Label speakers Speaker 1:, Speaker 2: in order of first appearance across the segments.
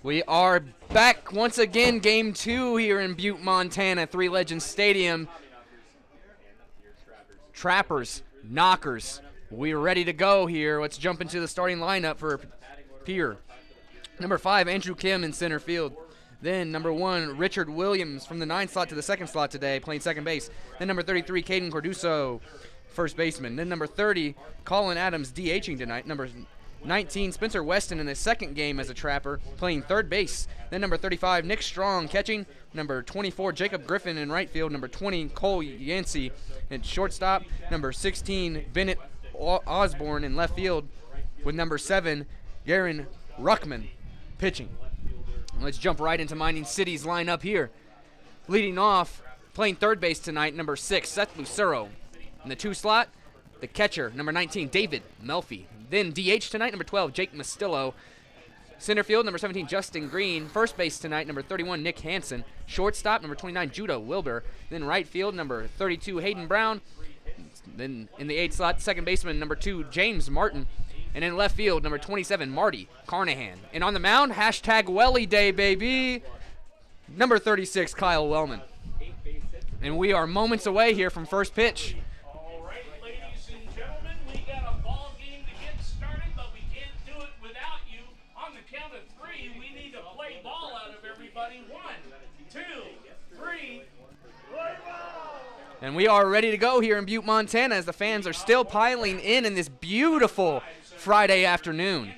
Speaker 1: We are back once again, game 2 here in Butte, Montana, Three Legends Stadium. Trappers, Knockers, we're ready to go here. Let's jump into the starting lineup for Pierre. Number 5, Andrew Kim in center field. Then number 1, Richard Williams from the 9th slot to the 2nd slot today, playing second base. Then number 33, Caden Corduso, first baseman. Then number 30, Colin Adams DHing tonight. Number 19, Spencer Weston in his second game as a Trapper, playing third base. Then number 35, Nick Strong catching. Number 24, Jacob Griffin in right field. Number 20, Cole Yancey in shortstop. Number 16, Bennett Osborne in left field. With number 7, Garen Ruckman pitching. Let's jump right into Mining City's lineup here. Leading off, playing third base tonight, number 6, Seth Lucero. In the 2 slot, the catcher, number 19, David Melfi. Then DH tonight, number 12, Jake Mastillo. Center field, number 17, Justin Green. First base tonight, number 31, Nick Hansen. Shortstop, number 29, Judah Wilbur. Then right field, number 32, Hayden Brown. Then in the 8th slot, second baseman, number 2, James Martin. And in left field, number 27, Marty Carnahan. And on the mound, hashtag Welly Day, baby, number 36, Kyle Wellman. And we are moments away here from first pitch.
Speaker 2: All right, ladies and gentlemen, we got a ball game to get started, but we can't do it without you. On the count of 3, we need to play ball out of everybody. 1, 2, 3, play ball!
Speaker 1: And we are ready to go here in Butte, Montana, as the fans are still piling in this beautiful Friday afternoon.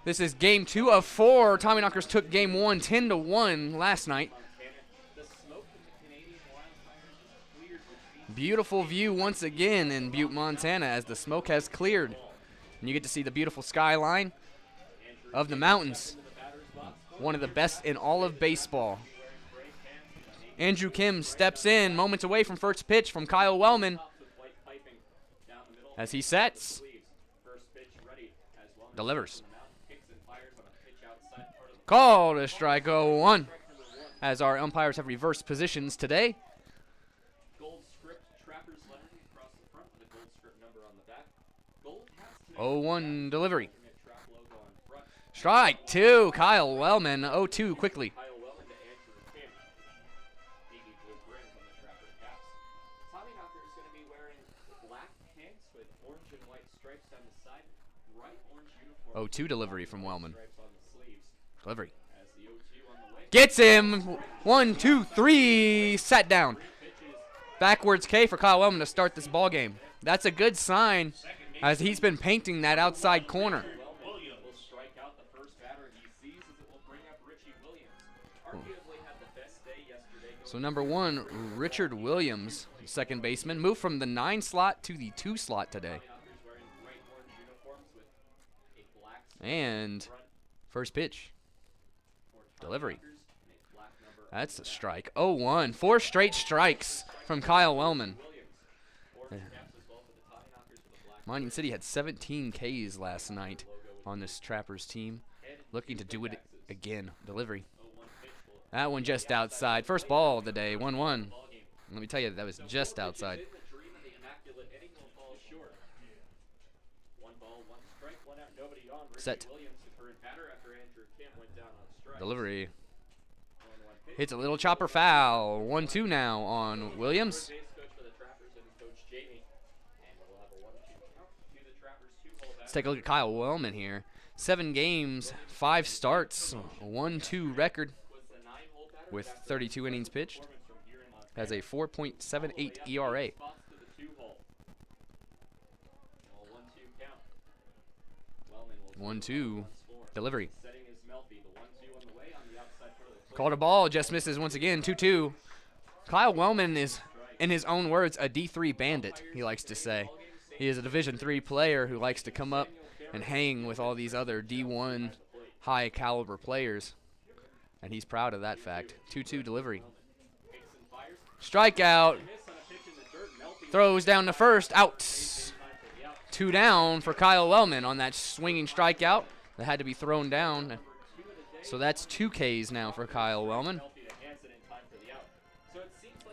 Speaker 1: This is game 2 of 4. Tommyknockers took game 1 10-1 last night. Beautiful view once again in Butte, Montana, as the smoke has cleared. And you get to see the beautiful skyline of the mountains. One of the best in all of baseball. Andrew Kim steps in, moments away from first pitch from Kyle Wellman. As he sets, delivers. Called a strike 0-1. As our umpires have reversed positions today. 0-1 delivery. Strike 2, Kyle Wellman. 0-2 quickly.
Speaker 3: Tommyknockers going to be wearing black pants with orange and white stripes down the side, bright orange uniform.
Speaker 1: 0-2 delivery from Wellman. Delivery.
Speaker 3: Gets
Speaker 1: Gets him. 1, 2, 3. Sat down. Backwards K for Kyle Wellman to start this ball game. That's a good sign, as he's been painting that outside corner. So number 1, Richard Williams, second baseman, moved from the 9 slot to the 2 slot today. And first pitch. Delivery. That's a strike. 0-1. 4 straight strikes from Kyle Wellman. Mining City had 17 Ks last night on this Trappers team. Looking to do it again. Delivery. That one just outside. First ball of the day. 1-1. Let me tell you, that was just outside. Set. Delivery. Hits a little chopper foul. 1-2 now on Williams. Let's take a look at Kyle Wellman here. 7 games, 5 starts, 1-2 record with 32 innings pitched. Has a 4.78 ERA. 1-2 delivery. Called a ball, just misses once again. 2-2. Kyle Wellman is, in his own words, a D3 bandit, he likes to say. He is a Division III player who likes to come up and hang with all these other D1 high caliber players. And he's proud of that fact. 2-2 delivery. Strikeout. Throws down to first. Out. 2 down for Kyle Wellman on that swinging strikeout that had to be thrown down. So that's 2 Ks now for Kyle Wellman.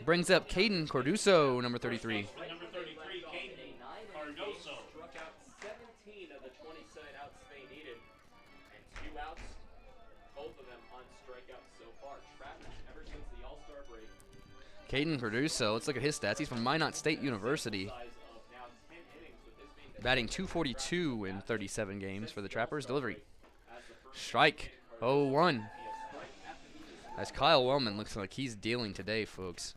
Speaker 1: Brings up Caden Corduso, number 33.
Speaker 2: Number 33, Caden Cardoso.
Speaker 3: Struck out 17 of the 27 outs they needed. And 2 outs far. Trappers, ever since the All-Star break,
Speaker 1: Caden Perduso, let's look at his stats. He's from Minot State University,
Speaker 3: size of now 10 innings, with this being the
Speaker 1: batting .242 in 37 games for the Trappers. Delivery.
Speaker 3: as the first
Speaker 1: Strike. 0-1.
Speaker 3: strike after he is
Speaker 1: As Kyle Wellman looks like he's dealing today, folks.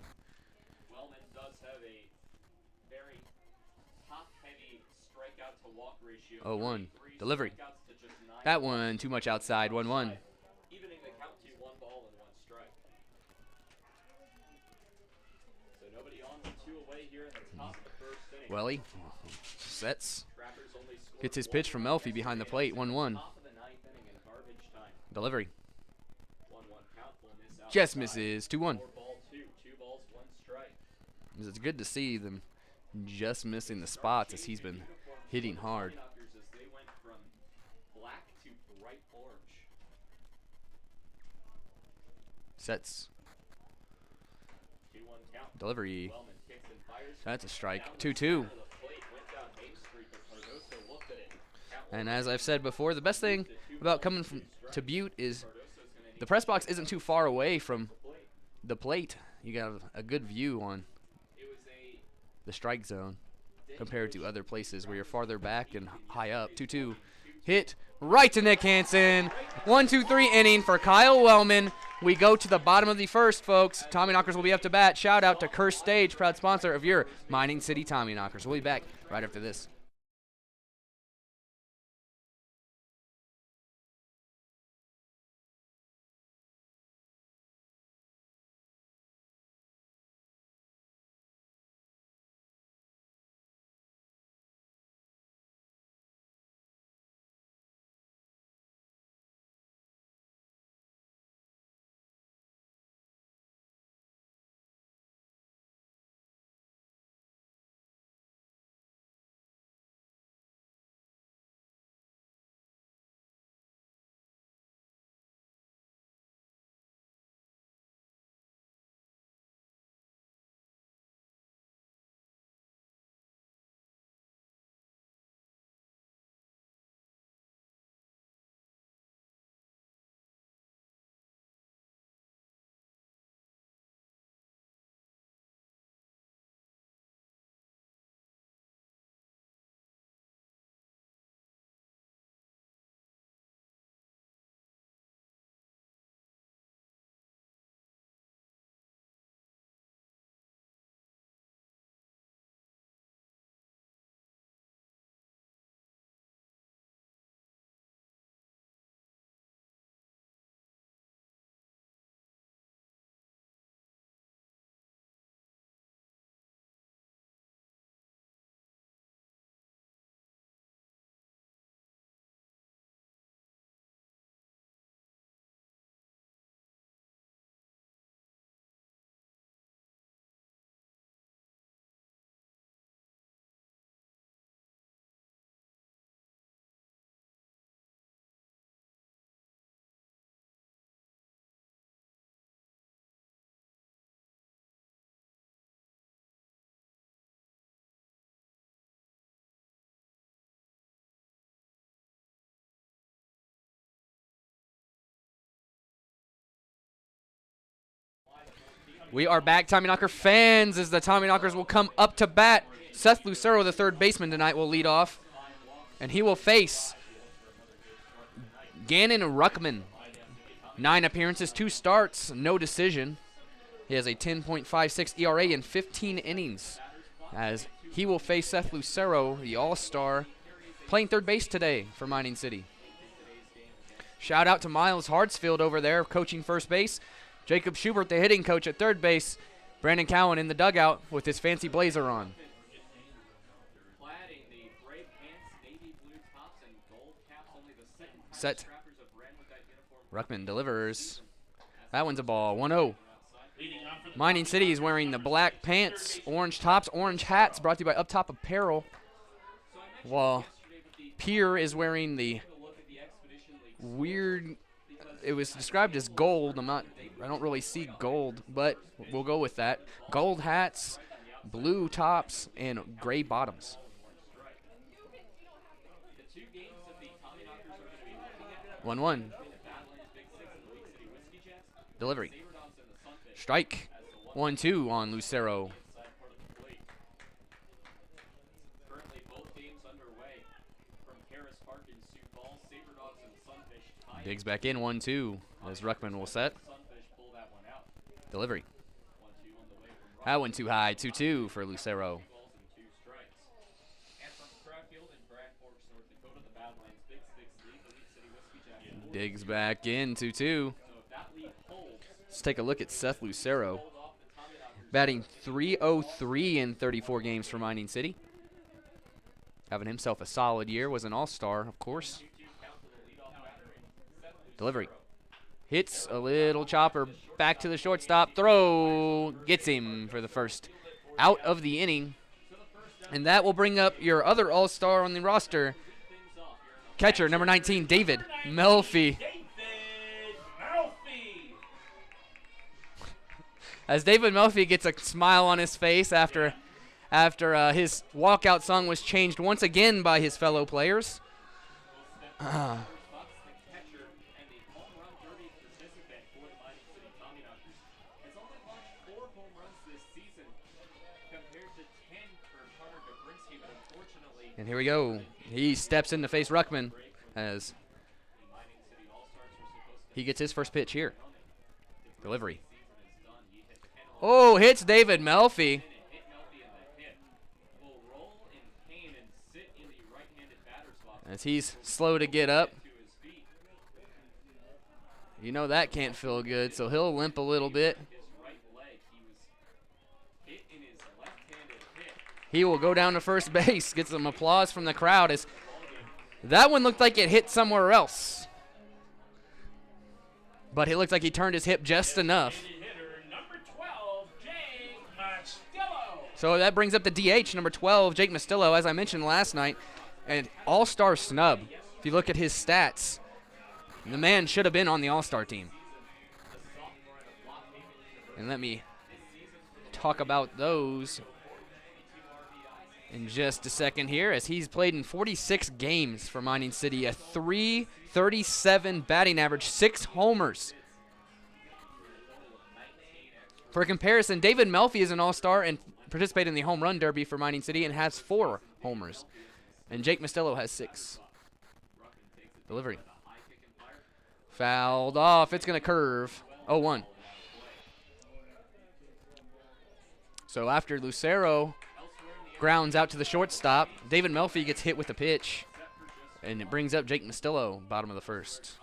Speaker 3: Wellman does have a very top-heavy strikeout to walk ratio.
Speaker 1: 0-1.
Speaker 3: 33
Speaker 1: Delivery.
Speaker 3: strikeouts to just 9.
Speaker 1: That one too much outside. 1-1.
Speaker 3: Evening the count to 1 ball and 1 strike. So nobody on with 2 away here in the top of the first inning.
Speaker 1: Welly sets.
Speaker 3: Trappers only scored
Speaker 1: Gets his
Speaker 3: 1
Speaker 1: pitch from
Speaker 3: run
Speaker 1: Melfi behind the
Speaker 3: yesterday,
Speaker 1: plate. 1-1.
Speaker 3: top of the 9th inning in garbage time.
Speaker 1: Delivery.
Speaker 3: 1-1 count will miss out.
Speaker 1: Just misses. 2-1.
Speaker 3: 4 ball 2, 2 balls 1 strike.
Speaker 1: It's good to see them just missing the spots as he's been hitting hard.
Speaker 3: Tommyknockers as they went from black to bright orange.
Speaker 1: Sets.
Speaker 3: 2-1 count.
Speaker 1: Delivery.
Speaker 3: Wellman kicks and fires.
Speaker 1: That's a strike.
Speaker 3: Down the
Speaker 1: 2-2.
Speaker 3: center of the plate, went down Main Street, but Cardoso looked at it. Count
Speaker 1: And as I've said before, the best thing about coming from to Butte is
Speaker 3: Cardoso's gonna need
Speaker 1: the press box isn't too far away from
Speaker 3: the plate.
Speaker 1: the plate. You got a good view on
Speaker 3: It was a
Speaker 1: the strike zone compared to other places where you're farther back and high up. 2-2. Hit right to Nick Hansen. 1-2-3 inning for Kyle Wellman. We go to the bottom of the first, folks. Tommyknockers will be up to bat. Shout out to Curse Stage, proud sponsor of your Mining City Tommyknockers. We'll be back right after this. We are back, Tommyknocker fans, as the Tommyknockers will come up to bat. Seth Lucero, the third baseman tonight, will lead off, and he will face Gannon Ruckman. 9 appearances, 2 starts, no decision. He has a 10.56 ERA in 15 innings, as he will face Seth Lucero, the all-star, playing third base today for Mining City. Shout out to Miles Hartsfield over there, coaching first base. Jacob Schubert, the hitting coach at third base. Brandon Cowan in the dugout with his fancy blazer on.
Speaker 3: Clad in the gray pants, navy blue tops, and gold caps, only the second time
Speaker 1: Set.
Speaker 3: Trappers have ran with that uniform.
Speaker 1: Ruckman delivers. That one's a ball. 1-0. Mining City is wearing the black pants, orange tops, orange hats, brought to you by Up Top Apparel. While Pierre is wearing the weird, it was described as gold. I don't really see gold, but we'll go with that. Gold hats, blue tops, and gray bottoms.
Speaker 3: The 2 games that the Tommyknockers are going to be looking at
Speaker 1: 1-1.
Speaker 3: in the Badlands Big Six and the League City Whiskey Jets.
Speaker 1: Delivery. Strike. 1-2 on Lucero.
Speaker 3: Currently both games underway from Harris Park in Sioux Falls. Saberdogs and Sunfish tied.
Speaker 1: Diggs back in 1-2 as Ruckman will set.
Speaker 3: Sunfish pull that one out.
Speaker 1: Delivery.
Speaker 3: 1-2 on the way from
Speaker 1: That one too high. 2-2 for Lucero.
Speaker 3: balls and 2 strikes. And from Craffield in Grand Forks, North Dakota, the Badlands Big Sticks lead the League City Whiskey Jack.
Speaker 1: Diggs back in 2-2.
Speaker 3: So if that lead holds,
Speaker 1: Let's take a look at Seth Lucero.
Speaker 3: hold off the Tommyknockers.
Speaker 1: Batting .303 in 34 games for Mining City. Having himself a solid year. Was an all-star, of course.
Speaker 3: 2-2 count to the leadoff batter. Seth
Speaker 1: Delivery. Hits a little chopper back to the shortstop. Throw. Gets him for the first out of the inning. And that will bring up your other all-star on the roster. Catcher, number 19, David Melfi.
Speaker 2: David Melfi.
Speaker 1: As David Melfi gets a smile on his face after his walkout song was changed once again by his fellow players.
Speaker 3: Fox, the catcher and the home run derby participant for the Mining City Tommyknockers, has only launched 4 home runs this season compared to 10 for Hunter Dobrinsky, but unfortunately,
Speaker 1: And here we go. He steps in to face Ruckman as
Speaker 3: the Mining City All-Stars were supposed to
Speaker 1: he gets his first pitch here. Delivery.
Speaker 3: season is done. He hit 10 home
Speaker 1: Oh, hits David Melfi.
Speaker 3: and hit Melfi in the hip. Will roll in pain and sit in the right-handed batter's box
Speaker 1: As he's slow to get up.
Speaker 3: to his feet.
Speaker 1: You know that can't feel good, so he'll limp a little bit.
Speaker 3: His right leg, he was hit in his left-handed hip.
Speaker 1: He will go down to first base. Get some applause from the crowd as that one looked like it hit somewhere else. But it looks like he turned his hip just enough.
Speaker 2: Hitter number 12, Jake Mastillo.
Speaker 1: So that brings up the DH, number 12, Jake Mastillo, as I mentioned last night. An all-star snub. If you look at his stats, the man should have been on the all-star team. And let me talk about those in just a second here, as he's played in 46 games for Mining City, a .337 batting average, 6 homers. For comparison, David Melfi is an all-star and participated in the home run derby for Mining City and has 4 homers. And Jake Mastillo has 6. Delivery. Fouled off. It's going to curve. 0-1. So after Lucero grounds out to the shortstop, David Melfi gets hit with the pitch. And it brings up Jake Mastillo, bottom of the first.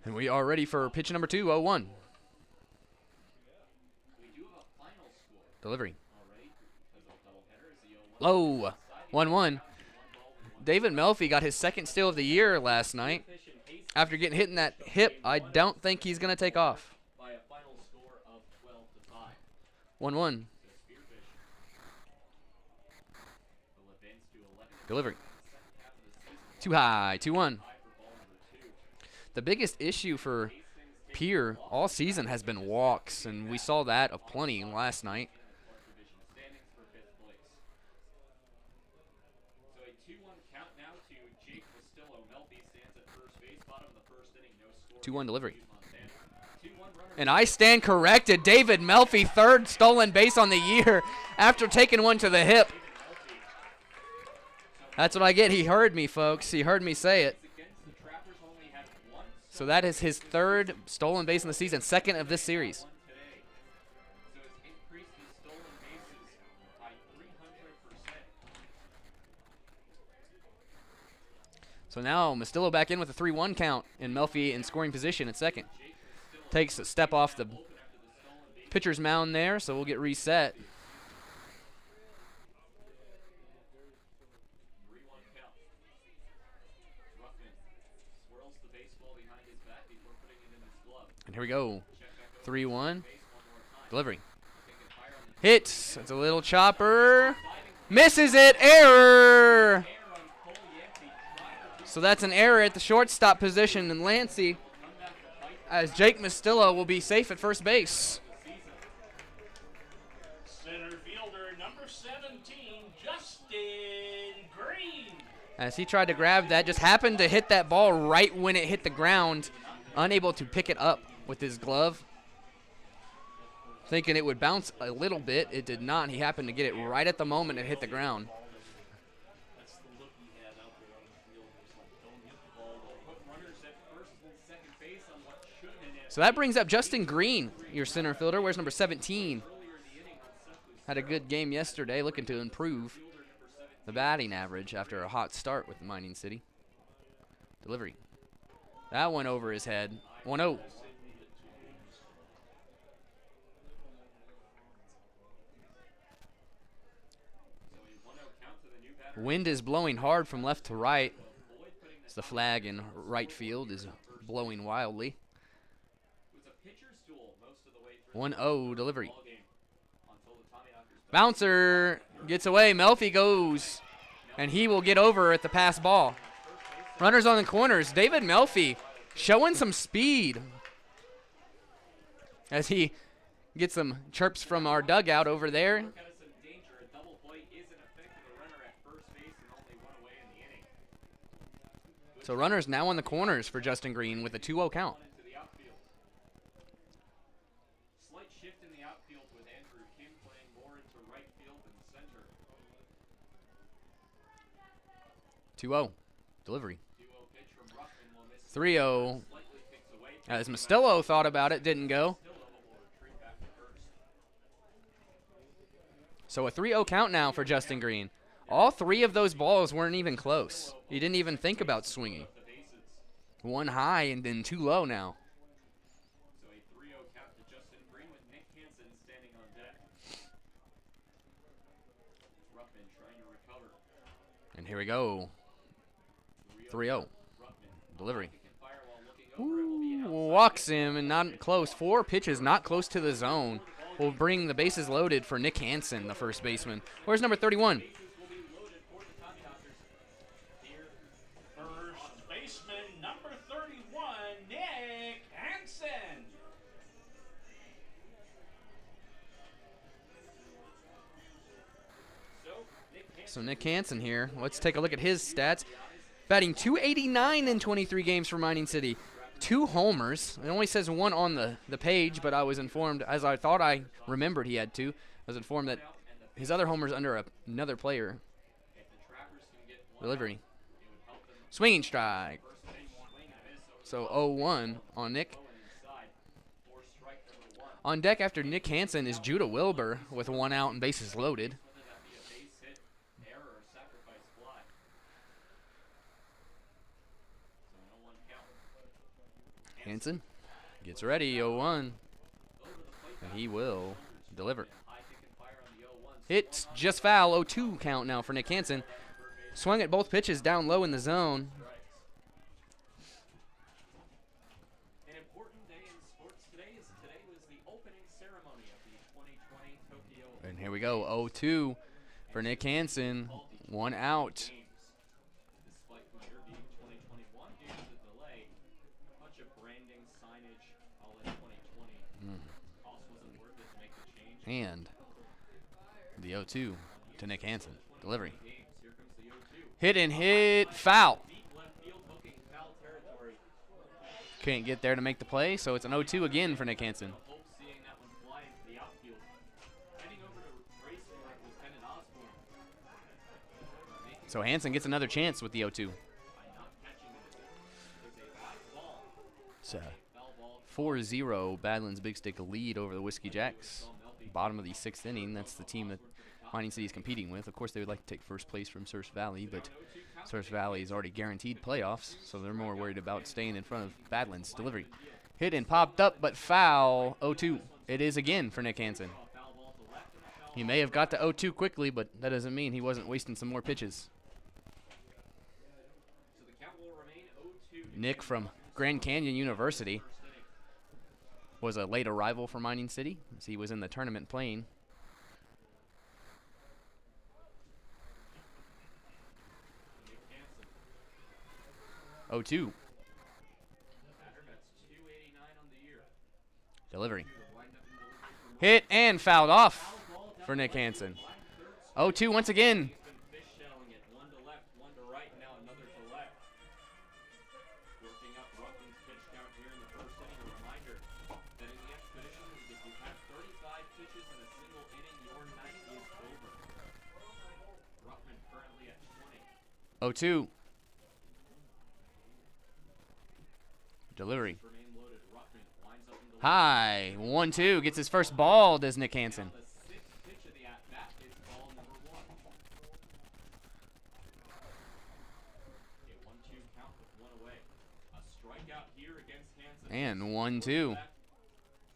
Speaker 1: And we are ready for pitch number 2, 0-1. Delivery. Low. 1-1. David Melfi got his second steal of the year last night. After getting hit in that hip, I don't think he's going to take off.
Speaker 3: By a final score of 12-5.
Speaker 1: 1-1.
Speaker 3: Will advance to 11.
Speaker 1: Delivery.
Speaker 3: Second half of the season.
Speaker 1: Too high. 2-1.
Speaker 3: For ball number 2.
Speaker 1: The biggest issue for Pierre all season has been walks, and we saw that of plenty last night.
Speaker 3: Division standings for 5th place. So a 2-1 count now to Jake Mastillo. Melfi stands at first base. Bottom of the first inning, no score.
Speaker 1: 2-1 delivery.
Speaker 3: 2-1 runner.
Speaker 1: And I stand corrected. David Melfi, third stolen base on the year after taking one to the hip. That's what I get. He heard me, folks. He heard me say it.
Speaker 3: Against the Trappers, only had 1
Speaker 1: So that is his third stolen base in the season, second of this series.
Speaker 3: today. So it's increased his stolen bases by 300%.
Speaker 1: So now Mastillo back in with a 3-1 count, and Melfi in scoring position at second. Takes a step off the pitcher's mound there, so we'll get reset.
Speaker 3: 3-1 count. Ruckman swirls the baseball behind his back before putting it in his glove.
Speaker 1: And here we go.
Speaker 3: Check back over
Speaker 1: 3-1.
Speaker 3: base one more time.
Speaker 1: Delivery.
Speaker 3: Taking fire on the
Speaker 1: Hits. It's a little chopper. Misses it. Error.
Speaker 3: air on Cole Yancey. Tried to
Speaker 1: So that's an error at the shortstop position, and Lancey,
Speaker 3: come back to bite
Speaker 1: as Jake Mastillo will be safe at first base.
Speaker 3: the season.
Speaker 2: Center fielder number 17, Justin Green.
Speaker 1: as he tried to grab that, just happened to hit that ball right when it hit the ground, unable to pick it up with his glove. Thinking it would bounce a little bit, it did not. He happened to get it right at the moment it hit the ground. So that brings up Justin Green, your center fielder. Where's number 17? Had a good game yesterday, looking to improve the batting average after a hot start with Mining City. Delivery. That went over his head. 1-0. Wind is blowing hard from left to right, as the flag in right field is blowing wildly. 1-0 delivery. Bouncer gets away. Melfi goes, and he will get over at the pass ball. Runners on the corners. David Melfi showing some speed as he gets some chirps from our dugout over there. So runners now on the corners for Justin Green with a 2-0 count. 2-0 delivery. 3-0. As Mastillo thought about it, didn't go. So a 3-0 count now for Justin Green. All three of those balls weren't even close. He didn't even think about swinging. One high and then two low now.
Speaker 3: So a 3-0 count to Justin Green with Nick Hansen standing on deck. Ruffin trying to recover.
Speaker 1: And here we go. 3-0. Delivery. Ooh, walks him and not close. 4 pitches not close to the zone. Will bring the bases loaded for Nick Hansen, the first baseman. Where's number 31?
Speaker 2: First baseman, number 31, Nick Hansen.
Speaker 1: So Nick Hansen here. Let's take a look at his stats. Batting .289 in 23 games for Mining City. 2 homers. It only says 1 on the page, but I was informed, as I thought I remembered he had 2, I was informed that his other homer's under another player. Delivery. Swinging strike. So 0-1 on Nick. On deck after Nick Hansen is Judah Wilbur with 1 out and bases loaded. Hansen gets ready, 0-1, and he will deliver. It's just foul, 0-2 count now for Nick Hansen. Swung at both pitches down low in the zone.
Speaker 3: An important day in sports today as today was the opening ceremony of the 2020 Tokyo Olympics.
Speaker 1: And here we go, 0-2 for Nick Hansen, 1 out.
Speaker 3: Despite the year being 2021 due to the delay, a bunch of branding, signage, all in 2020. Cost wasn't worth it to make the change.
Speaker 1: And the 0-2 to Nick Hansen, delivery. Hit and hit, foul. Can't get there to make the play, so it's an 0-2 again for Nick Hansen. So Hansen gets another chance with the 0-2. It's a 4-0 Badlands Big Stick lead over the Whiskey Jacks. Bottom of the 6th inning, that's the team that Mining City is competing with. Of course, they would like to take first place from Surf Valley, but Surf Valley is already guaranteed playoffs, so they're more worried about staying in front of Badlands. Delivery. Hit and popped up, but foul. 0-2. It is again for Nick Hansen. He may have got to 0-2 quickly, but that doesn't mean he wasn't wasting some more pitches. Nick from Grand Canyon University was a late arrival for Mining City, as he was in the tournament playing. Oh, 2. Delivery. Hit and fouled off for Nick Hansen. 0-2 once again.
Speaker 3: count here in the first inning. A reminder that in the expeditions, if you have 35 pitches in a single inning, your night is over. Ruckman currently at 20.
Speaker 1: 0-2. Delivery.
Speaker 3: Remain loaded. Ruckman lines up in the
Speaker 1: High. 1-2. Gets his first ball, does Nick Hansen.
Speaker 3: the sixth pitch of the at-bat is ball number 1. A 1-2 count with 1 away. A strikeout here against Hansen.
Speaker 1: And 1-2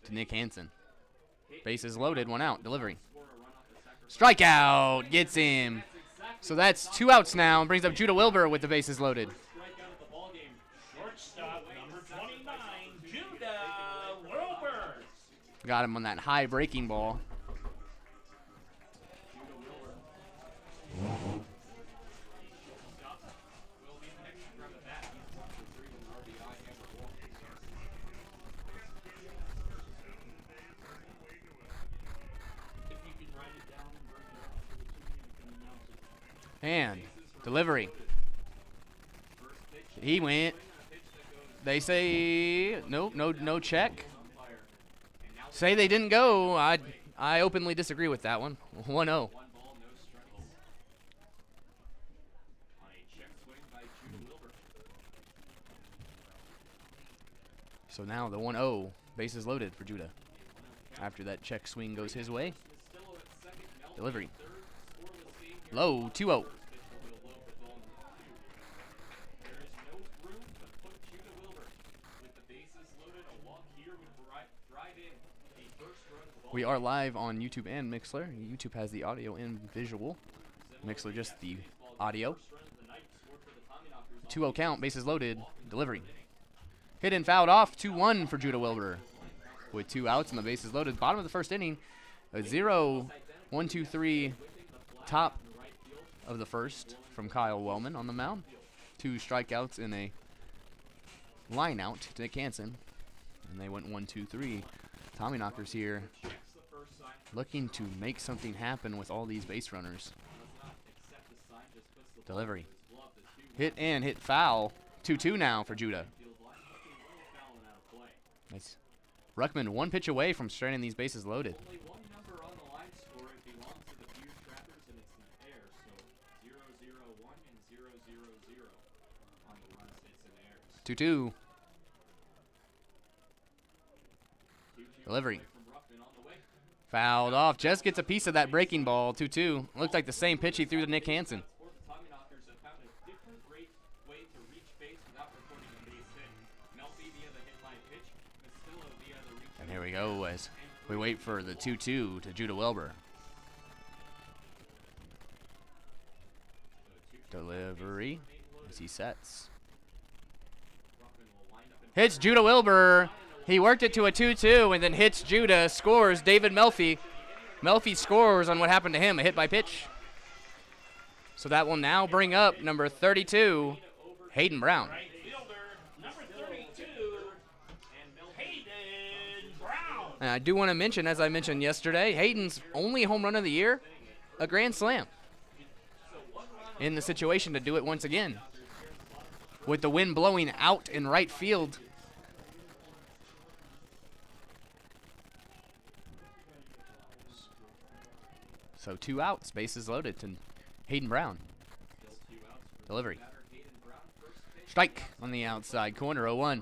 Speaker 1: to Nick Hansen. Bases loaded, 1 out. Delivery.
Speaker 3: Score a run off the sacrifice.
Speaker 1: Strikeout. Gets him. So that's 2 outs now. And brings up Judah Wilbur with the bases loaded.
Speaker 3: Strikeout of the ball game.
Speaker 2: Shortstop number 29, Judah Wilbur.
Speaker 1: Got him on that high breaking ball.
Speaker 3: Stop. Will be the next grab at bat. He's 1 for 3 with an RBI and a walk. If you can write it down and bring it up to the team, you can announce it.
Speaker 1: And delivery.
Speaker 3: First pitch.
Speaker 1: He went.
Speaker 3: A pitch that goes
Speaker 1: They say nope, no check.
Speaker 3: umpire. And now
Speaker 1: Say they didn't go. I openly disagree with that one. 1-0.
Speaker 3: 1 ball, no strikes. On a check swing by Judah Wilbur.
Speaker 1: So now the 1-0. Bases loaded for Judah. After that check swing goes his way.
Speaker 3: Still at second. Melvin
Speaker 1: Delivery.
Speaker 3: third. Scoreless game here.
Speaker 1: Low. 2-0.
Speaker 3: Pitch will be low for ball number 2. There is no room to put Judah Wilbur. With the bases loaded, a walk here would drive in a first run ball.
Speaker 1: We are live on YouTube and Mixlr. YouTube has the audio and visual. Mixlr just the audio.
Speaker 3: First run of the night scored for the Tommyknockers.
Speaker 1: 2-0 count. Bases loaded. Delivery. Hit and fouled off. 2-1 for Judah Wilbur. With 2 outs and the bases loaded. Bottom of the first inning. A 0-1-2-3 top of the first from Kyle Wellman on the mound. 2 strikeouts in a line out to Nick Hansen. And they went 1-2-3. Tommyknockers here
Speaker 3: Checks the first sign.
Speaker 1: looking to make something happen with all these base runners.
Speaker 3: Does not accept the sign. Just puts the ball
Speaker 1: Delivery.
Speaker 3: in his glove. The 2
Speaker 1: Hit and hit foul. 2-2 now for Judah.
Speaker 3: field line. Looking one foul and out of play.
Speaker 1: Nice. Ruckman 1 pitch away from straining these bases loaded.
Speaker 3: Only one number on the line score. It belongs to the Pierre Trappers, and it's an air. So 0-0-1 and 0-0-0 on the runs. It's an airs.
Speaker 1: 2-2.
Speaker 3: 2-2
Speaker 1: Delivery.
Speaker 3: from Ruckman on the way.
Speaker 1: Fouled off. Just gets a piece of that breaking ball. 2-2. Looked like the same pitch he threw to Nick Hansen.
Speaker 3: For the Tommyknockers have found a different way to reach base without recording a base hit. Melfi via the hit by pitch, Castillo via the reach.
Speaker 1: And here we go as we wait for the 2-2 to Judah Wilbur. Delivery as he sets.
Speaker 3: Ruckman will wind up and
Speaker 1: Hits Judah Wilbur. He worked it to a 2-2 and then hits Judah. Scores David Melfi. Melfi scores on what happened to him, a hit by pitch. So that will now bring up number 32, Hayden Brown.
Speaker 2: Right fielder number 32, Hayden Brown.
Speaker 1: And I do want to mention, as I mentioned yesterday, Hayden's only home run of the year, a grand slam. In the situation to do it once again. With the wind blowing out in right field. So 2 outs, bases loaded to Hayden Brown. Delivery. Strike on the outside corner, 0-1.
Speaker 3: 1 for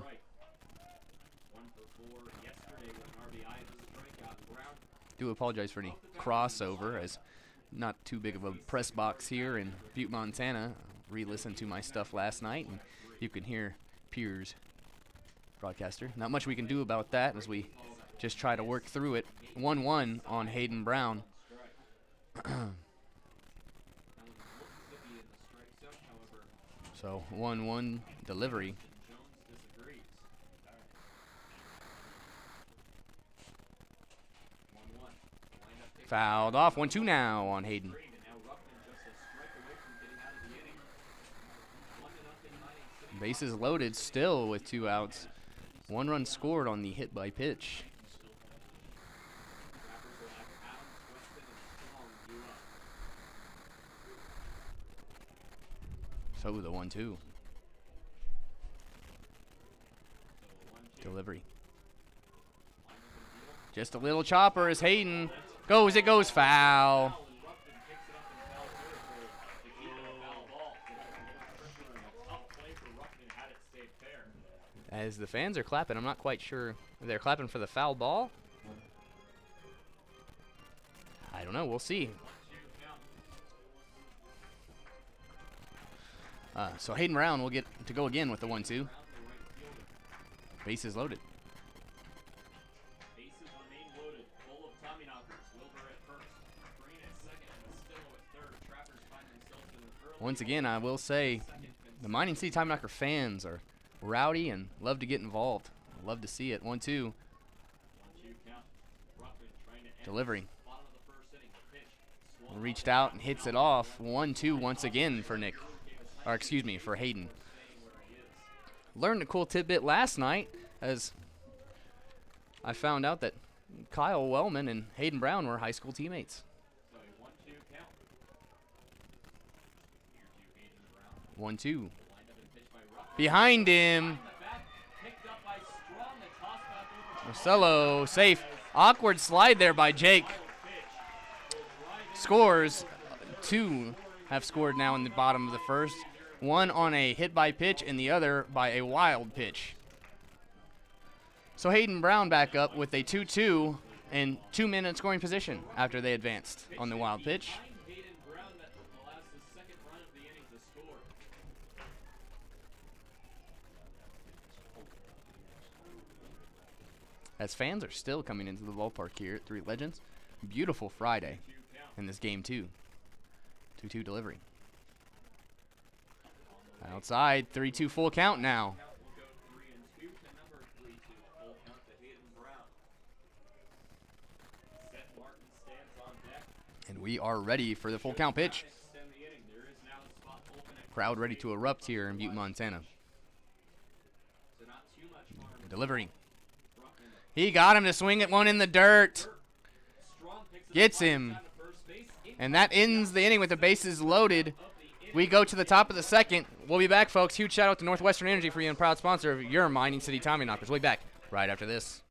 Speaker 3: 4 yesterday with an RBI as a strikeout. Brown
Speaker 1: Do apologize for any crossover, as not too big of a press box here in Butte, Montana. Re-listened to my stuff last night, and you can hear Pierre's broadcaster. Not much we can do about that as we just try to work through it. 1-1 on Hayden Brown. So 1-1 delivery.
Speaker 3: Jones disagrees. 1-1. Wind up taking
Speaker 1: Fouled off. 1-2 now on Hayden.
Speaker 3: and now Ruckman just a strike away from getting out of the inning. 1-0 Mining City.
Speaker 1: Bases loaded still with 2 outs. 1 run scored on the hit by pitch.
Speaker 3: Trappers will have Adams, Weston, and Strong due up.
Speaker 1: So the 1-2.
Speaker 3: So
Speaker 1: Delivery. Just a little chopper as Hayden goes. It goes foul. As the fans are clapping, I'm not quite sure. They're clapping for the foul ball. I don't know. We'll see. So Hayden Brown will get to go again with the 1-2. Bases loaded.
Speaker 3: Bases remain loaded. Full of Tommyknockers. Wilbur at first. Green at second and Stillo at third. Trappers find themselves in the early.
Speaker 1: Once again, I will say the Mining City Tommyknocker fans are rowdy and love to get involved. Love to see it. 1-2.
Speaker 3: 1-2 count. Ruffin trying to end
Speaker 1: Delivery.
Speaker 3: bottom of the first inning. Pitch.
Speaker 1: Reached out and hits it off. 1-2 once again for Nick. Or excuse me, for Hayden. Learned a cool tidbit last night as I found out that Kyle Wellman and Hayden Brown were high school teammates.
Speaker 3: So a 1-2 count. Here to Hayden Brown.
Speaker 1: 1-2.
Speaker 3: Lined up and pitched by Ruffin.
Speaker 1: Behind him.
Speaker 3: In the back, picked up by Strong. The toss back over.
Speaker 1: Marcelo safe. Awkward slide there by Jake. Scores. 2 have scored now in the bottom of the first. One on a hit by pitch and the other by a wild pitch. So Hayden Brown back up with a 2-2 and 2 men in scoring position after they advanced on the wild pitch.
Speaker 3: Hayden Brown that allows the second run of the inning to score.
Speaker 1: As fans are still coming into the ballpark here at Three Legends. Beautiful Friday in this game too. 2-2 delivery. Outside, 3-2 full count now.
Speaker 3: Count will go 3-2 to number 3-2. Full count to Hayden Brown. Seth Martin stands on deck.
Speaker 1: And we are ready for the full count pitch.
Speaker 3: Extend the inning. There is now a spot open at
Speaker 1: Crowd ready to erupt here in Butte, Montana.
Speaker 3: so not too much longer.
Speaker 1: Delivery.
Speaker 3: Ruffin.
Speaker 1: He got him to swing at one in the dirt.
Speaker 3: Strong picks it
Speaker 1: Gets
Speaker 3: up,
Speaker 1: him.
Speaker 3: down to first base.
Speaker 1: And that ends the inning with the bases loaded. We go to the top of the second. We'll be back, folks. Huge shout out to Northwestern Energy for being a proud sponsor of your Mining City Tommyknockers. We'll be back right after this.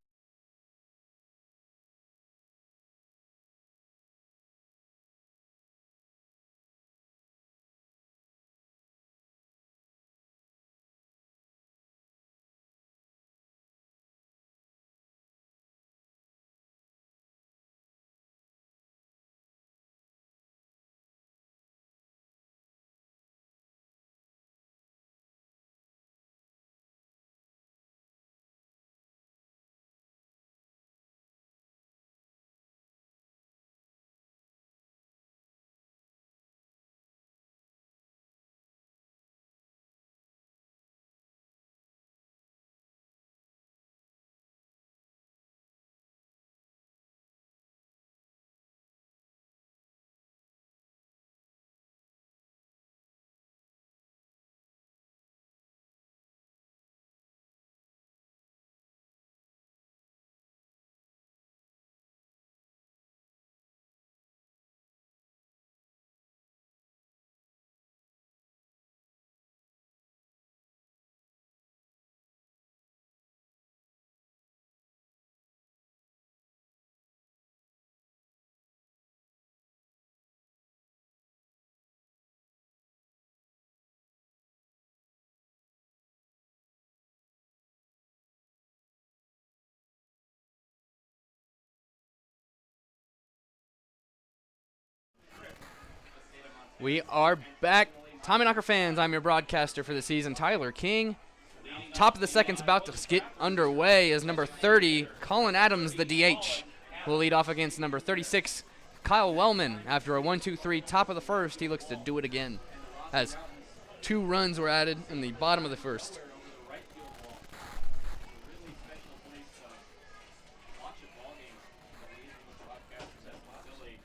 Speaker 1: We are back. Tommyknocker fans, I'm your broadcaster for the season, Tyler King. Top of the second's about to get underway as number 30, Colin Adams, the DH, will lead off against number 36, Kyle Wellman. After a 1-2-3 top of the first, he looks to do it again as 2 runs were added in the bottom of the first.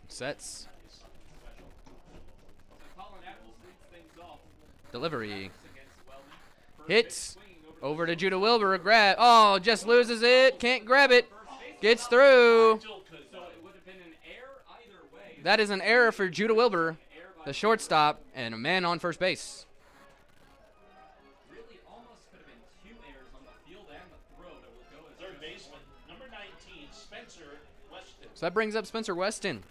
Speaker 1: Sets. Delivery. Hits. Over to Judah Wilbur. A grab. Oh, just loses it. Can't grab it. Gets through. That is an error for Judah Wilbur, the shortstop, and a man on first base.
Speaker 3: Really almost could have been 2 errors on the field and the throw that will
Speaker 2: Spencer Weston.
Speaker 1: So that brings up Spencer Weston,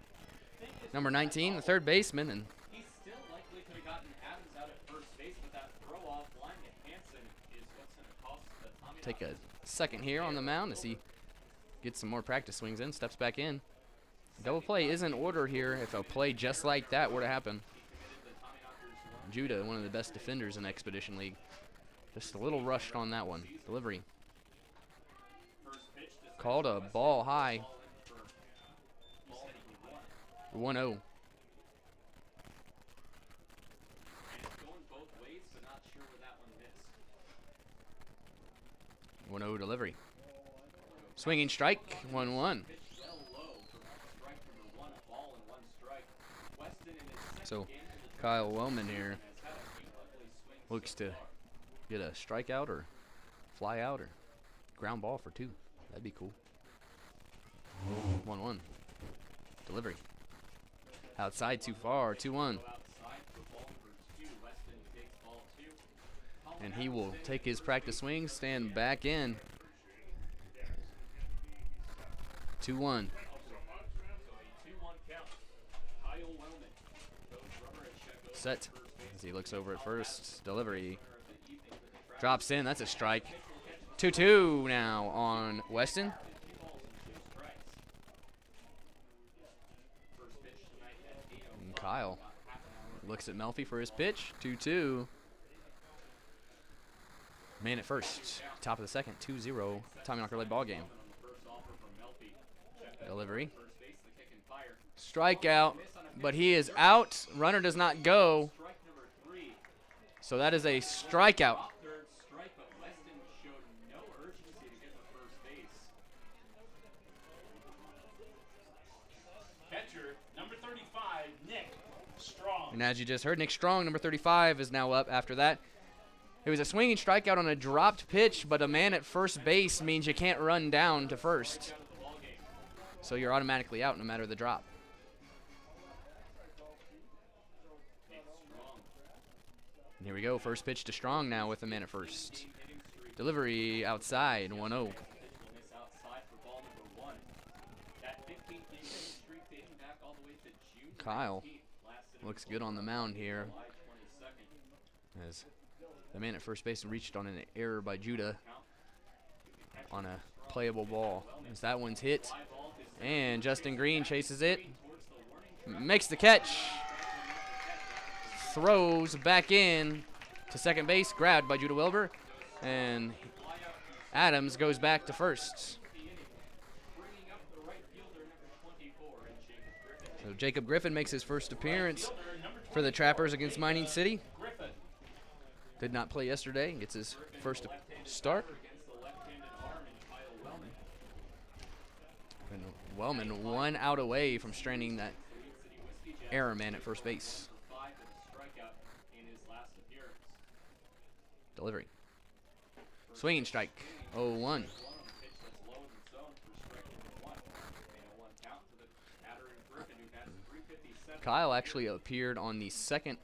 Speaker 1: number 19, the third baseman, and
Speaker 3: He still likely could have gotten Adams out at first base, but that throw off line to Hansen is what's going to cost the Tommyknockers.
Speaker 1: take a second here on the mound as he gets some more practice swings in, steps back in. Double play is in order here if a play just like that were to happen. Judah, one of the best defenders in the Expedition League. Just a little rushed on that one. Delivery. Called a ball high. 1-0. One 1-0 delivery. Swinging strike, 1-1. So Kyle Wellman here looks to get a strikeout or fly out or ground ball for 2. That'd be cool. 1-1. Delivery. Outside too far, 2-1. And he will take his practice swing, stand back in. 2-1. Set as he looks over at first. Delivery. Drops in. That's a strike. 2-2 now on Weston. And Kyle looks at Melfi for his pitch. 2-2. Man at first. Top of the second. 2-0. Tommyknocker led ball game. Delivery. Strikeout. But he is out. Runner does not go. So that is a strikeout.
Speaker 2: Catcher, number 35, Nick Strong.
Speaker 1: And as you just heard, Nick Strong, number 35, is now up after that. It was a swinging strikeout on a dropped pitch, but a man at first base means you can't run down to first. So you're automatically out no matter the drop. And here we go, first pitch to Strong now with a man at first. Delivery outside, 1-0. Kyle looks good on the mound here as the man at first base reached on an error by Judah on a playable ball. As that one's hit, and Justin Green chases it, makes the catch. Throws back in to second base, grabbed by Judah Wilbur, and Adams goes back to first. So Jacob Griffin makes his first appearance for the Trappers against Mining City. Did not play yesterday, gets his first start. And Wellman 1 out away from stranding that error man at first base. Delivery. Swinging strike. 0-1. Kyle actually appeared on the second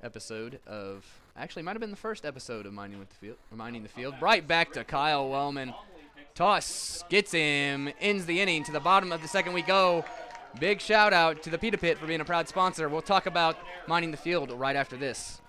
Speaker 1: episode of, actually might have been the first episode of Mining the Field. Right back to Kyle Wellman. Toss, gets him, ends the inning. To the bottom of the second we go. Big shout out to the Pita Pit for being a proud sponsor. We'll talk about Mining the Field right after this.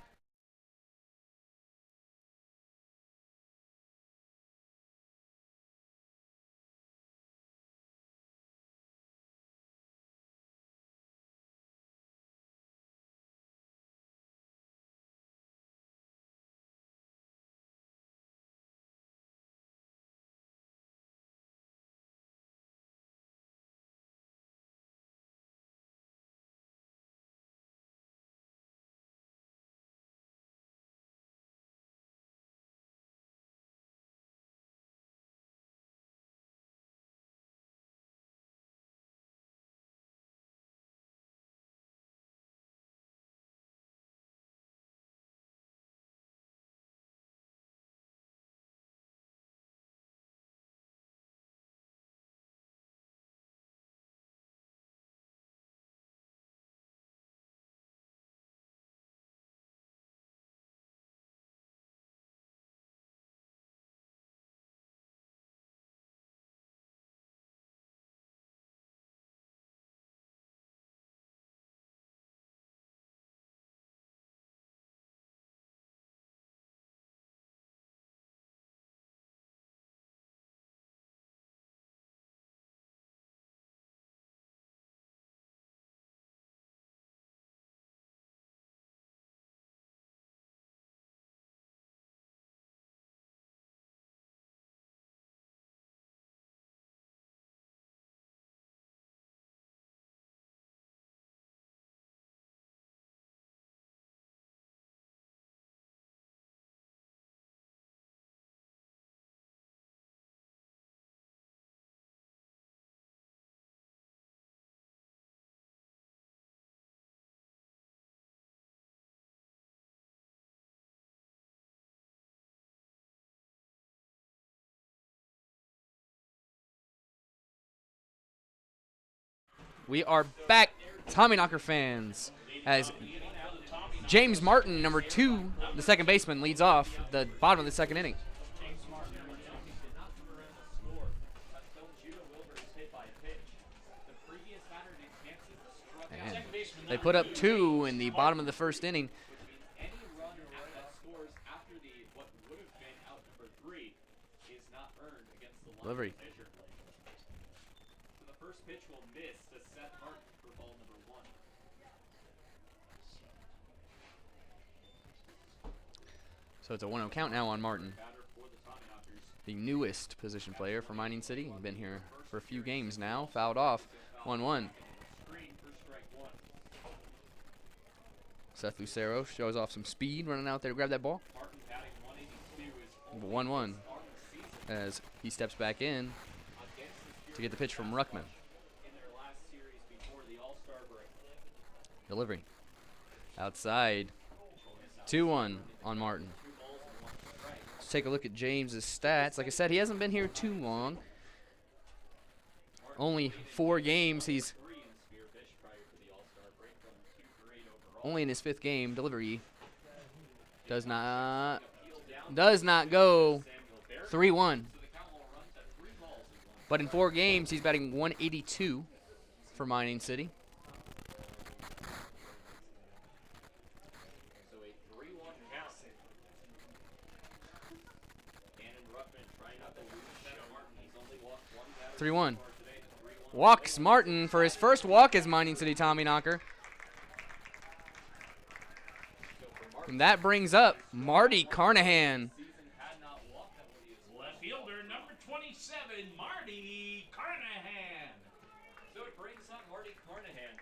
Speaker 1: We are back, Tommyknocker fans, as James Martin, number 2, the second baseman, leads off the bottom of the second inning. And they put up 2 in the bottom of the first inning. Delivery.
Speaker 3: So the first pitch will miss to Seth Martin for ball number 1.
Speaker 1: So it's a 1-0 count now on Martin, the newest position player for Mining City. Been here for a few games now. Fouled off. 1-1. Seth Lucero shows off some speed, running out there to grab that ball. 1-1 as he steps back in to get the pitch from Ruckman. Delivery. Outside. 2-1 on Martin. Let's take a look at James's stats. Like I said, he hasn't been here too long. Only 4 games. He's only in his 5th game. Delivery does not go. 3-1. But in 4 games, he's batting 182 for Mining City.
Speaker 3: So a 3-1 count. Gannon Ruckman trying not to lose Seth Martin. He's only walked 1 batter
Speaker 1: 3-1.
Speaker 3: so far today. The 3-1
Speaker 1: Walks Martin for his first walk as Mining City Tommyknocker. And that brings up Marty Carnahan.
Speaker 2: Left fielder number 27, Marty Carnahan.
Speaker 3: So it brings up Marty Carnahan.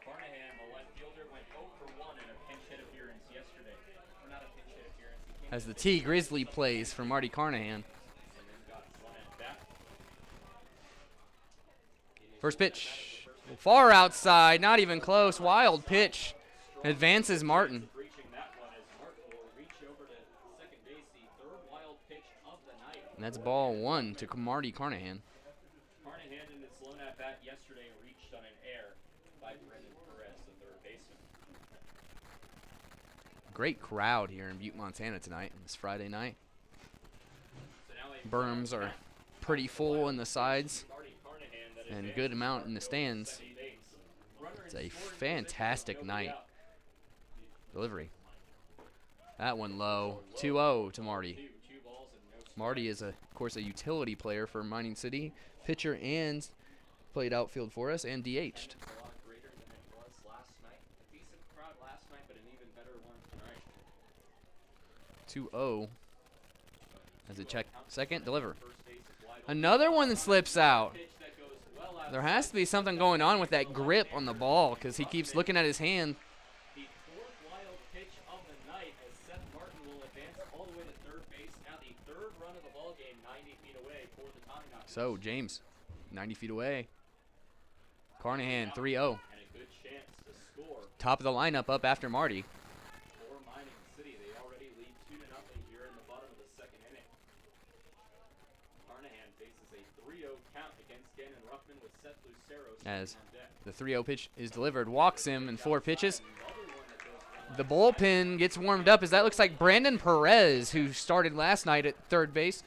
Speaker 3: Carnahan, the left fielder, went 0 for 1 in a pinch hit appearance yesterday. Or not a pinch hit appearance. He came
Speaker 1: As the T Grizzly plays for Marty Carnahan.
Speaker 3: and then got 1 at bat.
Speaker 1: First pitch. Far outside, not even close. Wild pitch. Advances Martin.
Speaker 3: Reaching that one as Martin will reach over to second base, the 3rd wild pitch of the night.
Speaker 1: And that's ball 1 to Marty Carnahan.
Speaker 3: Carnahan in his lone at bat yesterday reached on an error by Brendan Perez, the 3rd baseman.
Speaker 1: Great crowd here in Butte, Montana tonight, on this Friday night.
Speaker 3: So now a
Speaker 1: Berms are pretty full in the sides
Speaker 3: Marty Carnahan that
Speaker 1: and a
Speaker 3: advances
Speaker 1: good amount in the stands.
Speaker 3: second base. Runner
Speaker 1: It's
Speaker 3: in
Speaker 1: a
Speaker 3: scoring
Speaker 1: fantastic
Speaker 3: position, nobody
Speaker 1: night.
Speaker 3: out.
Speaker 1: Delivery. That one low. 2-0 to Marty.
Speaker 3: 2 balls and no strikes.
Speaker 1: Marty is, of course, a utility player for Mining City. Pitcher and played outfield for us and DH'd.
Speaker 3: It's a lot greater than it was last night. A decent crowd last night, but an even better one tonight.
Speaker 1: 2-0 as a check. Second, deliver.
Speaker 3: First base is wide open.
Speaker 1: Another one that slips out.
Speaker 3: Pitch that goes well out.
Speaker 1: There has to be something going on with that grip on the ball because he keeps looking at his hand.
Speaker 3: The 4th wild pitch of the night as Seth Martin will advance all the way to 3rd base. Now the 3rd run of the ball game, 90 feet away for the Tommyknockers.
Speaker 1: So, James, 90 feet away. Carnahan, 3-0.
Speaker 3: And a good chance to score
Speaker 1: Top of the lineup up after Marty.
Speaker 3: for Mining City. They already lead 2-0 here in the bottom of the 2nd inning. Carnahan faces a 3-0 count against Gannon Ruckman with Seth Lucero
Speaker 1: As
Speaker 3: sitting on deck.
Speaker 1: the 3-0 pitch is delivered. Walks him in 4 pitches.
Speaker 3: Another one that goes
Speaker 1: The bullpen gets warmed up as that looks like Brandon Perez, who started last night at 3rd base.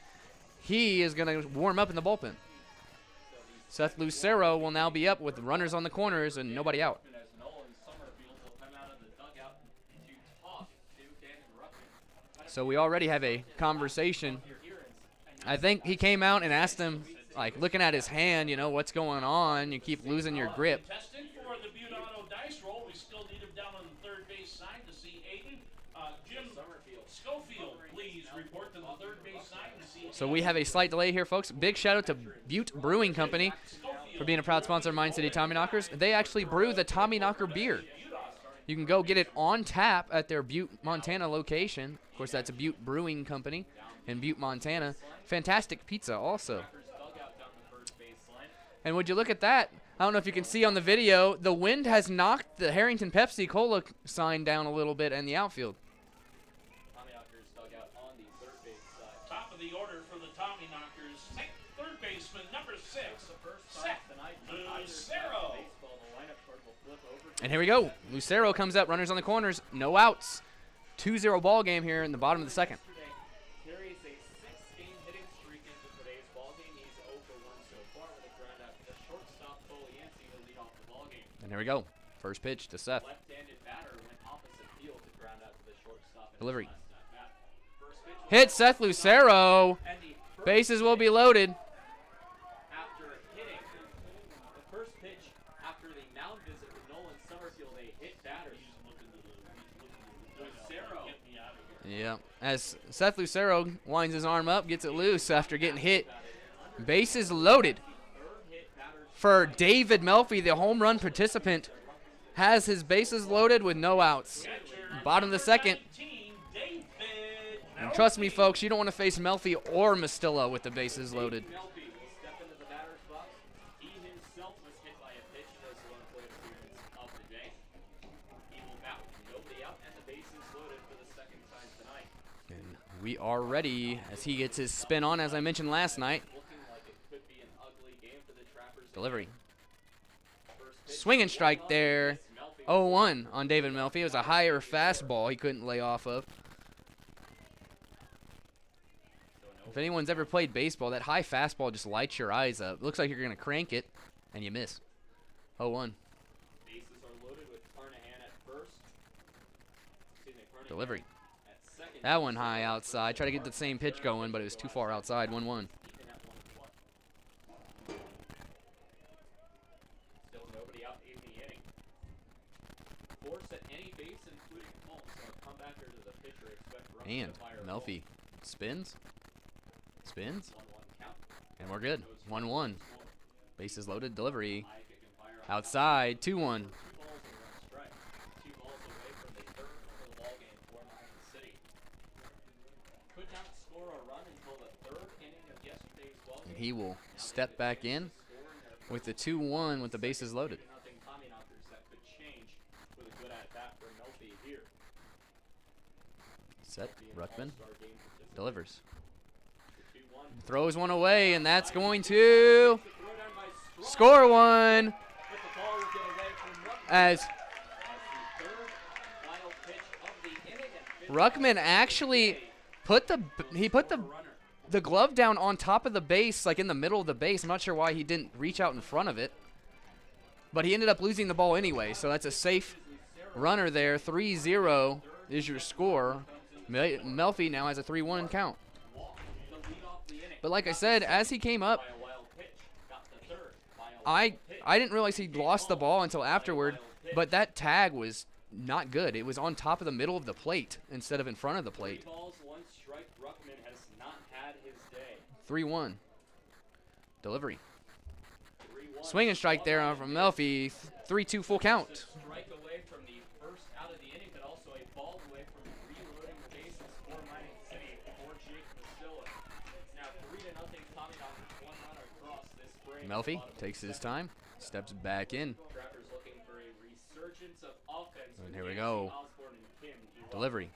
Speaker 1: He is going to warm up in the bullpen. Seth Lucero will now be up with runners on the corners and nobody out.
Speaker 3: as Nolan Summerfield will come out of the dugout to talk to Gannon Ruckman.
Speaker 1: So we already have a conversation. I think he came out and asked him, like, looking at his hand, you know, what's going on? You keep losing your grip.
Speaker 2: Contestant for the Butte Auto Dice Roll. We still need him down on the 3rd base side to see Aiden. Jim Schofield, please report to the 3rd base side to see
Speaker 1: So we have a slight delay here, folks. Big shout out to Butte Brewing Company for being a proud sponsor of Mining City Tommyknockers. They actually brew the Tommyknocker beer. You can go get it on tap at their Butte, Montana location. Of course, that's a Butte Brewing Company in Butte, Montana. Fantastic pizza also. And would you look at that? I don't know if you can see on the video, the wind has knocked the Harrington Pepsi Cola sign down a little bit in the outfield.
Speaker 3: Tommyknockers dugout on the 3rd base side.
Speaker 2: Top of the order for the Tommyknockers. 3rd baseman, number 6, Seth Lucero.
Speaker 1: And here we go. Lucero comes up, runners on the corners, no outs. 2-0 ball game here in the bottom of the second.
Speaker 3: Carries a 6-game hitting streak into today's ball game. He's 0 for 1 so far with a ground out to the shortstop, Poliansi, to lead off the ball game.
Speaker 1: And here we go. First pitch to Seth.
Speaker 3: Left-handed batter went opposite field to ground out to the shortstop.
Speaker 1: Delivery.
Speaker 3: First pitch was
Speaker 1: Hit Seth Lucero.
Speaker 3: and the first
Speaker 1: Bases will be loaded.
Speaker 3: after hitting the first pitch after the mound visit with Nolan Summerfield, a hit batter. Lucero.
Speaker 1: Yeah. As Seth Lucero winds his arm up, gets it loose after getting hit. Bases loaded. For David Melfi, the home run participant, has his bases loaded with no outs. Bottom of the second.
Speaker 2: 19, David
Speaker 1: And trust me, folks, you don't want to face Melfi or Mastilla with the bases loaded.
Speaker 3: Melfi will step into the batter's box. He himself was hit by a pitch in his one-plate appearance of the day. He will bat with nobody out and the bases loaded for the second time tonight.
Speaker 1: And we are ready as he gets his spin on, as I mentioned last night.
Speaker 3: Looking like it could be an ugly game for the Trappers.
Speaker 1: Delivery.
Speaker 3: First pitch
Speaker 1: Swing and strike there.
Speaker 3: Melfi
Speaker 1: 0-1 on David Melfi. It was a higher fastball he couldn't lay off of. If anyone's ever played baseball, that high fastball just lights your eyes up. Looks like you're going to crank it, and you miss. 0-1.
Speaker 3: bases are loaded with Carnahan at first. Carnahan
Speaker 1: Delivery.
Speaker 3: at second.
Speaker 1: That one high outside. Tried to get the same pitch going, but it was too far outside. 1-1.
Speaker 3: Even at 1-1. Still nobody out in the inning. Force at any base, including home, so a comebacker to the pitcher. Expect runs
Speaker 1: And
Speaker 3: to fire a
Speaker 1: Melfi spins. Spins.
Speaker 3: 1-1 count.
Speaker 1: And we're good. 1-1. Bases loaded. Delivery.
Speaker 3: High kick and fire
Speaker 1: Outside. 2-1.
Speaker 3: 2 balls and 1 strike. 2 balls away from the third home of the ball game for Miami City. Could not score a run until the third inning of yesterday's ball game.
Speaker 1: And he will step back in with the 2-1 with the bases loaded.
Speaker 3: Nothing Tommyknockers that could change with a good at bat for Melfi here.
Speaker 1: Set. Ruckman
Speaker 3: All-star game participant.
Speaker 1: delivers.
Speaker 3: The 2-1.
Speaker 1: Throws one away, and that's going to
Speaker 3: Throw down by Straw.
Speaker 1: score one
Speaker 3: But the ball will get away from Ruckman.
Speaker 1: as
Speaker 3: As the third wild pitch of the inning and fifth
Speaker 1: Ruckman actually put the glove down on top of the base, like in the middle of the base. I'm not sure why he didn't reach out in front of it, but he ended up losing the ball anyway, so that's a safe runner there. 3-0 is your score. Melfi now has a 3-1 count.
Speaker 3: the lead off the inning.
Speaker 1: But like I said, as he came up,
Speaker 3: By a wild pitch. Got the third by a wild
Speaker 1: I
Speaker 3: pitch.
Speaker 1: didn't realize he lost the ball until afterward, but that tag was not good. It was on top of the middle of the plate instead of in front of the
Speaker 3: 3
Speaker 1: plate.
Speaker 3: balls, 1 strike. Ruckman has not had his day.
Speaker 1: 3-1. Delivery.
Speaker 3: 3-1.
Speaker 1: Swing and strike there from Melfi. 3-2 full count.
Speaker 3: A strike away from the first out of the inning, but also a ball away from reloading the bases for Miami City for Jake Mastilla. It's now 3-0. Tommyknockers 1 runner across this spring.
Speaker 1: Melfi
Speaker 3: Bottom of the
Speaker 1: takes his
Speaker 3: second.
Speaker 1: time, steps back in.
Speaker 3: Trappers looking for a resurgence of offense.
Speaker 1: And
Speaker 3: with
Speaker 1: here we
Speaker 3: Yancey,
Speaker 1: go.
Speaker 3: Osborne, and Kim Duval.
Speaker 1: Delivery.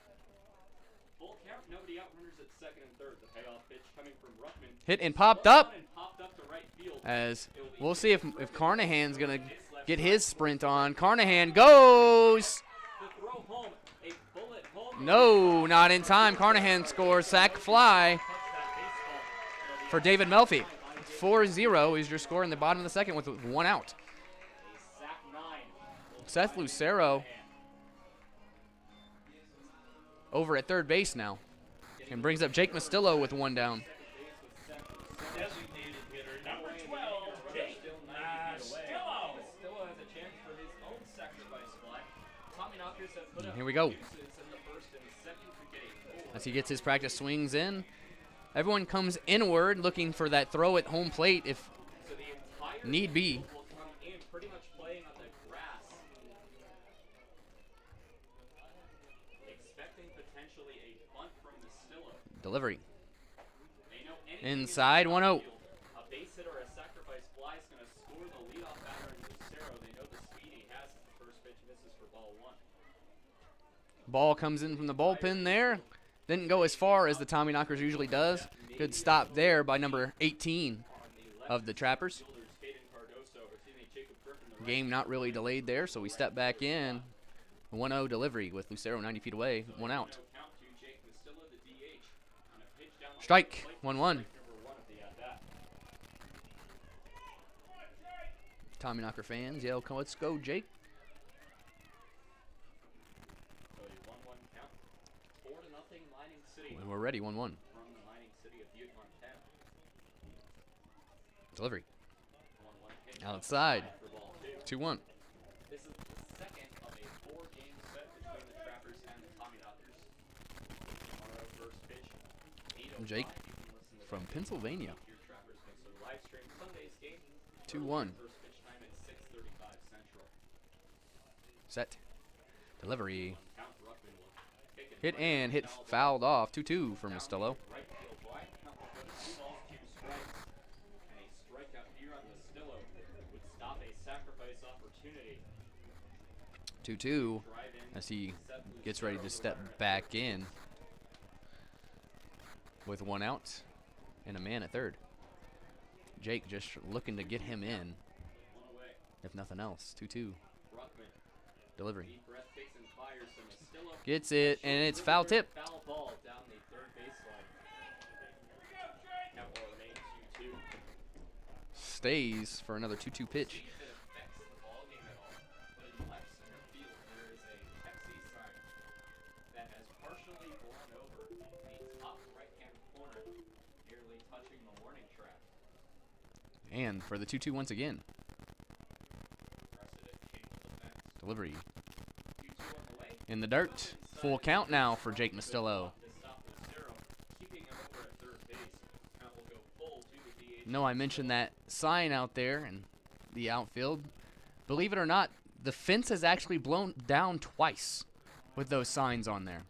Speaker 3: Full count, nobody out, runners at second and third. The payoff pitch coming from Ruckman.
Speaker 1: Hit and popped up,
Speaker 3: And popped up to right field.
Speaker 1: as we'll see if Carnahan's going to get his sprint on. Carnahan goes.
Speaker 3: The throw home, a bullet home.
Speaker 1: No, not in time. Carnahan scores. Sack fly
Speaker 3: Touch that baseball. It'll be
Speaker 1: for David Melfi. 4-0 is your score in the bottom of the second with 1 out.
Speaker 3: a sack 9.
Speaker 1: Seth Lucero over at third base now, and brings up Jake Mastillo with 1 down.
Speaker 2: Designated hitter number 12, Jake Mastillo.
Speaker 3: Still has a chance for his own sacrifice fly. Tommyknockers have put up
Speaker 1: Here we go.
Speaker 3: deuces in the first and second to get a 4.
Speaker 1: As he gets his practice swings in, everyone comes inward looking for that throw at home plate if
Speaker 3: So the entire
Speaker 1: need be.
Speaker 3: will come in pretty much playing on the grass. Expecting potentially a bunt from Mastillo.
Speaker 1: Delivery.
Speaker 3: They know anything
Speaker 1: Inside,
Speaker 3: is
Speaker 1: 1-0.
Speaker 3: outfield. A base hit or a sacrifice fly is going to score the leadoff batter in Lucero. They know the speed he has as the first pitch misses for ball 1.
Speaker 1: Ball comes in from the bullpen there. Didn't go as far as the Tommyknockers usually does. Good stop there by number 18
Speaker 3: On the left
Speaker 1: of the Trappers.
Speaker 3: fielders, Caden Cardoso, or excuse me, Jacob Griffin, the
Speaker 1: Game not really delayed there, so we step back in. 1-0 delivery with Lucero 90 feet away, 1 out. Strike, 1-1. Tommyknocker fans yell, let's go, Jake. And we're ready, 1-1. Delivery. Outside, 2-1.
Speaker 3: This is the second of a 4-game set between the Trappers and the Tommyknockers. Tomorrow, first pitch, 8:05.
Speaker 1: Jake
Speaker 3: You can listen to
Speaker 1: from
Speaker 3: that
Speaker 1: Pennsylvania.
Speaker 3: your Trappers Mixlr live stream Sunday's game.
Speaker 1: 2-1.
Speaker 3: First pitch time at 6:35 Central.
Speaker 1: Set. Delivery.
Speaker 3: Count Ruckman will kick it
Speaker 1: Hit
Speaker 3: right
Speaker 1: and hit
Speaker 3: foul ball.
Speaker 1: fouled off. 2-2 for Mostello.
Speaker 3: Right field wide. Count will go to 2 balls, 2 strikes. And a strikeout here on Mostello would stop a sacrifice opportunity.
Speaker 1: 2-2
Speaker 3: Drive in.
Speaker 1: as he gets ready to step back in with 1 out and a man at third. Jake just looking to get him in,
Speaker 3: 1 away.
Speaker 1: if nothing else. 2-2.
Speaker 3: Ruckman.
Speaker 1: Delivery.
Speaker 3: Deep breath takes and fires from Mostello.
Speaker 1: Gets it, and it's foul tip.
Speaker 3: Foul ball down the third baseline. Count will remain 2-2.
Speaker 1: Stays for another 2-2 pitch.
Speaker 3: See if it affects the ballgame at all. But in left center field, there is a Pepsi sign that has partially blown over the top right-hand corner, nearly touching the warning track.
Speaker 1: And for the 2-2 once again.
Speaker 3: Precedent changes the fence.
Speaker 1: Delivery.
Speaker 3: 2-2 on the way.
Speaker 1: In the dirt. Full count now for Jake Mostello.
Speaker 3: To stop Lucero, keeping him over at third base. Count will go full to the DH.
Speaker 1: No, I mentioned that sign out there in the outfield. Believe it or not, the fence has actually blown down twice with those signs on there.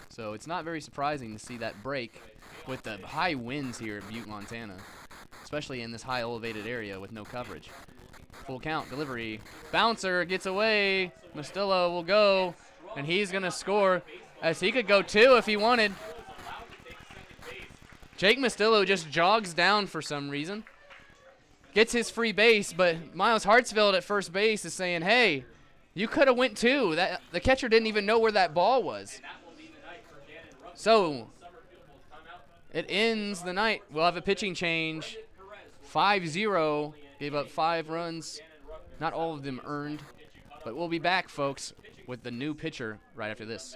Speaker 1: So it's not very surprising to see that break with the high winds here at Butte, Montana, especially in this high elevated area with no coverage. Full count, delivery. Bouncer gets away. Mostello will go, and he's going to score, as he could go 2 if he wanted. Jake Mostello just jogs down for some reason. Gets his free base, but Miles Hartsfield at first base is saying, hey, you could have went 2. The catcher didn't even know where that ball was. So it ends the night. We'll have a pitching change. 5-0. Gave up 5 runs. Not all of them earned. But we'll be back, folks, with the new pitcher right after this.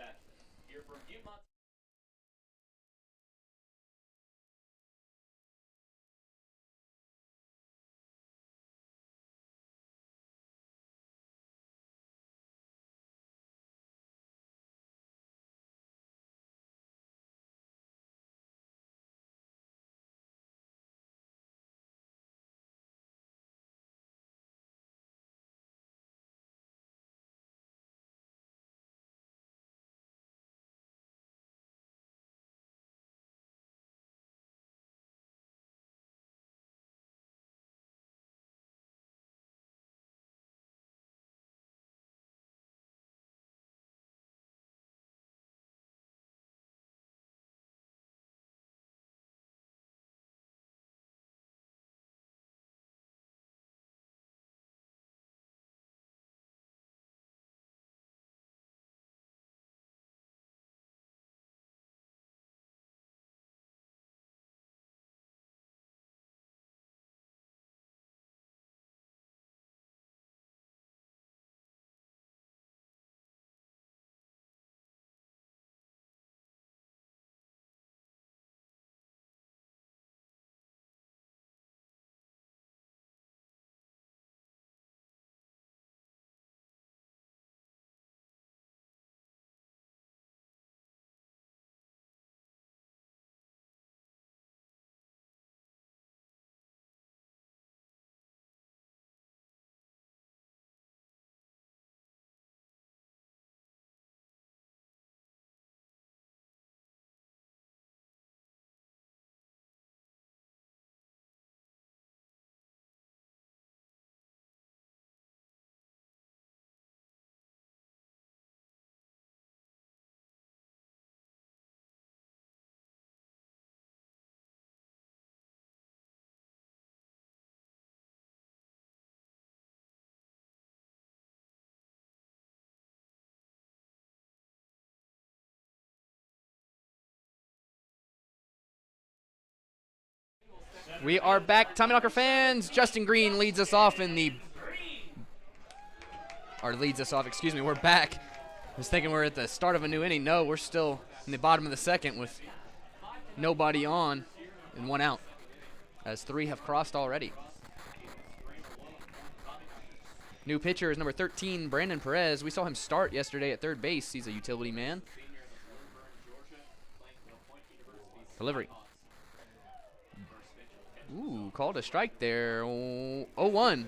Speaker 1: We are back, Tommyknocker fans. Justin Green leads us off in the, excuse me, we're back. I was thinking we're at the start of a new inning. No, we're still in the bottom of the second with nobody on and 1 out, as 3 have crossed already. New pitcher is number 13, Brandon Perez. We saw him start yesterday at third base. He's a utility man. Delivery. Ooh, called a strike there. 0-1.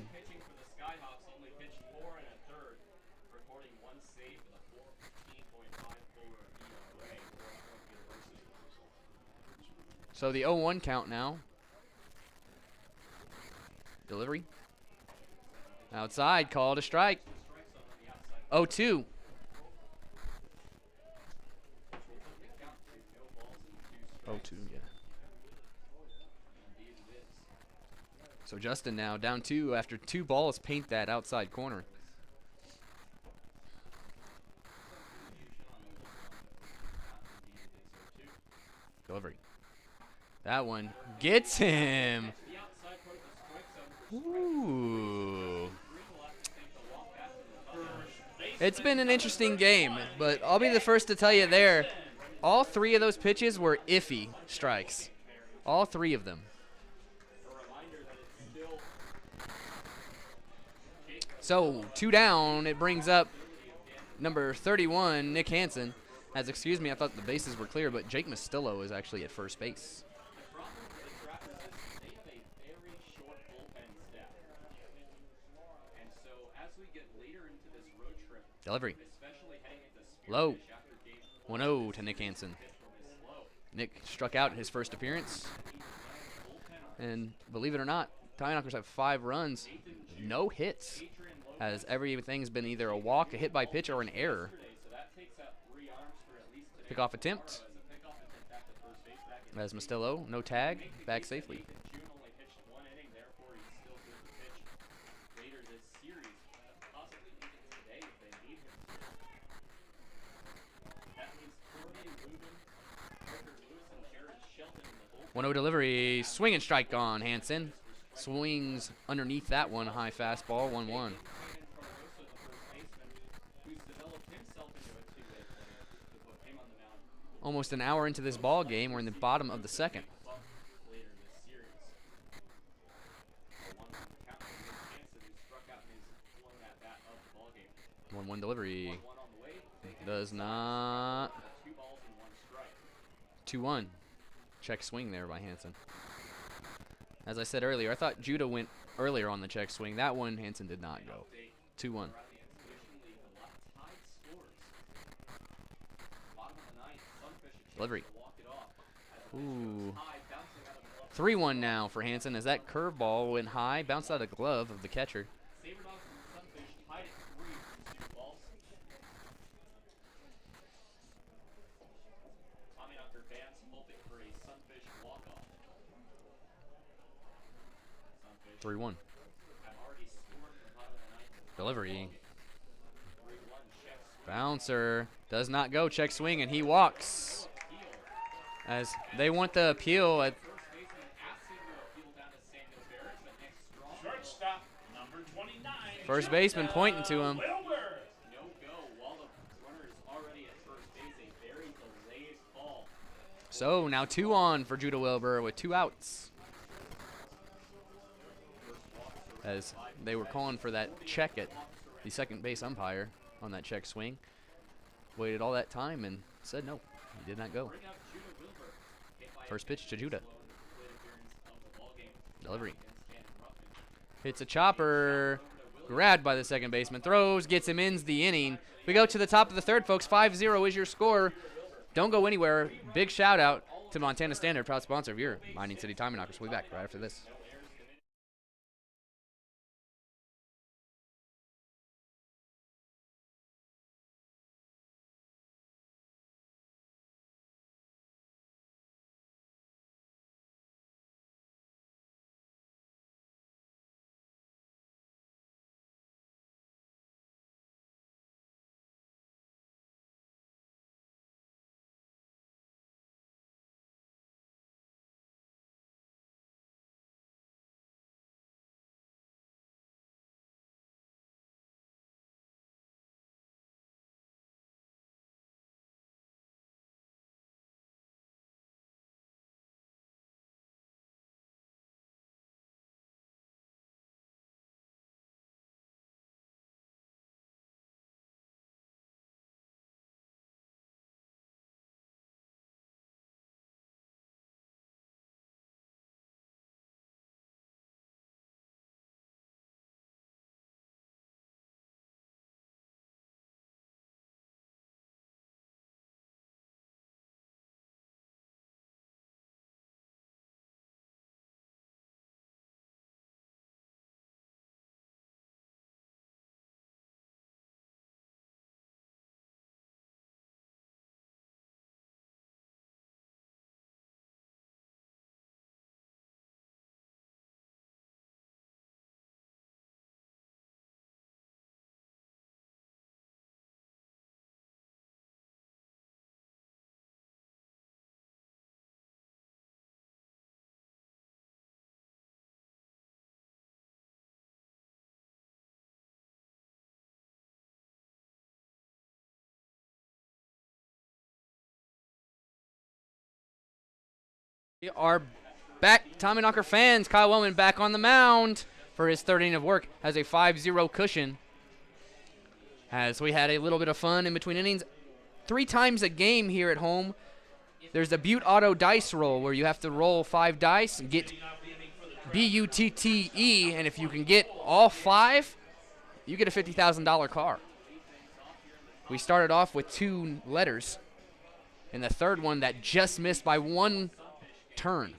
Speaker 1: So the 0-1 count now. Delivery. Outside, called a strike. 0-2. Oh, 2, yeah. So Justin now down 2 after 2 balls paint that outside corner. Delivery. That one gets him. Ooh. It's been an interesting game, but I'll be the first to tell you there, all 3 of those pitches were iffy strikes. All 3 of them. So 2 down, it brings up number 31, Nick Hansen. As, excuse me, I thought the bases were clear, but Jake Mastillo is actually at first base. Delivery. Low. 1-0 to Nick Hansen. Nick struck out in his first appearance. And believe it or not, Tommyknockers have 5 runs, no hits, as everything's been either a walk, a hit by pitch, or an error. Pickoff attempt. As Mastillo, no tag, back safely. One 0 delivery, swing and strike on Hansen. Swings underneath that one, high fastball, 1-1. Almost an hour into this ball game, we're in the bottom of the second. 1-1 delivery. Does not. 2-1. Check swing there by Hansen. As I said earlier, I thought Judah went earlier on the check swing. That one, Hansen did not go. 2-1. Delivery. Ooh. 3-1 now for Hansen as that curveball went high, bounced out of the glove of the catcher. Three-one. Delivery. Bouncer does not go. Check swing, and he walks. As they want the appeal at first baseman pointing to him. So now 2 on for Judah Wilbur with 2 outs. As they were calling for that check at the second base umpire on that check swing. Waited all that time and said no, he did not go. First pitch to Judah. Delivery. Hits a chopper. Grabbed by the second baseman. Throws, gets him, ends the inning. We go to the top of the third, folks. 5-0 is your score. Don't go anywhere. Big shout out to Montana Standard, proud sponsor of your Mining City Tommyknockers. We'll be back right after this. We are back. Tommyknocker fans, Kyle Wellman back on the mound for his third inning of work. Has a 5-0 cushion. As we had a little bit of fun in between innings. 3 times a game here at home. There's a Butte Auto dice roll where you have to roll 5 dice and get B-U-T-T-E, and if you can get all 5, you get a $50,000 car. We started off with 2 letters, and the third one that just missed by 1 turn.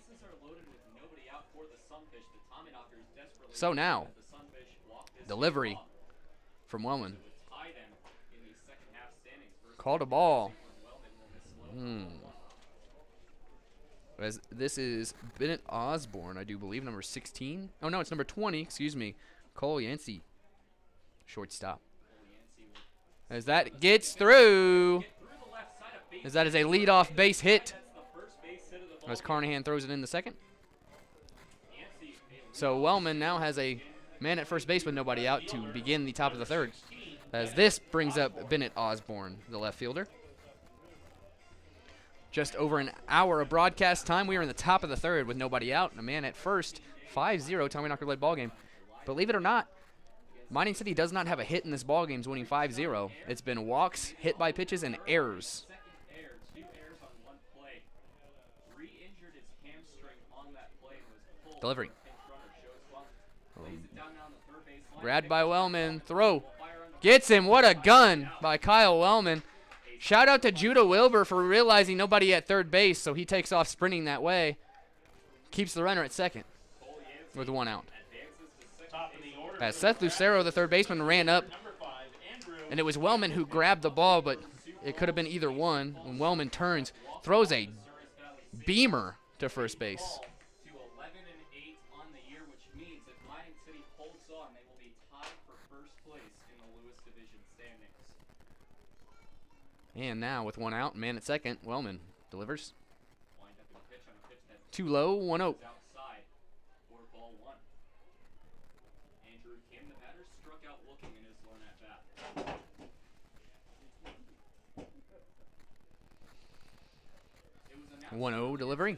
Speaker 1: So now, delivery from Wellman. Called a ball. As this is Bennett Osborne, I do believe, number 16. Oh, no, it's number 20, excuse me. Cole Yancey, shortstop. As that gets through, as that is a leadoff base hit. As Carnahan throws it in the second. So Wellman now has a man at first base with nobody out to begin the top of the third. As this brings up Bennett Osborne, the left fielder. Just over an hour of broadcast time. We are in the top of the third with nobody out and a man at first. 5-0, Tommyknocker led ball game. Believe it or not, Mining City does not have a hit in this ball game, winning 5-0. It's been walks, hit by pitches, and errors. Delivery. Grabbed by Wellman. Throw. Gets him. What a gun by Kyle Wellman. Shout out to Judah Wilbur for realizing nobody at third base, so he takes off sprinting that way. Keeps the runner at second with 1 out. As Seth Lucero, the third baseman, ran up, and it was Wellman who grabbed the ball, but it could have been either one. When Wellman turns, throws a beamer to first base. And now with 1 out, man at second, Wellman delivers. Too low, 1-0. One 0 delivery.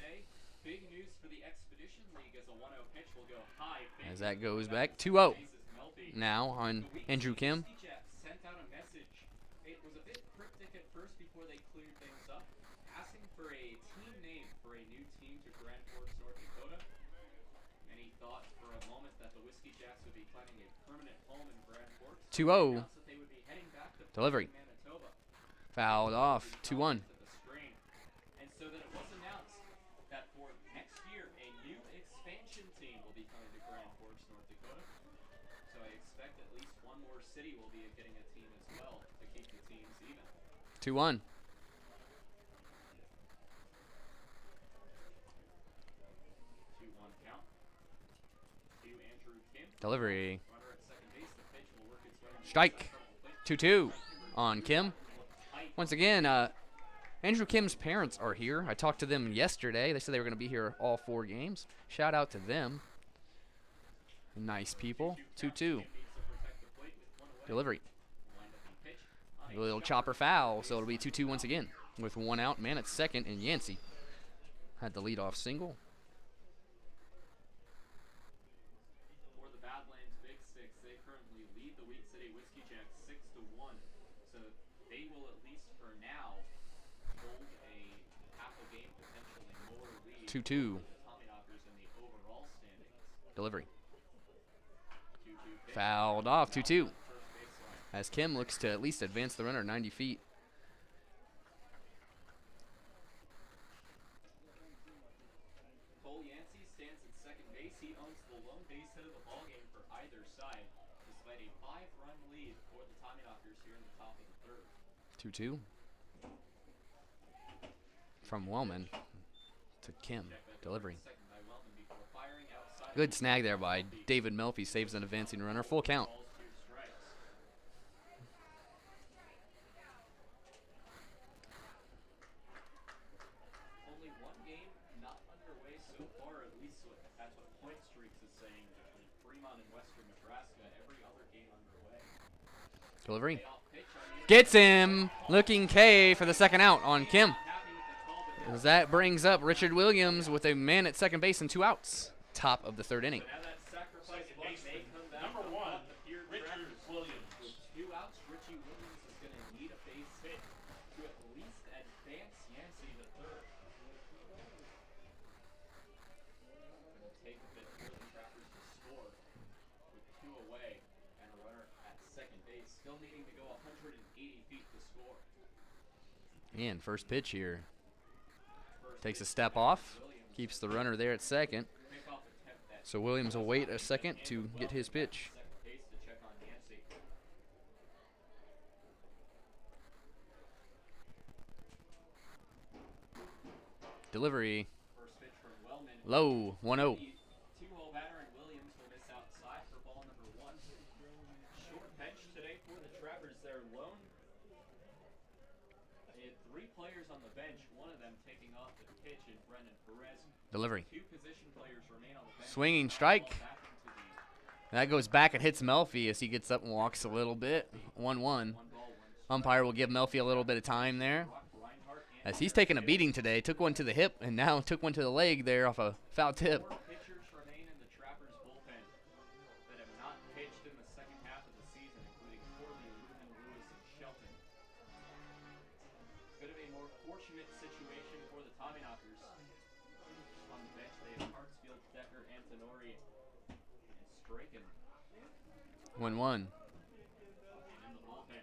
Speaker 1: As that goes back, 2-0. Now on Andrew Kim.
Speaker 3: For a team name for a new team to Grand Forks, North Dakota. Many thought for a moment that the Whiskey Jacks would be finding a permanent home in Grand Forks.
Speaker 1: 2-0. Delivery. Fouled off. 2-1.
Speaker 3: And so that it was announced that for next year, a new expansion team will be coming to Grand Forks, North Dakota. So I expect at least one more city will be getting a team as well to keep the teams even.
Speaker 1: 2-1. Delivery. Strike. 2-2 on Kim. Once again, Andrew Kim's parents are here. I talked to them yesterday. They said they were going to be here all 4 games. Shout out to them. Nice people. 2-2. Delivery. A little chopper foul, so it'll be 2-2 once again. With 1 out, man at second, and Yancey had the leadoff single.
Speaker 3: So they will, at least for now, hold a half a game, potentially more lead.
Speaker 1: 2-2.
Speaker 3: Tommyknockers in the overall standings.
Speaker 1: Delivery. Fouled off. 2-2. As Kim looks to at least advance the runner 90 feet.
Speaker 3: Cole Yancey stands at second base. He owns the lone base hit of the ballgame for either side, despite a 5-run lead for the Tommyknockers here in the top of the third.
Speaker 1: 2-2. From Wellman to Kim. Delivery. Good snag there by David Melfi. Saves an advancing runner. Full count.
Speaker 3: Only 1 game not underway so far, at least that's what Point Streaks is saying, between Fremont and Western Nebraska. Every other game underway.
Speaker 1: Delivery. Gets him. Looking K for the second out on Kim. As that brings up Richard Williams with a man at second base and 2 outs. Top of the 3rd inning.
Speaker 3: Now that sacrifice bunt may come back
Speaker 2: Number
Speaker 3: to
Speaker 2: one,
Speaker 3: haunt the Pierre
Speaker 2: Richard
Speaker 3: Trappers.
Speaker 2: Williams.
Speaker 3: With 2 outs, Richie Williams is going to need a base hit to at least advance Yancey to third. Going to take a bit for the Trappers to score with 2 away and a runner at second base. Still needing to go 180 feet to score.
Speaker 1: And first pitch here. Takes a step off. Keeps the runner there at second. So Williams will wait a second to get his pitch. Delivery. Low, 1-0.
Speaker 3: 2-0 batter and Williams will miss outside for ball number 1. Short bench today for the Trappers. They're lone. They had 3 players on the bench, one of them taking off the pitch in Brendan Perez.
Speaker 1: Delivery.
Speaker 3: 2 position players remain on the bench.
Speaker 1: Swinging strike. That goes back and hits Melfi as he gets up and walks a little bit. 1-1. Umpire will give Melfi a little bit of time there. As he's taking a beating today. Took one to the hip and now took one to the leg there off a foul tip.
Speaker 3: 4 pitchers remain in the Trappers bullpen that have not pitched in the second half of the season, including Corley, Lumen, Lewis, and Shelton. It's going to be a more fortunate situation for the Tommyknockers. On the bench, they have Hartsfield, Decker, Antonori, and Straken.
Speaker 1: 1-1.
Speaker 3: And in the bullpen,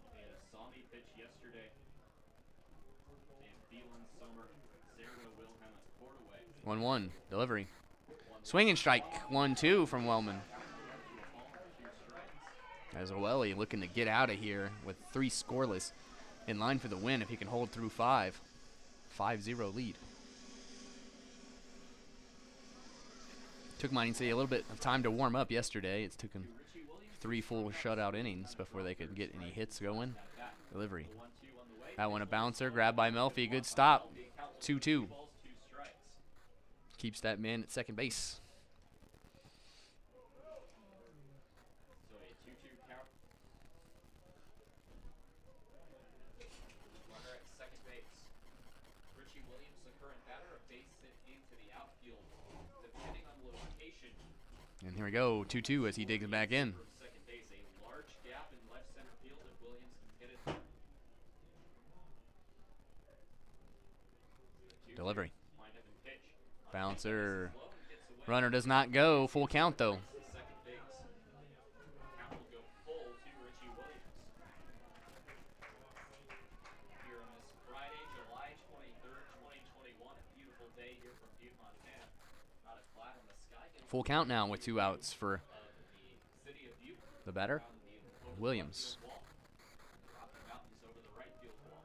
Speaker 3: they had a Sami pitch yesterday. They have Thielen, Sommer, Zergo, Wilhelm, and Cordaway.
Speaker 1: 1-1. Delivery. Swinging strike. 1-2 from Wellman. As Owelli looking to get out of here with 3 scoreless. In line for the win if he can hold through 5. 5-0 lead. Took Mining City a little bit of time to warm up yesterday. It's taken 3 full shutout innings before they could get any hits going. Delivery. That one a bouncer. Grabbed by Melfi. Good stop. 2-2. Keeps that man at second base.
Speaker 3: So a 2-2 count. Runner at second base. Richie Williams, the current batter, a base hit into the outfield, depending on location.
Speaker 1: And here we go. 2-2 as he digs back in.
Speaker 3: From second base, a large gap in left center field if Williams can hit it.
Speaker 1: Delivery.
Speaker 3: Wind up and pitch.
Speaker 1: Bouncer.
Speaker 3: Low and gets away.
Speaker 1: Runner does not go. Full count though.
Speaker 3: Second base. Count will go full to Richie Williams. Here on this Friday, July 23rd, 2021. A beautiful day here from Butte, Montana. Not a cloud in the sky.
Speaker 1: Full count now with 2 outs for
Speaker 3: The city of Butte.
Speaker 1: the batter.
Speaker 3: On the
Speaker 1: Williams.
Speaker 3: wall. Rocky Mountains over the right field wall.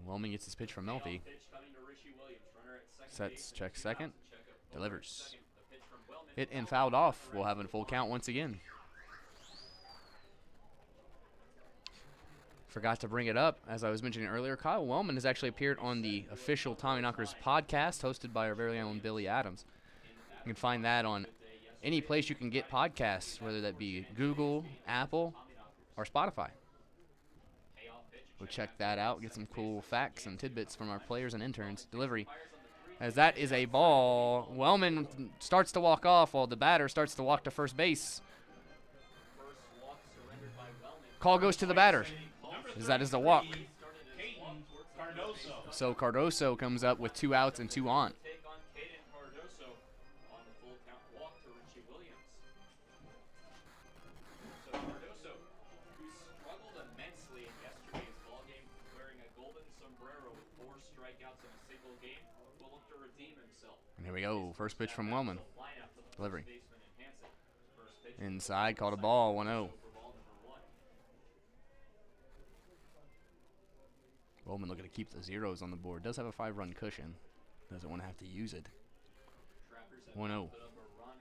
Speaker 1: Wellman gets his pitch from Melfi.
Speaker 3: Pitch coming to Richie Williams. Runner at second
Speaker 1: Sets,
Speaker 3: base.
Speaker 1: checks second.
Speaker 3: Check up
Speaker 1: Delivers.
Speaker 3: second. The pitch from Wellman.
Speaker 1: Hit and fouled off. We'll have a full count once again. Forgot to bring it up, as I was mentioning earlier, Kyle Wellman has actually appeared on the official Tommyknockers podcast hosted by our very own Billy Adams. You can find that on any place you can get podcasts, whether that be Google, Apple, or Spotify. We'll check that out, get some cool facts and tidbits from our players and interns. Delivery. As that is a ball, Wellman starts to walk off while the batter starts to walk to first base.
Speaker 3: First walk surrendered by Wellman.
Speaker 1: Call goes to the batter. As that is the walk.
Speaker 2: Caden Cardoso.
Speaker 1: So Cardoso comes up with 2 outs and 2 on.
Speaker 3: Take on Caden Cardoso on the full count walk to Richie Williams. So Cardoso, who struggled immensely in yesterday's ballgame, wearing a golden sombrero with 4 strikeouts in a single game, will look to redeem himself.
Speaker 1: And here we go. First pitch from Wellman.
Speaker 3: Lineup for the
Speaker 1: Delivery.
Speaker 3: first baseman in Hanson. First pitch
Speaker 1: Inside, called a ball, 1-0.
Speaker 3: for ball number 1.
Speaker 1: Wellman looking to keep the zeros on the board. Does have a 5-run cushion. Doesn't want to have to use it.
Speaker 3: Trappers have
Speaker 1: 1-0.
Speaker 3: put up a run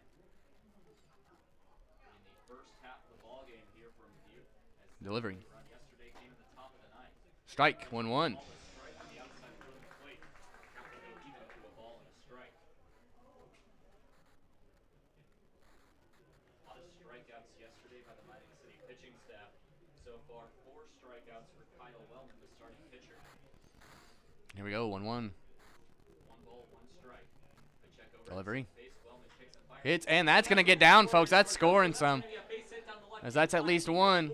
Speaker 3: in the first half of the ballgame here from Butte. As the
Speaker 1: Delivery.
Speaker 3: run yesterday came at the top of the ninth.
Speaker 1: Strike, 1-1.
Speaker 3: Ball is strike on the outside of the plate. Count will go even to a ball and a strike. A lot of strikeouts yesterday by the Mining City pitching staff. So far, 4 strikeouts strikeouts for Kyle Wellman, the starting pitcher.
Speaker 1: Here we go, 1-1.
Speaker 3: 1 ball, 1 strike. Pacheco
Speaker 1: Delivery.
Speaker 3: base, Wellman kicks and fires.
Speaker 1: Hits, and that's going to get down, folks. That's scoring some. As that's at least one.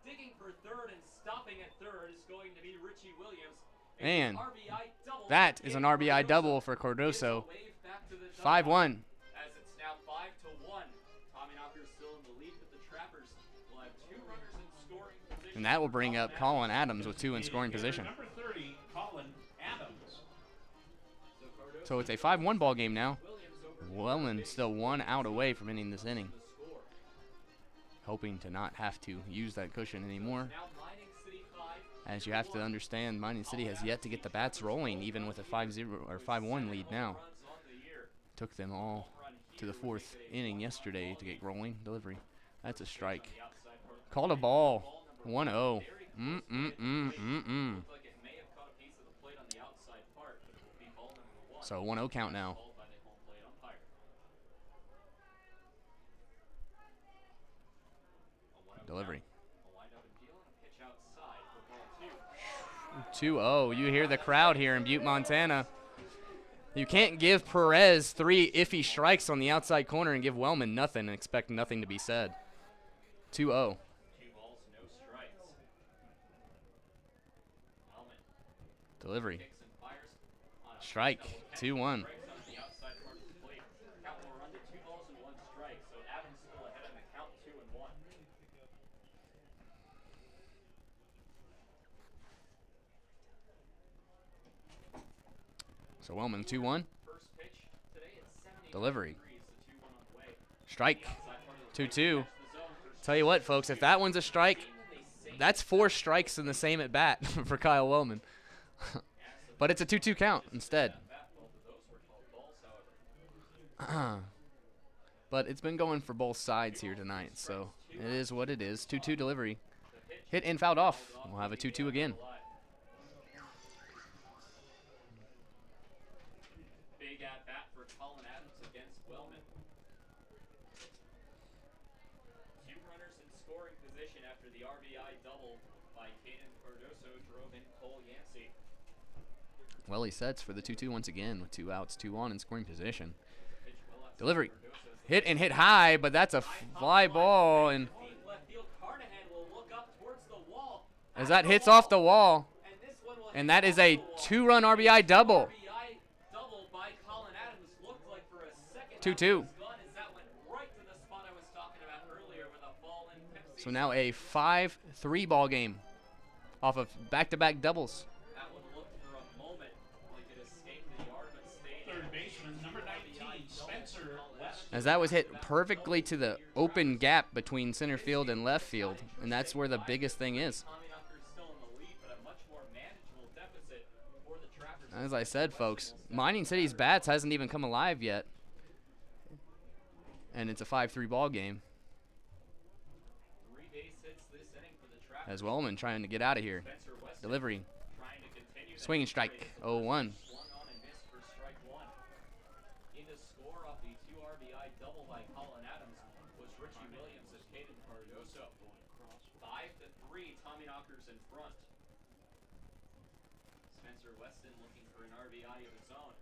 Speaker 3: Digging for third and stopping at third is going to be Richie Williams.
Speaker 1: And that is an RBI double for Cardoso. 5-1.
Speaker 3: As it's now 5-1. Tommyknockers still in the lead, but the Trappers will have 2 runners in scoring position.
Speaker 1: And that will bring up Colin Adams with 2 in scoring position.
Speaker 2: Number 30, Colin Adams.
Speaker 1: So it's a 5-1 ball game now. Wellman still 1 out away from ending this inning. Hoping to not have to use that cushion anymore. As you have to understand, Mining City has yet to get the bats rolling, even with a 5-0 or 5-1 lead now. Took them all to the 4th inning yesterday to get rolling. Delivery. That's a strike. Called a ball. 1-0. So 1-0 count now. Delivery. 2-0. You hear the crowd here in Butte, Montana. You can't give Perez 3 iffy strikes on the outside corner and give Wellman nothing and expect nothing to be said. 2-0.
Speaker 3: 2 balls, no strikes. Wellman
Speaker 1: Delivery.
Speaker 3: kicks and fires on a
Speaker 1: Strike. 2-1.
Speaker 3: strikes on the outside part of the plate. Count will run to 2 balls and 1 strike. So Adams still ahead on the count, 2-1.
Speaker 1: So Wellman 2-1.
Speaker 3: First pitch today at 71
Speaker 1: Delivery.
Speaker 3: degrees, the 2-1 on the way.
Speaker 1: Strike.
Speaker 3: Outside part of the
Speaker 1: 2-2.
Speaker 3: plate, the zone for
Speaker 1: Tell you what, folks, if that one's a strike, that's 4 strikes in the same at bat for Kyle Wellman. But it's a 2-2 count instead.
Speaker 3: both of those were called balls, however.
Speaker 1: But it's been going for both sides here tonight, so it is what it is. 2-2 delivery. Hit and fouled off. We'll have a 2-2 again.
Speaker 3: Big at bat for Colin Adams against Wellman. 2 runners in scoring position after the RBI double by Caden Cardoso drove in Cole Yancey.
Speaker 1: Well, he sets for the 2-2 once again with 2 outs, 2 on in scoring position.
Speaker 3: Pitch well outside
Speaker 1: Delivery.
Speaker 3: Cardoso's
Speaker 1: Hit and hit high, but that's a fly ball, and
Speaker 3: deep left field. Carnahan will look up towards the wall.
Speaker 1: as that hits off the wall,
Speaker 3: And this one will
Speaker 1: and
Speaker 3: hit
Speaker 1: that is
Speaker 3: off
Speaker 1: a
Speaker 3: the wall.
Speaker 1: 2-run RBI double.
Speaker 3: RBI double by Colin Adams looked like for a second
Speaker 1: 2-2.
Speaker 3: it was gone as that went right to the spot I was talking about earlier with a fall in Pepsi.
Speaker 1: So now a 5-3 ball game off of back-to-back doubles.
Speaker 3: That one looked for a moment like it escaped the yard but stayed
Speaker 2: Third
Speaker 3: in.
Speaker 2: baseman, number 19, Spencer West.
Speaker 1: As that was hit perfectly to the open gap between center field and left field, and that's where the biggest thing is.
Speaker 3: Tommyknockers still in the lead, but a much more manageable deficit for the Trappers.
Speaker 1: As I said, folks, Mining City's bats hasn't even come alive yet, and it's a 5-3 ball game.
Speaker 3: 3 base hits this inning for the Trappers.
Speaker 1: As Wellman trying to get out of here.
Speaker 3: Spencer West
Speaker 1: Delivery.
Speaker 3: trying to continue that
Speaker 1: Swinging strike.
Speaker 3: series.
Speaker 1: 0-1.
Speaker 3: Swung on and missed for strike 1. In the score off the 2 RBI double by Colin Adams was Richie Williams of Caden Cardoso. 5-3, Tommyknockers in front. Spencer Weston looking for an RBI of his own.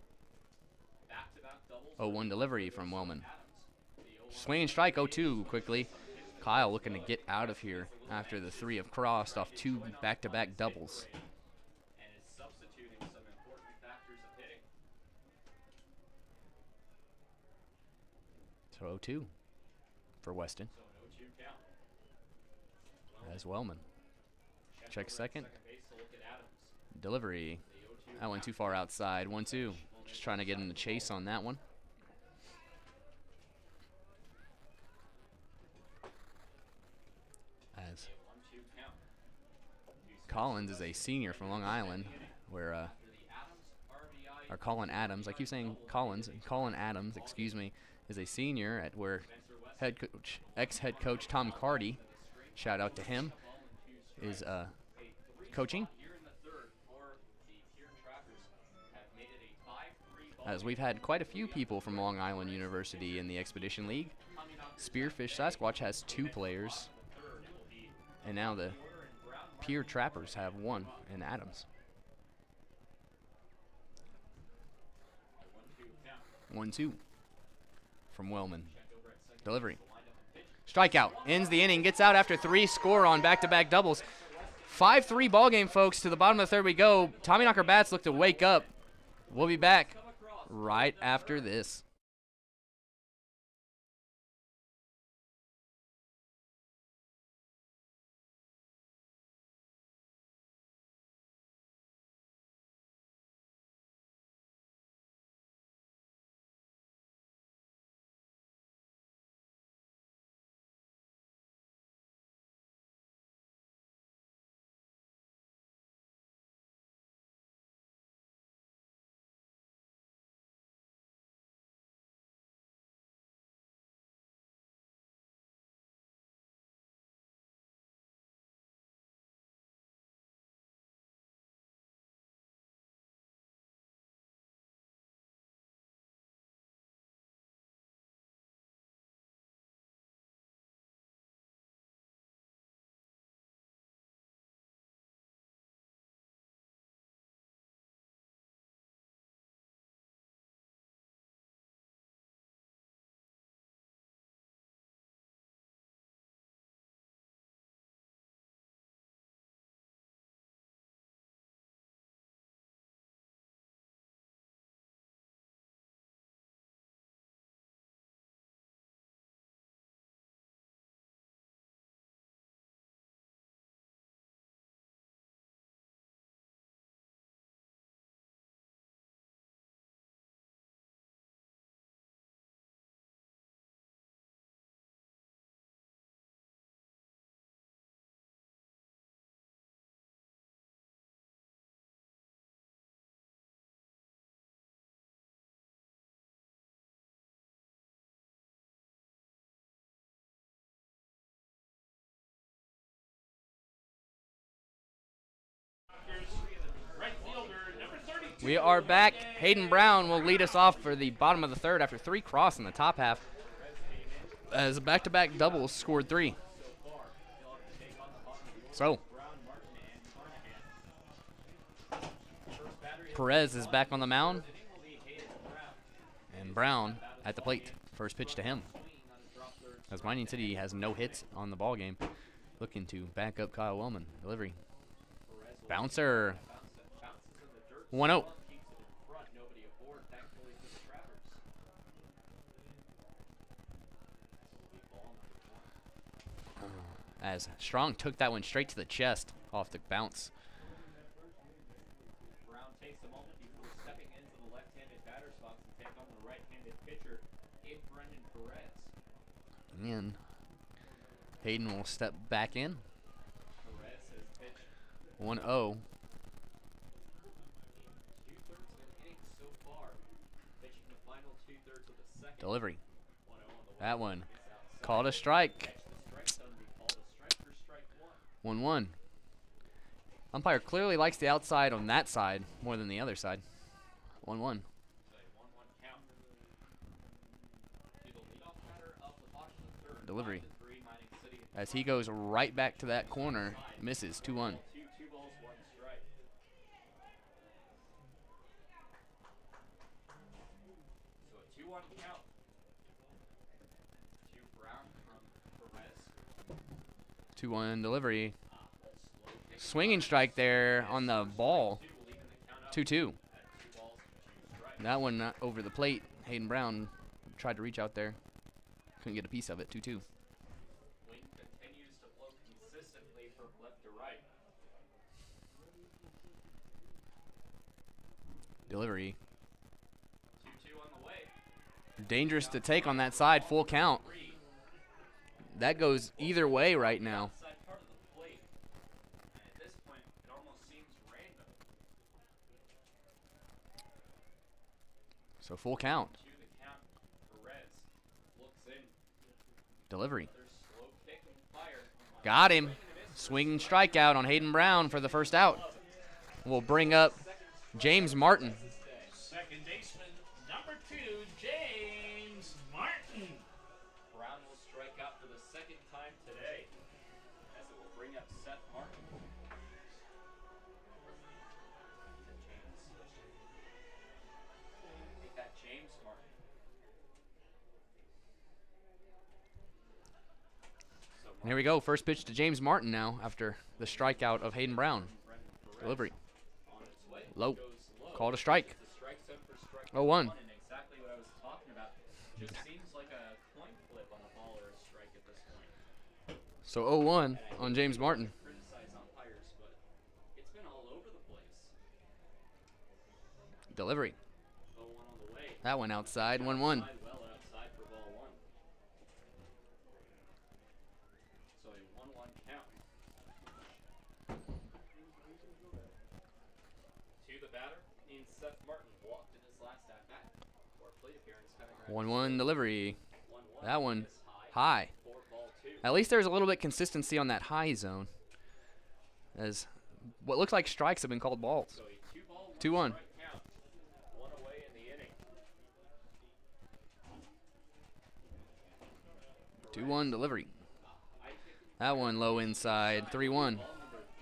Speaker 3: Back-to-back doubles.
Speaker 1: 0-1 delivery from Wellman.
Speaker 3: Adams. The 0-1
Speaker 1: Swinging strike 0-2 quickly. Kyle looking to get out of here after the 3 have crossed off 2 back-to-back doubles.
Speaker 3: and is substituting some important factors of hitting.
Speaker 1: So 0-2 for Weston
Speaker 3: So an 0-2 count.
Speaker 1: as Wellman. Check second.
Speaker 3: Base to look at Adams.
Speaker 1: Delivery.
Speaker 3: The 0-2
Speaker 1: That went too far outside. 1-2. Just trying to get in the chase on that one. As
Speaker 3: 1-2 count.
Speaker 1: Collins is a senior from Long Island, where
Speaker 3: After the Adams RBI,
Speaker 1: or Colin Adams, I keep saying Collins, Colin Adams, excuse me, is a senior at where head coach, ex-head coach Tom Cardy, shout out to him, is coaching.
Speaker 3: here in the third for the Pierre Trappers have made it a 5-3 ball.
Speaker 1: As we've had quite a few people from Long Island University in the Expedition League. Spearfish Sasquatch has 2 players, and now the Pierre Trappers have 1 in Adams. 1-2 from Wellman. Delivery. Strikeout. Ends the inning. Gets out after 3. Score on back-to-back doubles. 5-3 ball game, folks. To the bottom of the 3rd we go. Tommyknocker bats look to wake up. We'll be back right after this. We are back. Hayden Brown will lead us off for the bottom of the 3rd after 3 cross in the top half. As back-to-back doubles scored 3. So, Perez is back on the mound. And Brown at the plate. First pitch to him. As Mining City has no hits on the ball game. Looking to back up Kyle Wellman. Delivery. Bouncer. 1-0. As Strong took that one straight to the chest off the bounce.
Speaker 3: Brown takes a moment before stepping into the left-handed batter's box to take on the right-handed pitcher in Brendan Perez.
Speaker 1: And Hayden will step back in.
Speaker 3: Perez has pitched
Speaker 1: 1-0.
Speaker 3: 2/3 of an inning so far, pitching the final 2/3 of the 2nd.
Speaker 1: Delivery.
Speaker 3: 1-0 on the
Speaker 1: That
Speaker 3: way.
Speaker 1: one
Speaker 3: It's outside.
Speaker 1: called a strike.
Speaker 3: Catch the strike zone to be called a strike for strike 1.
Speaker 1: 1-1. Umpire clearly likes the outside on that side more than the other side. 1-1.
Speaker 3: So a 1-1 count. To the leadoff batter of the bottom of the 3rd.
Speaker 1: Delivery.
Speaker 3: 5-3 Mining City.
Speaker 1: As he goes right back to that corner, misses 2-1.
Speaker 3: 2 balls, 1 strike. So a 2-1 count. To Brown from Perez.
Speaker 1: 2-1 delivery.
Speaker 3: Slow pick.
Speaker 1: Swinging strike there on the ball.
Speaker 3: 2 will even the count up
Speaker 1: 2-2.
Speaker 3: at 2 balls and 2 strikes.
Speaker 1: That one not over the plate. Hayden Brown tried to reach out there. Couldn't get a piece of it. 2-2.
Speaker 3: Wind continues to blow consistently from left to right.
Speaker 1: Delivery.
Speaker 3: 2-2 on the way.
Speaker 1: Dangerous to take on that side. Full count.
Speaker 3: 3.
Speaker 1: That goes either way right now.
Speaker 3: Outside part of the plate. And at this point, it almost seems random.
Speaker 1: So full count.
Speaker 3: To the count, Perez looks in.
Speaker 1: Delivery.
Speaker 3: Another slow kick and fire.
Speaker 1: Got him. Swinging strikeout on Hayden Brown for the first out. We'll bring up James Martin.
Speaker 2: Second baseman, number 2, James Martin.
Speaker 3: Brown will strike out for the 2nd time today, as it will bring up Seth Martin.
Speaker 1: And here we go. First pitch to James Martin now after the strikeout of Hayden Brown. Delivery. Low. Called a strike. 0-1.
Speaker 3: And exactly what I was talking about. Just seems like a coin flip on the ball or a strike at this point.
Speaker 1: So 0-1 on James Martin.
Speaker 3: Criticize umpires, but it's been all over the place.
Speaker 1: Delivery.
Speaker 3: 0-1 on the way.
Speaker 1: That one outside. 1-1.
Speaker 3: Well outside for ball one. So a 1-1 count. To the batter means Seth Martin walked in his last at bat for a plate appearance having
Speaker 1: 1-1 delivery.
Speaker 3: 1-1.
Speaker 1: That one
Speaker 3: Is
Speaker 1: high.
Speaker 3: for ball two.
Speaker 1: At least there's a little bit consistency on that high zone, as what looks like strikes have been called balls.
Speaker 3: So a 2-ball,
Speaker 1: 2-1.
Speaker 3: strike count. One away in the inning.
Speaker 1: 2-1 delivery. That one low inside. 3-1.
Speaker 3: Ball number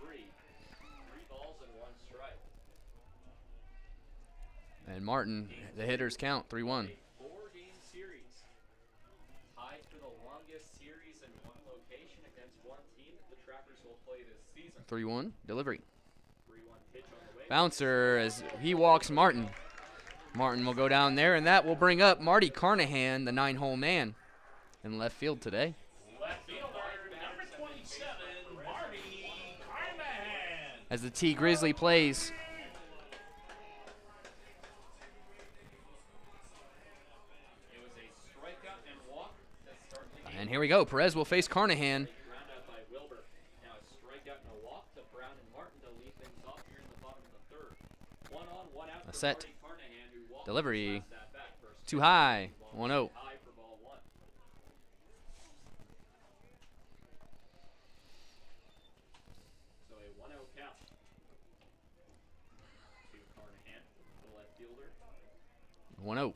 Speaker 3: 3. 3 balls and 1 strike.
Speaker 1: And Martin, the hitters count. 3-1.
Speaker 3: A 4-game series. Tied for the longest series in one location against one team that the Trappers will play this season.
Speaker 1: 3-1 delivery.
Speaker 3: 3-1 pitch on the way.
Speaker 1: Bouncer as he walks Martin. Martin will go down there, and that will bring up Marty Carnahan, the 9-hole man, in left field today.
Speaker 2: Left fielder, number 27, Marty Carnahan.
Speaker 1: As the T Grizzly plays.
Speaker 3: It was a strikeout and walk that started the game.
Speaker 1: And here we go. Perez will face Carnahan.
Speaker 3: Ground out by Wilbur. Now a strikeout and a walk to Brown and Martin to lead things off here in the bottom of the third. 1 on, 1 out for
Speaker 1: set.
Speaker 3: Marty Carnahan, who walked
Speaker 1: Delivery.
Speaker 3: his last at-bat for a
Speaker 1: Too
Speaker 3: strikeout.
Speaker 1: high.
Speaker 3: Ball
Speaker 1: 1-0.
Speaker 3: high for ball one. So a 1-0 count to Carnahan, the left fielder.
Speaker 1: 1-0.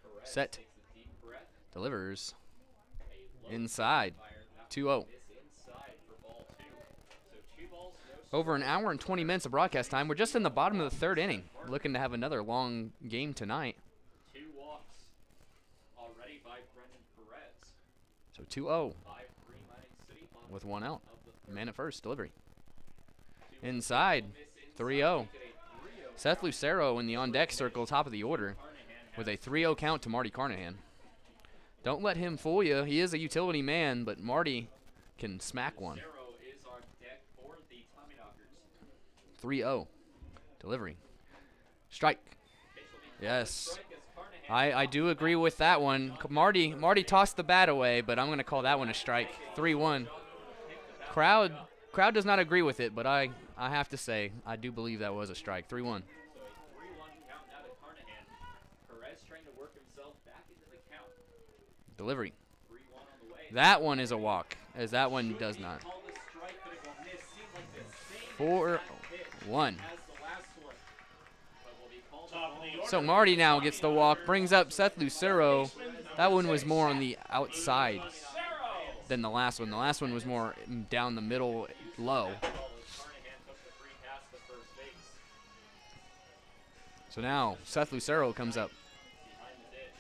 Speaker 3: Perez
Speaker 1: Set.
Speaker 3: takes a deep breath.
Speaker 1: Delivers.
Speaker 3: A low
Speaker 1: Inside.
Speaker 3: fire. That
Speaker 1: 2-0.
Speaker 3: miss inside for ball two. So 2 balls, no
Speaker 1: Over an hour and 20 minutes of broadcast time. We're just in the bottom of the third inning. Looking to have another long game tonight.
Speaker 3: 2 walks already by Brendan Perez.
Speaker 1: So 2-0
Speaker 3: 5-3 Mining City on
Speaker 1: with 1 out.
Speaker 3: of the third.
Speaker 1: Man at first. Delivery.
Speaker 3: 2
Speaker 1: Inside.
Speaker 3: miss inside,
Speaker 1: 3-0.
Speaker 3: make it a 3-0
Speaker 1: Seth Lucero in the on-deck circle, top of the order,
Speaker 3: Carnahan
Speaker 1: with a 3-0 count to Marty Carnahan. Don't let him fool you. He is a utility man, but Marty can smack one.
Speaker 3: Zero is on deck for the Tommyknockers.
Speaker 1: 3-0. Delivery. Strike.
Speaker 3: Pitch will be
Speaker 1: Yes.
Speaker 3: strike as Carnahan
Speaker 1: I do agree with that one. Marty tossed the bat away, but I'm going to call that one a strike. 3-1. Crowd does not agree with it, but I have to say I do believe that was a strike. 3-1.
Speaker 3: So a 3-1 count now to Carnahan. Perez trying to work himself back into the count.
Speaker 1: Delivery.
Speaker 3: 3-1 on the way.
Speaker 1: That one is a walk, as that one does not.
Speaker 3: Call the strike, but it will miss. Seems like the same
Speaker 1: 4-1.
Speaker 3: exact pitch as the last one. But will be called
Speaker 2: Top of
Speaker 3: a
Speaker 2: the
Speaker 3: ball.
Speaker 2: order.
Speaker 1: So Marty now gets the walk, brings up Seth Lucero. That one was more on the outside
Speaker 2: Lucero.
Speaker 1: than the last one. The last one was more down the middle, low.
Speaker 3: Ball as Carnahan took the free pass to first base.
Speaker 1: So now Seth Lucero comes up.
Speaker 3: Behind the dish.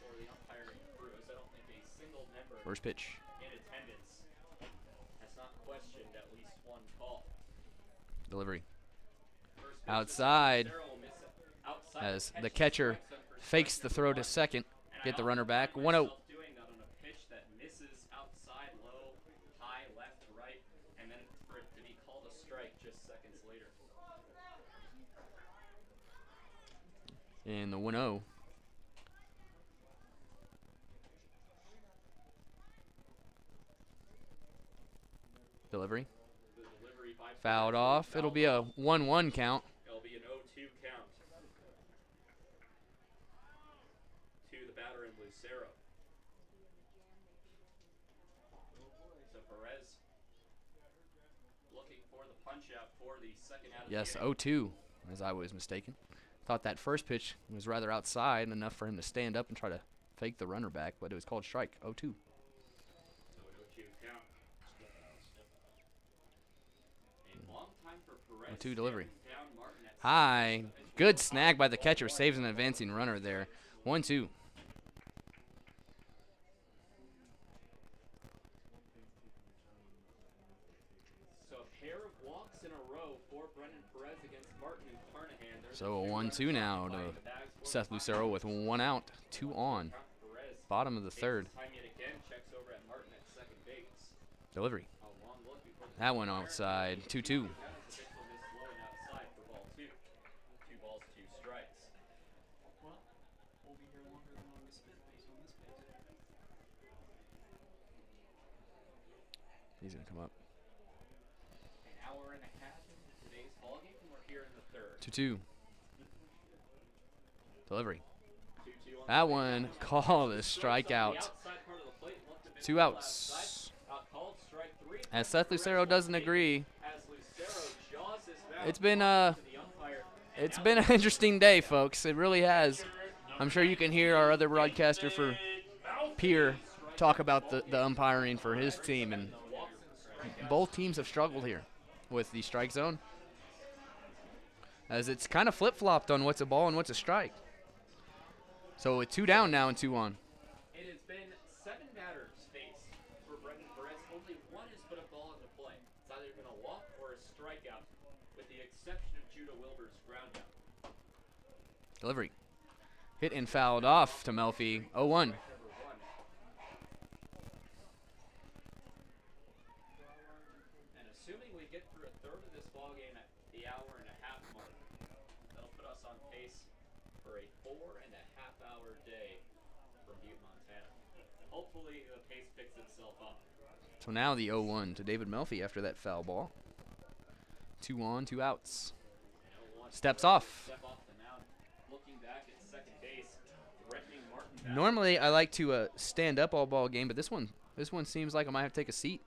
Speaker 3: For the umpiring crew, as I don't think a single member
Speaker 1: First pitch.
Speaker 3: in attendance has not questioned at least one call.
Speaker 1: Delivery.
Speaker 3: First pitch
Speaker 1: Outside,
Speaker 3: Lucero will miss it. Outside,
Speaker 1: as the catcher
Speaker 3: strikes him for
Speaker 1: fakes the throw to second.
Speaker 3: And
Speaker 1: Get the
Speaker 3: I
Speaker 1: runner
Speaker 3: often
Speaker 1: back.
Speaker 3: find
Speaker 1: 1-0.
Speaker 3: myself doing that on a pitch that misses outside, low, high, left, right, and then for it to be called a strike just seconds later.
Speaker 1: And the 1-0. Delivery.
Speaker 3: The delivery by
Speaker 1: Fouled
Speaker 3: Perez
Speaker 1: off.
Speaker 3: will
Speaker 1: It'll
Speaker 3: foul
Speaker 1: be a
Speaker 3: ball.
Speaker 1: 1-1 count.
Speaker 3: It'll be an 0-2 count to the batter in Lucero. So Perez looking for the punch out for the second out of
Speaker 1: Yes,
Speaker 3: the inning.
Speaker 1: 0-2, as I was mistaken. Thought that first pitch was rather outside, enough for him to stand up and try to fake the runner back, but it was called strike. 0-2.
Speaker 3: So an 0-2 count. A long time for Perez.
Speaker 1: 0-2 delivery.
Speaker 3: staring down Martin at
Speaker 1: High. Good snag by the catcher. Saves an advancing runner there. 1-2.
Speaker 3: for Brendan Perez against Martin and Carnahan. There's
Speaker 1: So a 1-2 now to Seth Lucero with 1 out, 2 on. Bottom of the third.
Speaker 3: Time yet again, checks over at Martin at second base.
Speaker 1: Delivery.
Speaker 3: A long look before the
Speaker 1: That one outside. 2-2.
Speaker 3: That is a pitch from this low and outside for ball 2. 2 balls, 2 strikes.
Speaker 4: Well, we'll be here longer than on this base on this base.
Speaker 1: He's going to come up.
Speaker 3: An hour and a half into today's ballgame, and we're here in the third.
Speaker 1: 2-2. Delivery.
Speaker 3: 2-2 on
Speaker 1: That one called a strikeout. 2 outs. As Seth Lucero doesn't agree. It's been an interesting day, folks. It really has. I'm sure you can hear our other broadcaster for Pierre talk about the umpiring for his team, and both teams have struggled here with the strike zone, as it's kind of flip-flopped on what's a ball and what's a strike. So with 2 down now and 2 on.
Speaker 3: It has been 7 batters faced for Brendan Perez. Only 1 has put a ball into play. It's either been a walk or a strikeout, with the exception of Judah Wilbur's ground out.
Speaker 1: Delivery. Hit and fouled off to Melfi. 0-1.
Speaker 3: And assuming we get through a third of this ballgame at the hour and a half mark, that'll put us on pace for a 4.5-hour day from Butte, Montana. Hopefully the pace picks itself up.
Speaker 1: So now the 0-1 to David Melfi after that foul ball. 2 on, 2 outs. Steps off.
Speaker 3: Step off the mound, looking back at second base, threatening Martin back.
Speaker 1: Normally I like to stand up all ball game, but this one seems like I might have to take a seat.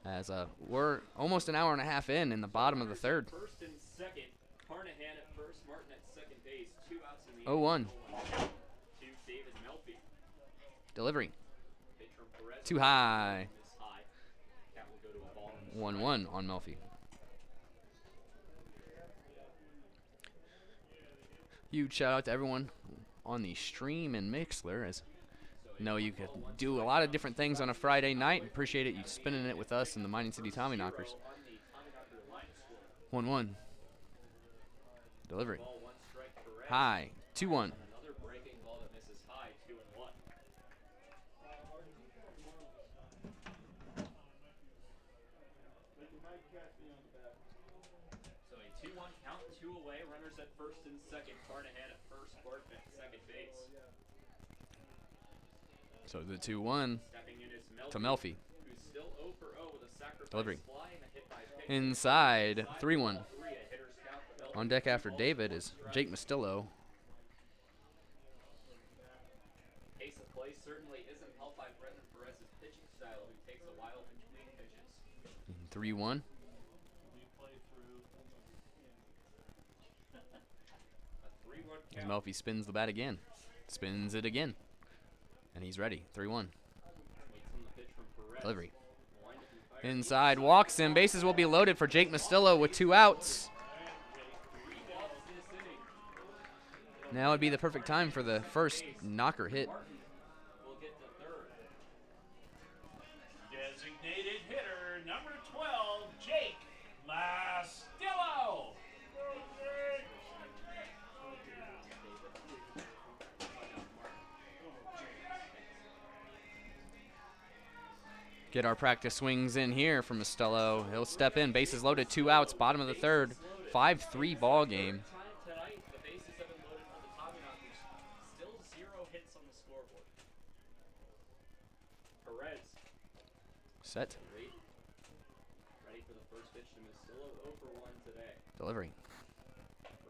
Speaker 1: As we're almost an hour and a half in the bottom of the third.
Speaker 3: First and second, Carnahan at first, Martin at second base, 2 outs in the
Speaker 1: 0-1.
Speaker 3: inning. 0-1 to David Melfi.
Speaker 1: Delivery.
Speaker 3: Pitch from Perez.
Speaker 1: Too high.
Speaker 3: This high. That will go to a ball and
Speaker 1: 1-1 on Melfi. Huge shout out to everyone on the stream and Mixlr. As you know, you could do a lot of different things on a Friday night. Appreciate it, you spending it with us and the Mining City Tommyknockers. 1-1. Delivery.
Speaker 3: ball, 1 strike, Perez.
Speaker 1: High. 2-1.
Speaker 3: Another breaking ball that misses high, 2-1. So a 2-1 count, 2 away. Runners at first and second. Carnahan at first, Barton at second base.
Speaker 1: So the 2-1
Speaker 3: Stepping in is
Speaker 1: to
Speaker 3: Melfi,
Speaker 1: Melfi.
Speaker 3: who's still 0 for 0 with a sacrifice
Speaker 1: Delivery.
Speaker 3: fly and a hit by pitch.
Speaker 1: Inside. 3-1.
Speaker 3: 3, a hitter scout for Melfi.
Speaker 1: On deck after David is Jake Mastillo.
Speaker 3: Pace of play certainly isn't helped by Brendan Perez's pitching style, who takes a while between pitches.
Speaker 1: 3-1.
Speaker 4: We play through.
Speaker 3: A 3-1
Speaker 1: As
Speaker 3: count.
Speaker 1: Melfi spins the bat again. Spins it again. And he's ready. 3-1.
Speaker 3: Waits on the pitch from Perez.
Speaker 1: Delivery.
Speaker 3: Wind up and fire.
Speaker 1: Inside. Walks him. Bases will be loaded for Jake Mastillo with 2 outs.
Speaker 3: 3 walks this inning.
Speaker 1: Now would be the perfect time for the first knocker hit.
Speaker 3: Martin will get the third.
Speaker 2: Designated hitter number 12, Jake Mastillo.
Speaker 1: Get our practice swings in here from Mastillo. He'll step in. Bases loaded. 2 outs. Bottom of the third. 5-3 ball game.
Speaker 3: Time tonight, the bases have been loaded for the Tommyknockers. Still 0 hits on the scoreboard. Perez.
Speaker 1: Set.
Speaker 3: Ready for the first pitch to Mastillo. 0 for 1 today.
Speaker 1: Delivery.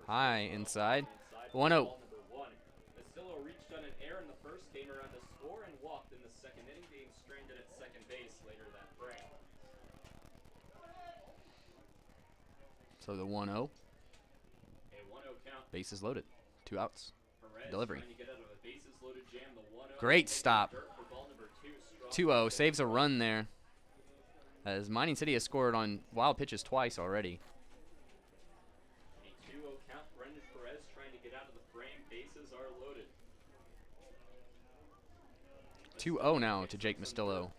Speaker 1: High. Inside.
Speaker 3: Inside
Speaker 1: 1-0.
Speaker 3: ball number 1. Mastillo reached on an error in the first, came around to score and walked in the second inning, being stranded at second base later that frame.
Speaker 1: So the 1-0.
Speaker 3: A 1-0 count.
Speaker 1: Bases loaded. 2 outs.
Speaker 3: Perez
Speaker 1: Delivery.
Speaker 3: trying to get out of a bases loaded jam. The 1-0.
Speaker 1: Great stop.
Speaker 3: Dirt for ball number 2. Strong
Speaker 1: 2-0. Saves a run there. As Mining City has scored on wild pitches twice already.
Speaker 3: A 2-0 count. Brendan Perez trying to get out of the frame. Bases are loaded.
Speaker 1: 2-0 now to Jake Mastillo.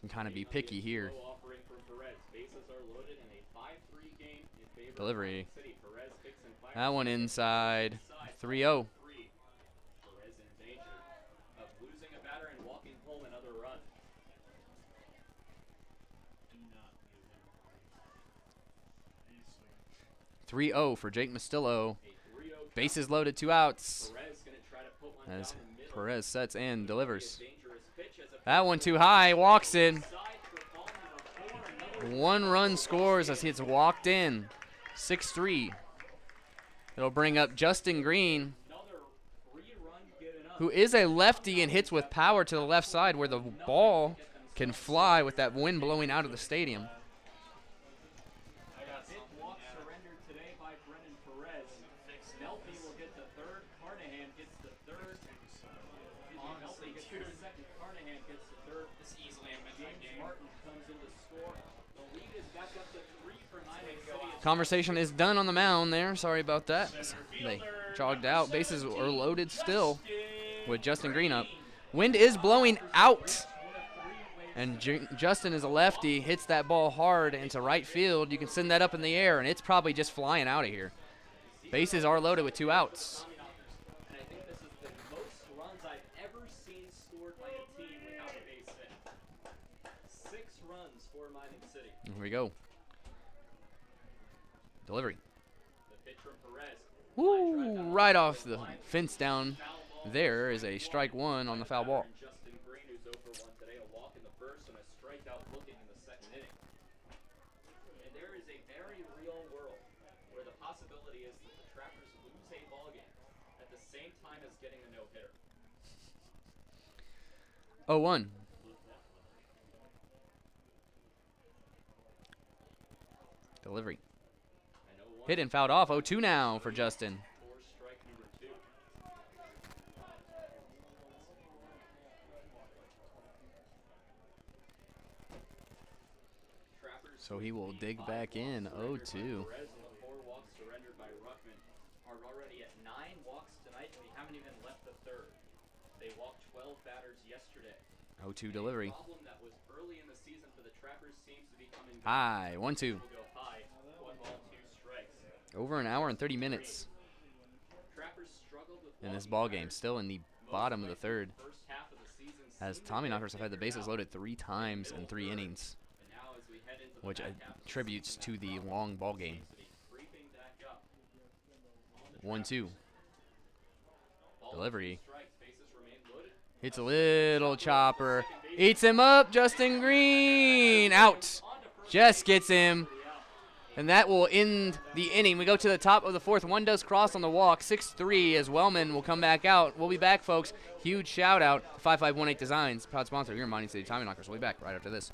Speaker 1: Can kind of be picky here.
Speaker 3: Low offering from Perez. Bases are loaded and a 5-0
Speaker 1: Delivery. That one inside. 3-0.
Speaker 3: Perez in danger of losing a batter and walking home another run.
Speaker 2: Do not give him a break. He's so
Speaker 1: 3-0 for Jake Mastillo.
Speaker 3: A 3-0 count.
Speaker 1: Bases loaded, 2 outs.
Speaker 3: Perez gonna try to put one
Speaker 1: As
Speaker 3: down the middle.
Speaker 1: Perez sets and delivers.
Speaker 3: Dangerous pitch as a
Speaker 1: That one too high, walks in.
Speaker 3: side for ball number 4. Another
Speaker 1: 1 run scores as it's walked in. 6-3. It'll bring up Justin Green,
Speaker 3: another 3-run given up.
Speaker 1: who is a lefty and hits with power to the left side where the ball can fly with that wind blowing out of the stadium.
Speaker 3: Fifth walk surrendered today by Brennan Perez. Melfi will get the third. Carnahan gets the third.
Speaker 4: Honestly,
Speaker 3: Melfi gets
Speaker 4: dude.
Speaker 3: the second. Carnahan gets the third.
Speaker 4: This is easily a midnight
Speaker 3: James
Speaker 4: game.
Speaker 3: Martin comes in to score. The lead is back up to 3 for Miami City.
Speaker 1: Conversation is done on the mound there. Sorry about that. They jogged out. Bases are loaded still with Justin Green up. Wind is blowing out. And Justin is a lefty, hits that ball hard into right field. You can send that up in the air, and it's probably just flying out of here. Bases are loaded with 2 outs.
Speaker 3: And I think this is the most runs I've ever seen scored by a team without a base hit. 6 runs for Miami City.
Speaker 1: Here we go. Delivery.
Speaker 3: The pitch from Perez.
Speaker 1: Woo! Right off the fence down. There is a strike 1 on the foul ball.
Speaker 3: And Justin Green, who's 0 for 1 today, a walk in the first and a strikeout looking in the second inning. And there is a very real world where the possibility is that the Trappers lose a ball game at the same time as getting a no-hitter.
Speaker 1: 0-1. Delivery.
Speaker 3: And 0-1
Speaker 1: Hit and fouled off. 0-2 now for Justin.
Speaker 3: for strike number 2. Trappers
Speaker 1: So he will dig
Speaker 3: 5
Speaker 1: back in.
Speaker 3: walks surrendered
Speaker 1: 0-2.
Speaker 3: by Perez and the 4 walks surrendered by Ruckman are already at 9 walks tonight, and we haven't even left the third. They walked 12 batters yesterday.
Speaker 1: 0-2 delivery.
Speaker 3: Problem that was early in the season for the Trappers seems to be coming back.
Speaker 1: High. 1-2.
Speaker 3: Will go high. 1 ball, 2 strikes.
Speaker 1: Over an hour and 30 minutes
Speaker 3: Trappers struggled with
Speaker 1: in this
Speaker 3: walking
Speaker 1: ball game.
Speaker 3: batters
Speaker 1: Still in the bottom of the third.
Speaker 3: first half of the season,
Speaker 1: As
Speaker 3: seemed to
Speaker 1: Tommyknockers
Speaker 3: get
Speaker 1: have had the bases
Speaker 3: figured
Speaker 1: loaded 3 times in 3 innings,
Speaker 3: And now as we head into the
Speaker 1: which
Speaker 3: back half of the
Speaker 1: attributes
Speaker 3: season,
Speaker 1: to
Speaker 3: that
Speaker 1: the
Speaker 3: problem
Speaker 1: long ball game.
Speaker 3: seems to be creeping back up on the
Speaker 1: 1-2.
Speaker 3: Ball,
Speaker 1: Delivery.
Speaker 3: 2 strikes, bases remain loaded.
Speaker 1: Hits a little chopper. Eats him up. Justin Green. Out. Just gets him. And that will end the inning. We go to the top of the 4th. One does cross on the walk. 6-3 as Wellman will come back out. We'll be back, folks. Huge shout out to 5518 Designs, proud sponsor of your Mining City Tommyknockers. We'll be back right after this.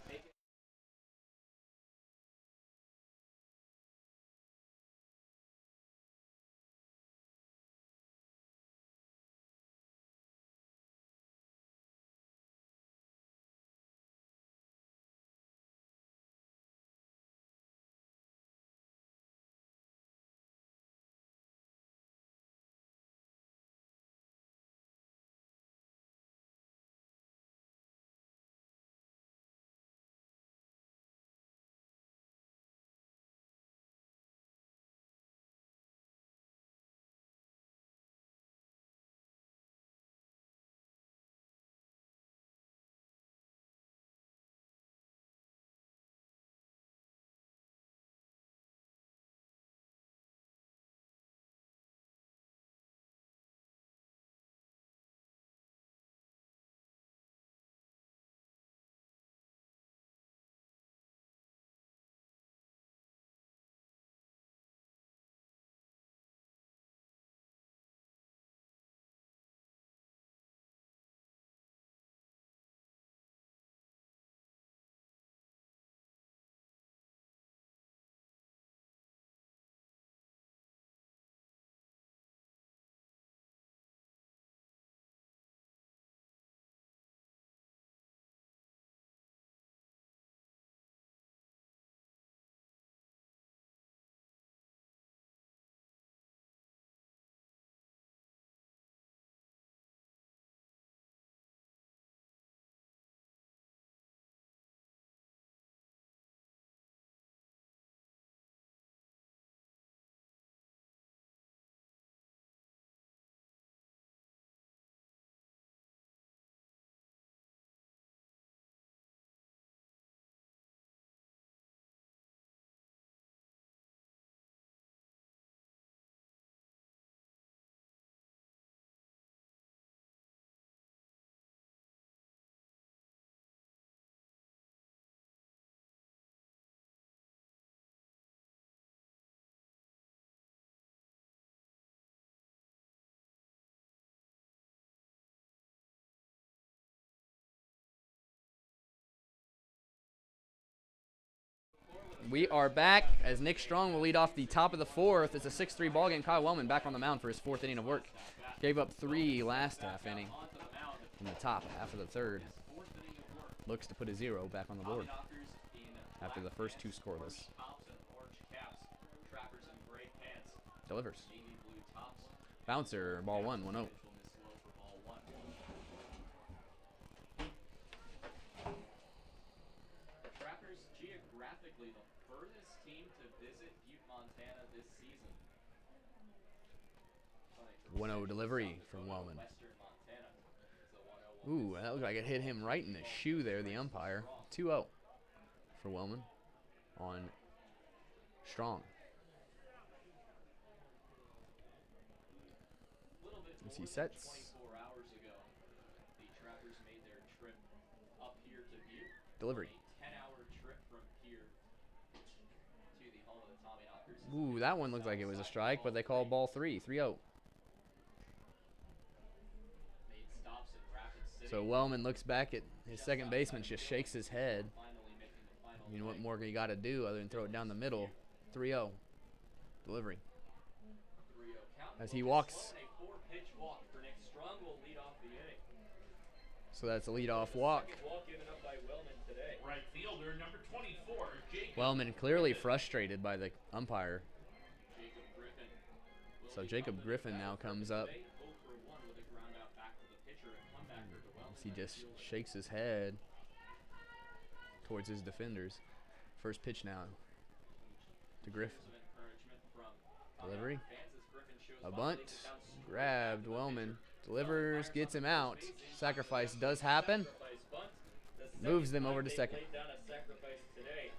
Speaker 1: We are back as Nick Strong will lead off the top of the fourth. It's a 6-3 ball game. Kyle Wellman back on the mound for his fourth inning of work. Gave up 3 last half inning in the top half of the third. Looks to put a 0 back on the board after the first 2 scoreless. Delivers. Bouncer, ball 1, 1-0.
Speaker 3: Trappers, geographically the furthest team to visit Butte, Montana this season.
Speaker 1: 1-0 delivery from Wellman. Ooh, that looked like it hit him right in the shoe there, the umpire. 2-0 for Wellman on Strong. As he sets.
Speaker 3: 24 hours ago, the Trappers made their trip up here to Butte.
Speaker 1: Delivery.
Speaker 3: A 10-hour trip from here to the home of the Tommyknockers.
Speaker 1: Ooh, that one looked like it was a strike, but they call ball 3, 3-0.
Speaker 3: Made stops in Rapid City.
Speaker 1: So Wellman looks back at his second baseman, just shakes his head.
Speaker 3: Finally making the final
Speaker 1: You know what more you got to do other than throw it down the middle. 3-0. Delivery.
Speaker 3: 3-0 count.
Speaker 1: As he walks.
Speaker 3: A 4-pitch walk for Nick Strong will lead off the inning.
Speaker 1: So that's a leadoff walk.
Speaker 3: Second walk given up by Wellman today.
Speaker 2: Right fielder, number 24, Jacob.
Speaker 1: Wellman clearly frustrated by the umpire.
Speaker 3: Jacob Griffin. will
Speaker 1: So
Speaker 3: be
Speaker 1: Jacob
Speaker 3: up to the
Speaker 1: Griffin
Speaker 3: bat
Speaker 1: now
Speaker 3: for
Speaker 1: comes up.
Speaker 3: today. 0 for 1 with a ground out back to the pitcher and comebacker to Wellman.
Speaker 1: As he just shakes his head towards his defenders. First pitch now to Griffin.
Speaker 3: Some encouragement from
Speaker 1: Delivery.
Speaker 3: fans as Griffin shows
Speaker 1: A
Speaker 3: by
Speaker 1: bunt.
Speaker 3: lays it down straight
Speaker 1: Grabbed.
Speaker 3: back to the
Speaker 1: Wellman
Speaker 3: pitcher.
Speaker 1: delivers. Gets him out. Sacrifice does happen.
Speaker 3: Sacrifice bunt. The
Speaker 1: Moves
Speaker 3: second
Speaker 1: them over
Speaker 3: time
Speaker 1: to
Speaker 3: they
Speaker 1: second.
Speaker 3: laid down a sacrifice today.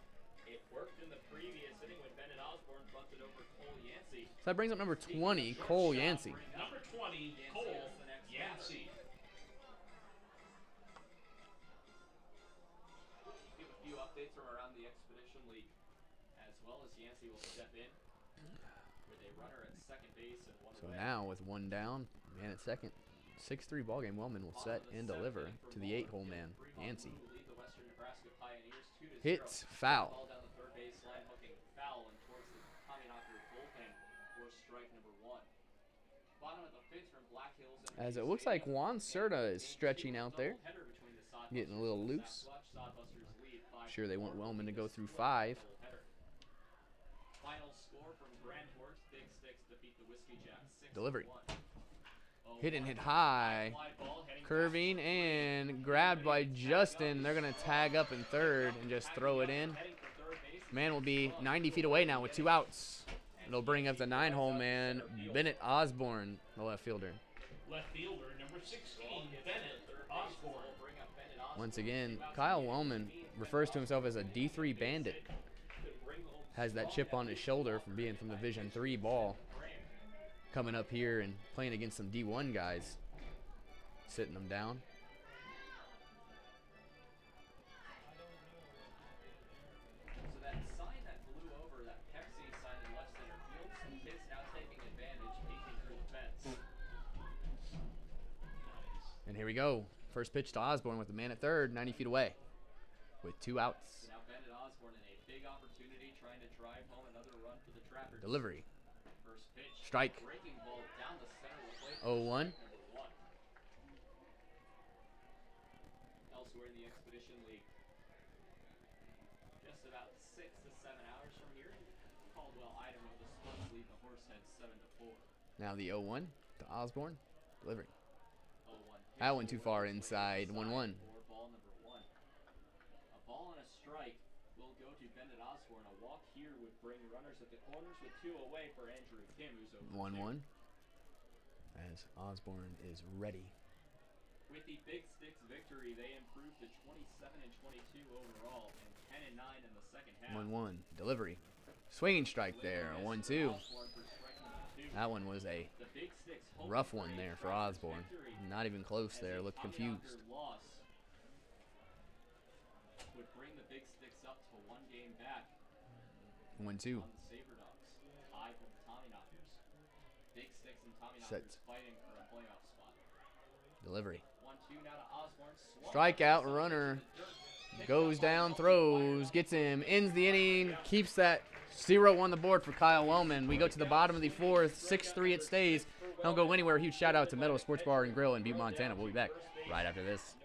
Speaker 3: It worked in the previous inning when Bennett Osborne bunted over Cole Yancey.
Speaker 1: So that brings up number 20, Cole Yancey.
Speaker 2: Number 20, Cole Yancey.
Speaker 3: Give a few updates from around the Expedition League as well as Yancey will step in with a runner at second base and one
Speaker 1: So
Speaker 3: away.
Speaker 1: now with 1 down, man at second. 6-3 ball game. Wellman will set and deliver to the 8-hole man, Yancey.
Speaker 3: Lead the Western Nebraska Pioneers 2-0.
Speaker 1: Hits foul.
Speaker 3: Ball down the third baseline, hooking foul and towards the Tommyknocker bullpen for strike number 1. Bottom of the fifth from Black Hills.
Speaker 1: As it looks like Juan Cerda is stretching out there, getting a little loose. Sure they want Wellman to go through 5.
Speaker 3: Final score from Grand Forks. Big Sticks defeat the Whiskey Jacks 6-1.
Speaker 1: Delivery. Hit and hit high. Curving and grabbed by Justin. They're going to tag up in third and just throw it in. Man will be 90 feet away now with 2 outs. It'll bring up the 9-hole man, Bennett Osborne, the left fielder.
Speaker 2: Left fielder, number 16, Bennett Osborne.
Speaker 1: Once again, Kyle Wellman refers to himself as a D3 bandit. Has that chip on his shoulder from being from Division III ball. Coming up here and playing against some D1 guys. Sitting them down.
Speaker 3: So that sign that blew over, that Pepsi sign in left center field, some kids now taking advantage, peeking through the fence.
Speaker 1: And here we go. First pitch to Osborne with the man at third, 90 feet away. With 2 outs.
Speaker 3: Now Bennett Osborne in a big opportunity, trying to drive home another run for the Trappers.
Speaker 1: Delivery.
Speaker 3: First pitch.
Speaker 1: Strike.
Speaker 3: Breaking ball down the center of the plate.
Speaker 1: 0-1.
Speaker 3: Number 1. Elsewhere in the Expedition League, just about 6 to 7 hours from here, Caldwell, Idaho, the Spuds lead the Horseheads 7-4.
Speaker 1: Now the 0-1 to Osborne. Delivery.
Speaker 3: 0-1.
Speaker 1: That went too far inside. 1-1.
Speaker 3: For ball number 1. A ball and a strike will go to Bennett Osborne. A walk here would bring runners at the corners with 2 away for Andrew Kim, who's over
Speaker 1: 1-1. As Osborne is ready.
Speaker 3: With the Big Sticks victory, they improved to 27-22 overall and 10-9 in the second half.
Speaker 1: 1-1. Delivery. Swinging strike there. 1-2. That one was a
Speaker 3: The Big Sticks
Speaker 1: rough one there for Osborne. Not even close there. Looked confused.
Speaker 3: Loss would bring the Big Sticks up to 1 game back
Speaker 1: 1-2.
Speaker 3: on the SaberDogs, tied with the Tommyknockers. Big Sticks and Tommyknockers
Speaker 1: Set.
Speaker 3: fighting for a playoff spot.
Speaker 1: Delivery.
Speaker 3: 1-2 now to Osborne. Swung
Speaker 1: Strikeout
Speaker 3: on
Speaker 1: runner.
Speaker 3: to the dirt.
Speaker 1: Goes down, throws, gets him, ends the inning, keeps that 0 on the board for Kyle Wellman. We go to the bottom of the fourth, 6-3 it stays. Don't go anywhere. Huge shout out to Meadow Sports Bar and Grill in Butte, Montana. We'll be back right after this.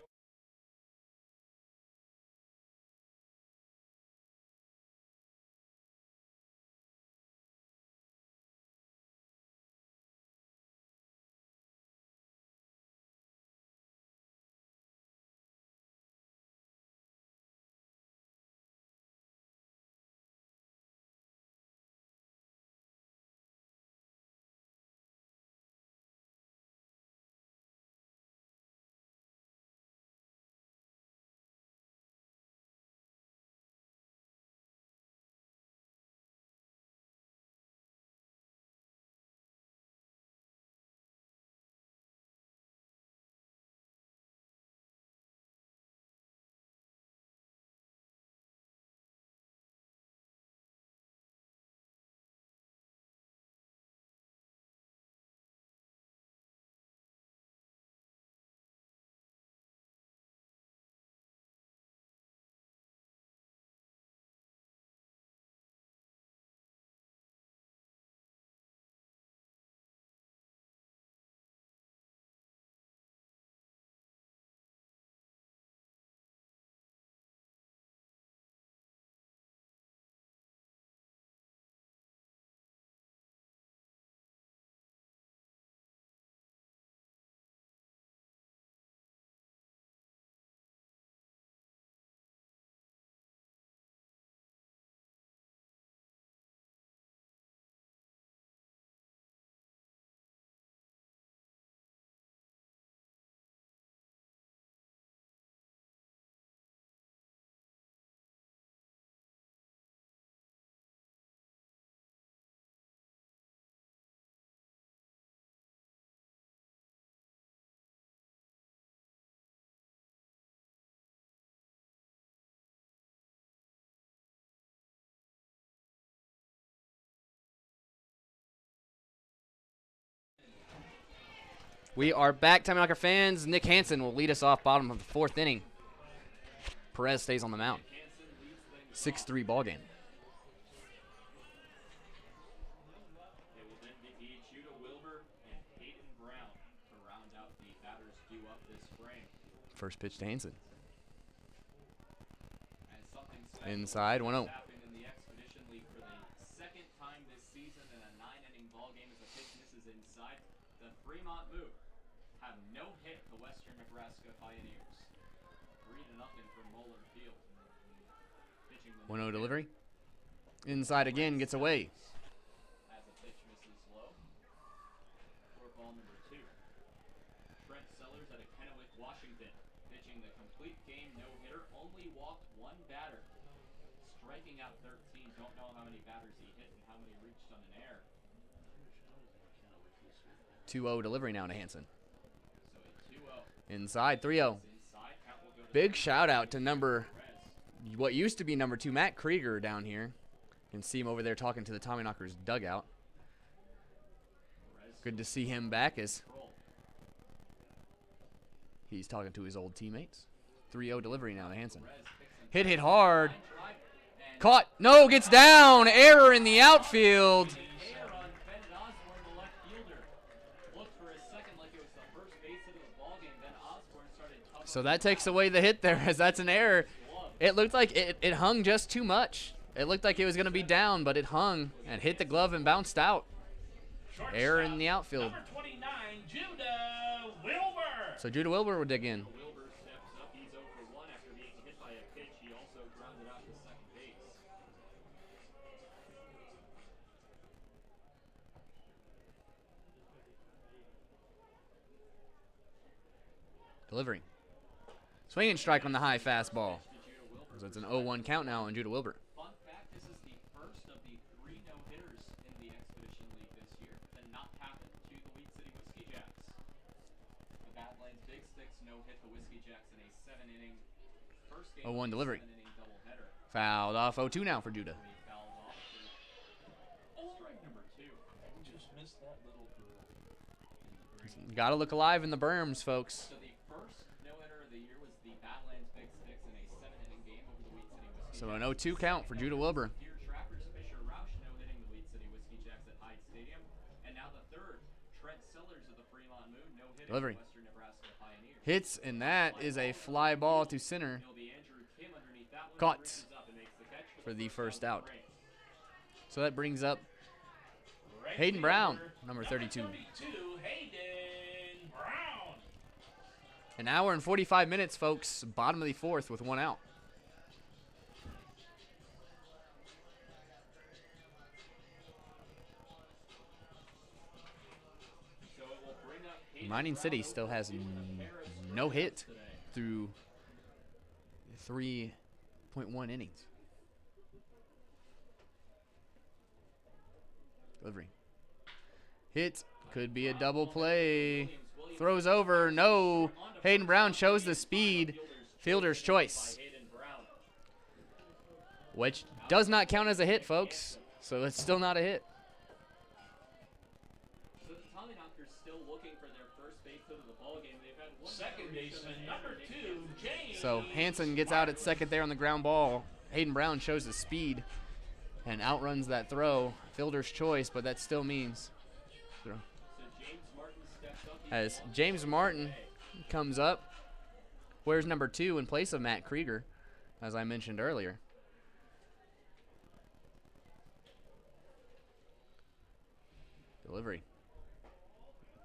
Speaker 1: We are back, Tommyknocker fans. Nick Hansen will lead us off bottom of the fourth inning. Perez stays on the mound. 6-3 ball game.
Speaker 3: It will then be Judah Wilbur and Hayden Brown to round out the batters due up this spring.
Speaker 1: First pitch to Hansen.
Speaker 3: And something special
Speaker 1: Inside, 1-0.
Speaker 3: happened in the Expedition League for the second time this season in a 9-inning ball game as the pitch misses inside. The Fremont Move have no hit the Western Nebraska Pioneers. 3-0 from Moeller Field. Pitching the
Speaker 1: 1-0 delivery. Inside again, gets away.
Speaker 3: as the pitch misses low. For ball number 2. Trent Sellers out of Kennewick, Washington, pitching the complete game no-hitter. Only walked one batter. Striking out 13. Don't know how many batters he hit and how many reached on an error.
Speaker 1: 2-0 delivery now to Hansen.
Speaker 3: So a 2-0.
Speaker 1: Inside, 3-0.
Speaker 3: Inside, count will go to
Speaker 1: Big shout out to
Speaker 3: Perez.
Speaker 1: what used to be number 2, Matt Krieger down here. You can see him over there talking to the Tommyknockers dugout.
Speaker 3: Perez
Speaker 1: Good to see him back as
Speaker 3: control.
Speaker 1: he's talking to his old teammates. 3-0 delivery now to Hansen.
Speaker 3: Perez picks him
Speaker 1: Hit hard.
Speaker 3: line drive and
Speaker 1: Caught. No, gets down. Error in the outfield.
Speaker 3: air on Ben Osborne, the left fielder. Looked for a second like it was the first base hit of the ball game. Then Osborne started tugging
Speaker 1: So that takes away the hit there as that's an error.
Speaker 3: glove.
Speaker 1: It looked like it hung just too much. It looked like it was going to be down, but it hung and hit the glove and bounced out. Error in the outfield.
Speaker 2: Number 29, Judah Wilbur.
Speaker 1: So Judah Wilbur will dig in.
Speaker 3: Wilbur steps up. He's 0 for 1 after being hit by a pitch. He also grounded out to second base.
Speaker 1: Delivery. Swing and strike on the high fastball.
Speaker 3: To Judah Wilbur.
Speaker 1: So it's an 0-1 count now on Judah Wilbur.
Speaker 3: Fun fact, this is the first of the 3 no-hitters in the Expedition League this year to not happen to the Wheat City Whiskey Jacks. The Badlands Big Sticks no-hit the Whiskey Jacks in a 7-inning first game
Speaker 1: 0-1 delivery.
Speaker 3: 7-inning doubleheader.
Speaker 1: Fouled off 0-2 now for Judah.
Speaker 3: He fouled off for strike number 2.
Speaker 4: Just missed that little
Speaker 1: Got to look alive in the berms, folks.
Speaker 3: So the first no-hitter of the year was the Badlands Big Sticks in a 7-inning
Speaker 1: So an 0-2 count for Judah Wilbur.
Speaker 3: Deer Trappers Fisher Roush no-hitting the Weed City Whiskey Jacks at Hyde Stadium. And now the third, Trent Sellers of the Fremont Moon no-hitting
Speaker 1: Delivery.
Speaker 3: Western Nebraska Pioneers.
Speaker 1: Hits, and that is a fly ball to center.
Speaker 3: It'll be Andrew Kim underneath that one.
Speaker 1: Caught
Speaker 3: Reaches up and makes the catch
Speaker 1: for the first out.
Speaker 3: frame.
Speaker 1: So that brings up
Speaker 2: Right
Speaker 1: Hayden
Speaker 2: fielder,
Speaker 1: Brown, number 32.
Speaker 2: 32, Hayden Brown.
Speaker 1: An hour and 45 minutes, folks. Bottom of the fourth with 1 out.
Speaker 3: So it will bring up Hayden
Speaker 1: Mining
Speaker 3: Brown
Speaker 1: City
Speaker 3: over
Speaker 1: still has
Speaker 3: to the Paris
Speaker 1: no hit
Speaker 3: Reds today.
Speaker 1: through 3.1 innings. Delivery. Hit. Could be a double play. Throws over. No. Hayden Brown shows the speed. Fielder's choice.
Speaker 3: Hayden Brown.
Speaker 1: Which does not count as a hit, folks. So it's still not a hit.
Speaker 3: So the Tommyknockers still looking for their first base hit of the ballgame. They've had one
Speaker 2: Second
Speaker 3: batter
Speaker 2: baseman,
Speaker 3: reach
Speaker 2: number
Speaker 3: and
Speaker 2: 2, James.
Speaker 1: So Hanson gets out at second there on the ground ball. Hayden Brown shows his speed and outruns that throw. Fielder's choice, but that still means throw.
Speaker 3: So James Martin steps up.
Speaker 1: As James Martin comes up, wears number 2 in place of Matt Krieger, as I mentioned earlier. Delivery.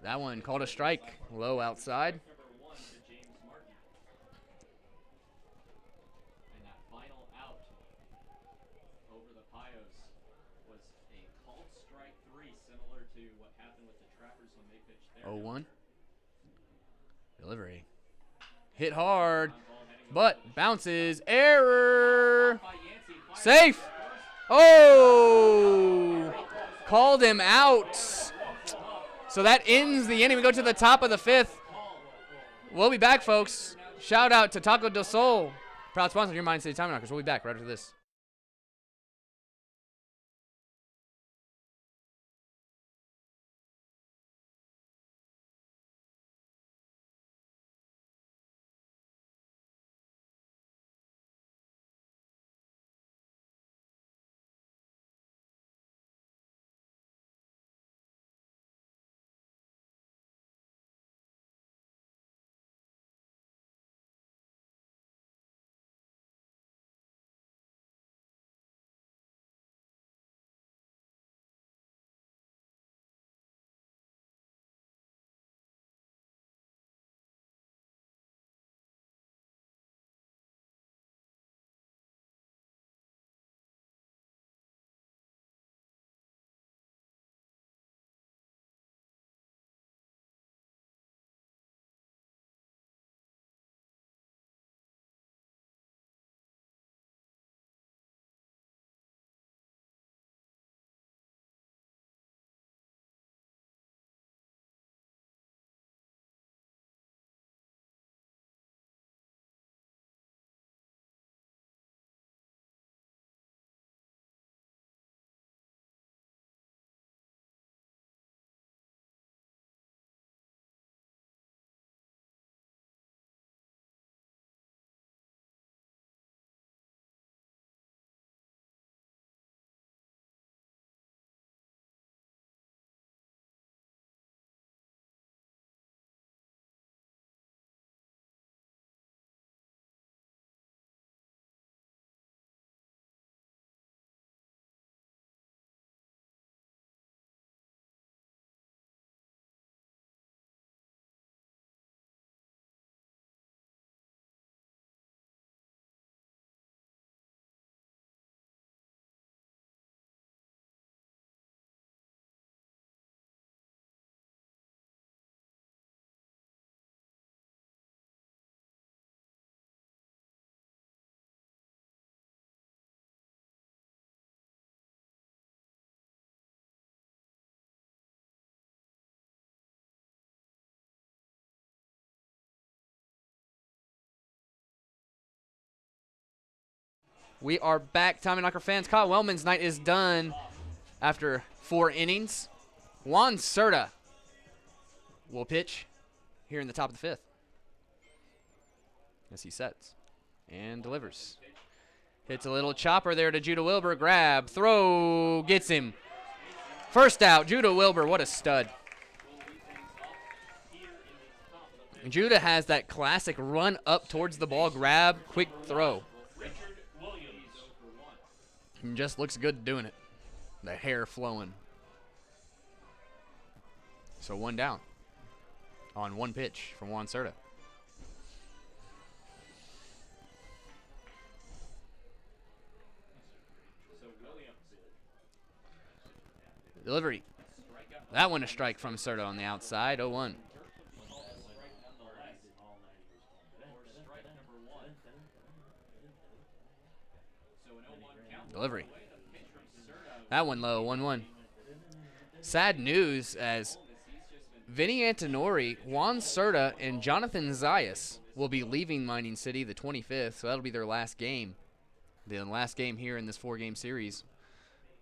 Speaker 1: That one called a strike, low outside.
Speaker 3: Number 1 to James Martin. And that final out over the Pios was a called strike 3, similar to what happened with the Trappers when they pitched there.
Speaker 1: 0-1. Delivery. Hit hard, but bounces. Error. Safe. Oh! Called him out. So that ends the inning. We go to the top of the 5th. We'll be back, folks. Shout out to Taco del Sol, proud sponsor of your Mind City Tommyknockers. We'll be back right after this. We are back. Tommyknocker fans, Kyle Wellman's night is done after 4 innings. Juan Cerda will pitch here in the top of the 5th as he sets and delivers. Hits a little chopper there to Judah Wilbur. Grab, throw, gets him. First out, Judah Wilbur. What a stud. Judah has that classic run up towards the ball, grab, quick throw.
Speaker 2: Richard Williams.
Speaker 1: And just looks good doing it. The hair flowing. So 1 down on 1 pitch from Juan Cerda. Delivery. That one a strike from Cerda on the outside. 0-1. Delivery. That one low. 1-1. Sad news as Vinny Antonori, Juan Cerda, and Jonathan Zayas will be leaving Mining City the 25th, so that'll be their last game. The last game here in this 4-game series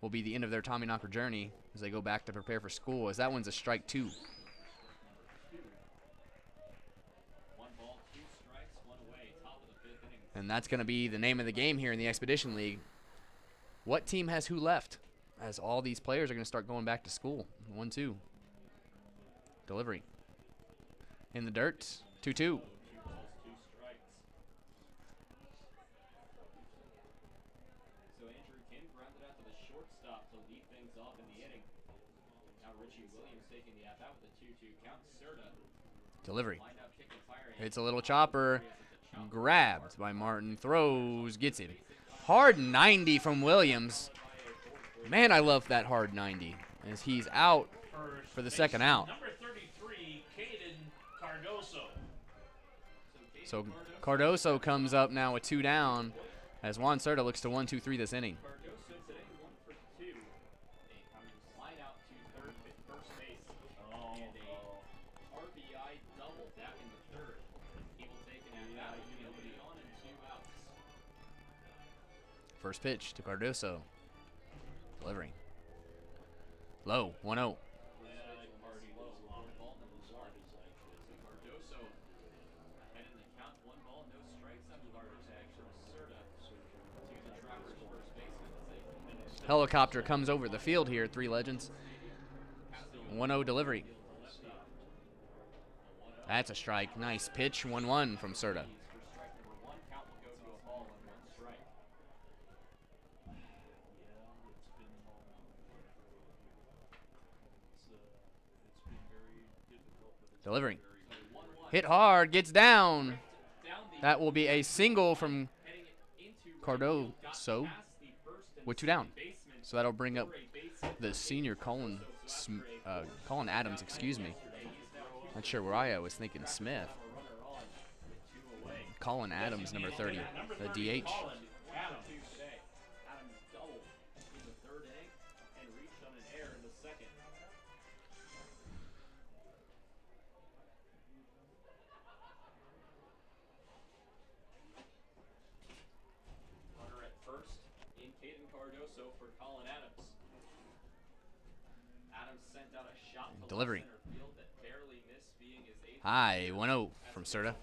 Speaker 1: will be the end of their Tommyknocker journey as they go back to prepare for school, as that one's a strike 2.
Speaker 3: 1 ball, 2 strikes, 1 away, top of the 5th inning.
Speaker 1: And that's going to be the name of the game here in the Expedition League. What team has who left? As all these players are going to start going back to school. 1-2. Delivery. In the dirt. 2-2.
Speaker 3: 2 balls, 2 strikes. So Andrew Kim grounded out to the shortstop to lead things off in the inning. Now Richie Williams taking the at-bat with a 2-2 count. Cerda.
Speaker 1: Delivery.
Speaker 3: Lined out, kick and fire.
Speaker 1: It's a little chopper. Grabbed by Martin. Throws. Gets him. Hard 90 from Williams. Man, I love that hard 90. As he's out for the second out.
Speaker 2: Number 33, Caden Cardoso.
Speaker 1: So Cardoso comes up now with 2 down as Juan Cerda looks to 1-2-3 this inning.
Speaker 3: Cardoso today 1 for 2. A line out to first base. And a RBI double back in the 3rd. He will take an at-bat with nobody on and 2 outs.
Speaker 1: First pitch to Cardoso. Delivery. Low. 1-0. Helicopter comes over the field here, 3 Legends. 1-0 delivery. That's a strike. Nice pitch. 1-1 from Cerda. Delivering. Hit hard. Gets down. That will be a single from Cardoso with 2 down. So that'll bring up the senior Colin Adams, excuse me. Not sure where I was thinking Smith. Colin Adams, number 30, the DH. Delivery. High, 1-0 from Cerda.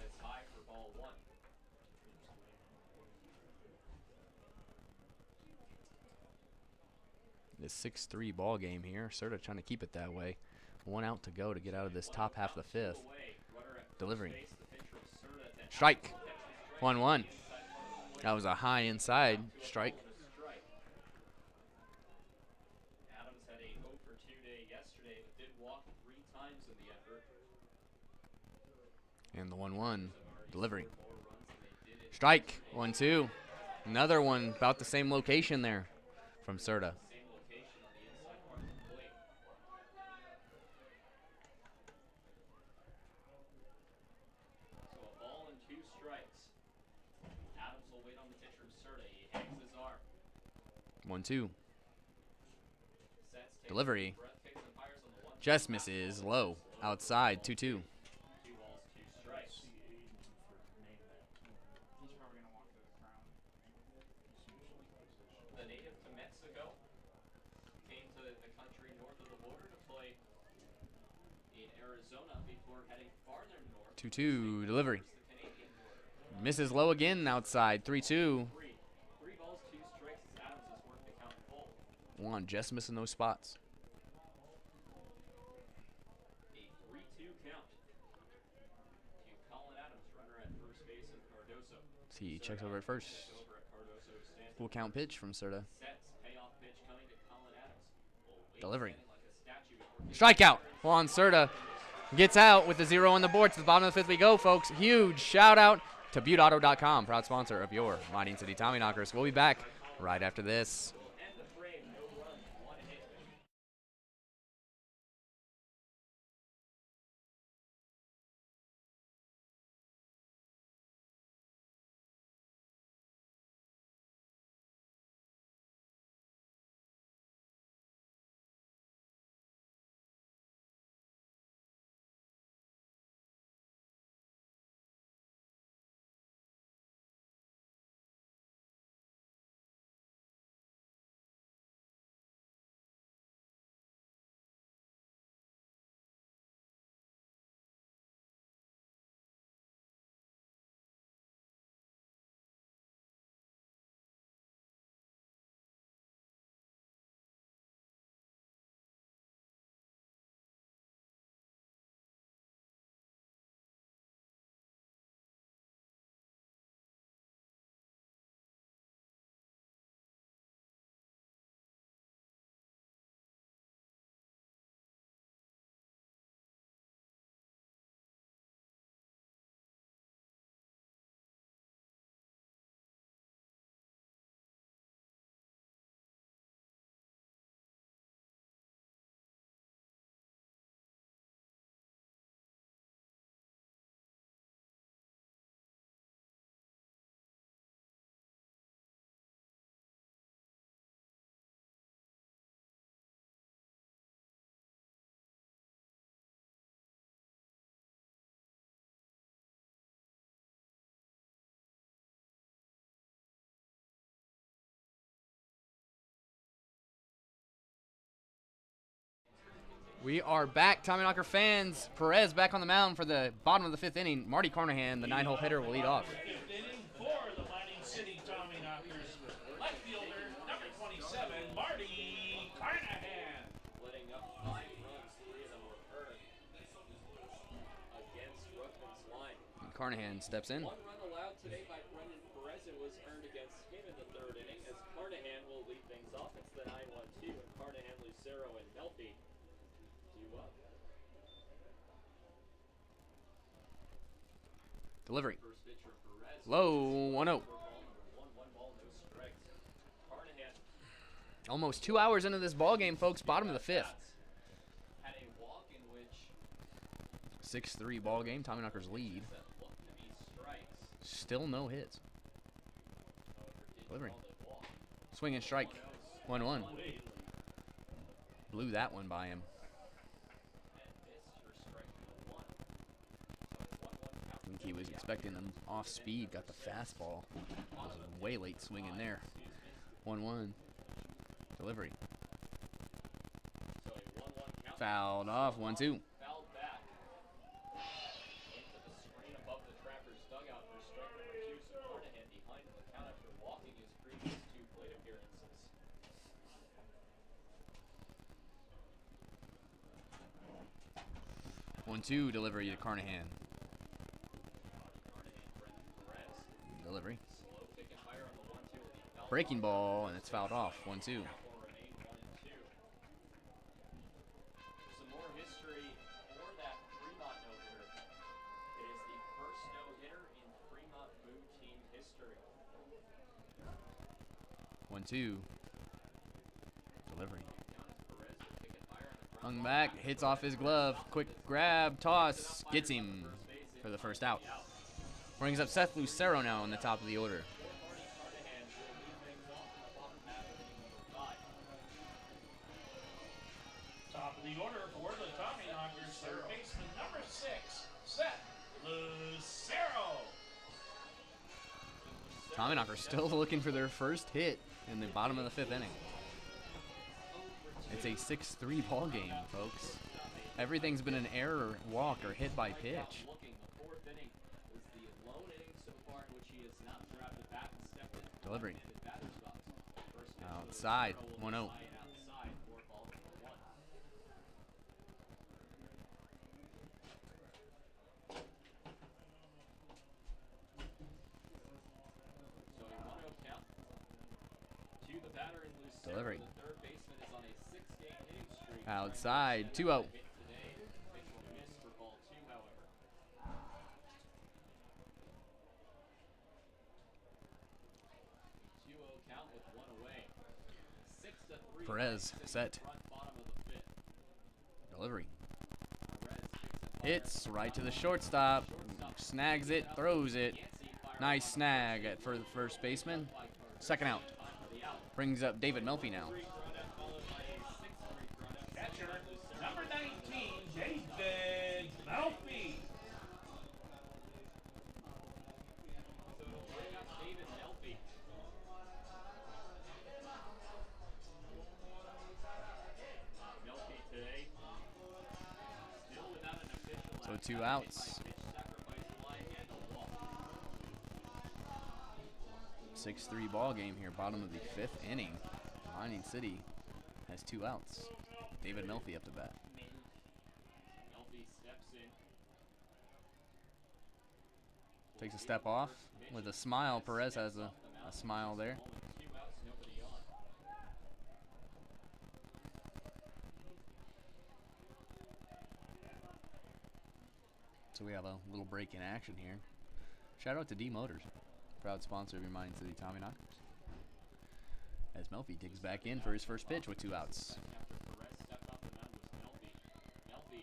Speaker 1: This 6-3 ball game here. Cerda trying to keep it that way. 1 out to go to get out of this top half of the 5th. Delivering. Strike. 1-1. That was a high inside strike. And the 1-1 delivery. Strike. 1-2. Another one about the same location there from Cerda.
Speaker 3: So a ball and 2 strikes. Adams will wait on the pitcher of Cerda. He hangs his arm.
Speaker 1: 1-2. Delivery. Just misses. Low. Outside. 2-2.
Speaker 3: North.
Speaker 1: 2-2 delivery. Misses low again outside. 3-2.
Speaker 3: 3 balls
Speaker 1: 1, just missing those spots.
Speaker 3: A 3-2 count to Colin Adams, runner at first base, and Cardoso.
Speaker 1: He checks over at first.
Speaker 3: Over at Cardoso stands
Speaker 1: Full count pitch from Serta.
Speaker 3: sets payoff pitch coming to Colin Adams.
Speaker 1: Delivery.
Speaker 3: Like a statue before
Speaker 1: Strikeout. Juan Serta gets out with the 0 on the board. To the bottom of the 5th we go, folks. Huge shout out to ButteAuto.com, proud sponsor of your Mining City Tommyknockers. We'll be back right after this.
Speaker 3: end the frame, no runs, 1 hit.
Speaker 1: We are back, Tommyknocker fans. Perez back on the mound for the bottom of the 5th inning. Marty Carnahan, the 9-hole hitter, will lead off.
Speaker 2: 5th inning for the Mining City Tommyknockers. Left fielder, number 27, Marty Carnahan.
Speaker 3: Letting up 5 runs, 3 of them were earned against Ruckman's line.
Speaker 1: And Carnahan steps in.
Speaker 3: 1 run allowed today by Brendan Perez. It was earned against him in the 3rd inning as Carnahan will lead things off. It's the 9-1-2 and Carnahan, Lucero, and Delphi due up.
Speaker 1: Delivery.
Speaker 3: First pitcher Perez.
Speaker 1: Low, 1-0.
Speaker 3: 1 ball, no strikes. Carnahan
Speaker 1: Almost 2 hours into this ball game, folks. Bottom of the 5th.
Speaker 3: had a walk in which
Speaker 1: 6-3 ball game. Tommyknockers lead.
Speaker 3: that looked to be strikes.
Speaker 1: Still no hits.
Speaker 3: However, didn't
Speaker 1: Delivery.
Speaker 3: call the walk.
Speaker 1: Swing and strike. 1-1. Blew that one by him.
Speaker 3: And missed for strike number 1. So a 1-1 count.
Speaker 1: I think he was expecting him off speed. Got the fastball. Was a way late swing in there. 1-1. Delivery.
Speaker 3: So a 1-1 count.
Speaker 1: Fouled off. 1-2.
Speaker 3: Fouled back. Into the screen above the Trappers dugout for strike number 2. So Carnahan behind the count after walking his previous 2 plate appearances.
Speaker 1: 1-2. Delivery to Carnahan.
Speaker 3: Carnahan, Brendan Perez.
Speaker 1: Delivery.
Speaker 3: Slow pick and fire on the 1-2 will be fouled
Speaker 1: Breaking
Speaker 3: off.
Speaker 1: ball, and it's fouled off. 1-2.
Speaker 3: Count will remain 1-2. Some more history for that Fremont no-hitter. It is the first no-hitter in Fremont Blue team history.
Speaker 1: 1-2. Delivery.
Speaker 3: Count is Perez will pick and fire on the
Speaker 1: Hung back, hits off his glove. Quick grab, toss, gets him for the first out. Brings up Seth Lucero now on the top of the order.
Speaker 3: Marty Carnahan will lead things off in the bottom half of inning number 5.
Speaker 2: Top of the order for the Tommyknockers, third baseman, number 6, Seth Lucero.
Speaker 1: Tommyknockers still looking for their first hit in the bottom of the 5th inning. It's a 6-3 ball game, folks. Everything's been an error, walk, or hit by pitch.
Speaker 3: Looking, the 4th inning was the lone inning so far in which he has not grabbed the bat and stepped in.
Speaker 1: Delivery.
Speaker 3: Batter's box. First pitch
Speaker 1: Outside. 1-0.
Speaker 3: fly it out
Speaker 1: Delivery.
Speaker 3: The third baseman is on a 6-game hitting streak.
Speaker 1: Outside. 2-0.
Speaker 3: Hit today. Pitch will miss for ball 2, however. 2-0 count with one away. 6-3.
Speaker 1: Perez set.
Speaker 3: Front bottom of the fifth.
Speaker 1: Delivery.
Speaker 3: Perez kicks it
Speaker 1: Hits right to the shortstop. Snags it, throws it. Nice snag for the first baseman. Second out. Brings up David Melfi now.
Speaker 2: Catcher, number 19, David Melfi.
Speaker 3: So it'll bring up David Melfi. Melfi today, still without an official
Speaker 1: So
Speaker 3: out.
Speaker 1: 2 outs.
Speaker 3: Pitch sacrifice fly and a walk.
Speaker 1: 6-3 ball game here, bottom of the 5th inning. Mining City has 2 outs. David Melfi up to bat.
Speaker 3: Melfi steps in.
Speaker 1: Takes a step off with a smile. Perez has a smile there.
Speaker 3: Moment, 2 outs, nobody on.
Speaker 1: So we have a little break in action here. Shout out to D Motors, proud sponsor of your Mining City Tommyknockers. As Melfi digs back in for his first pitch with 2 outs.
Speaker 3: After Perez stepped off the mound was Melfi. Melfi,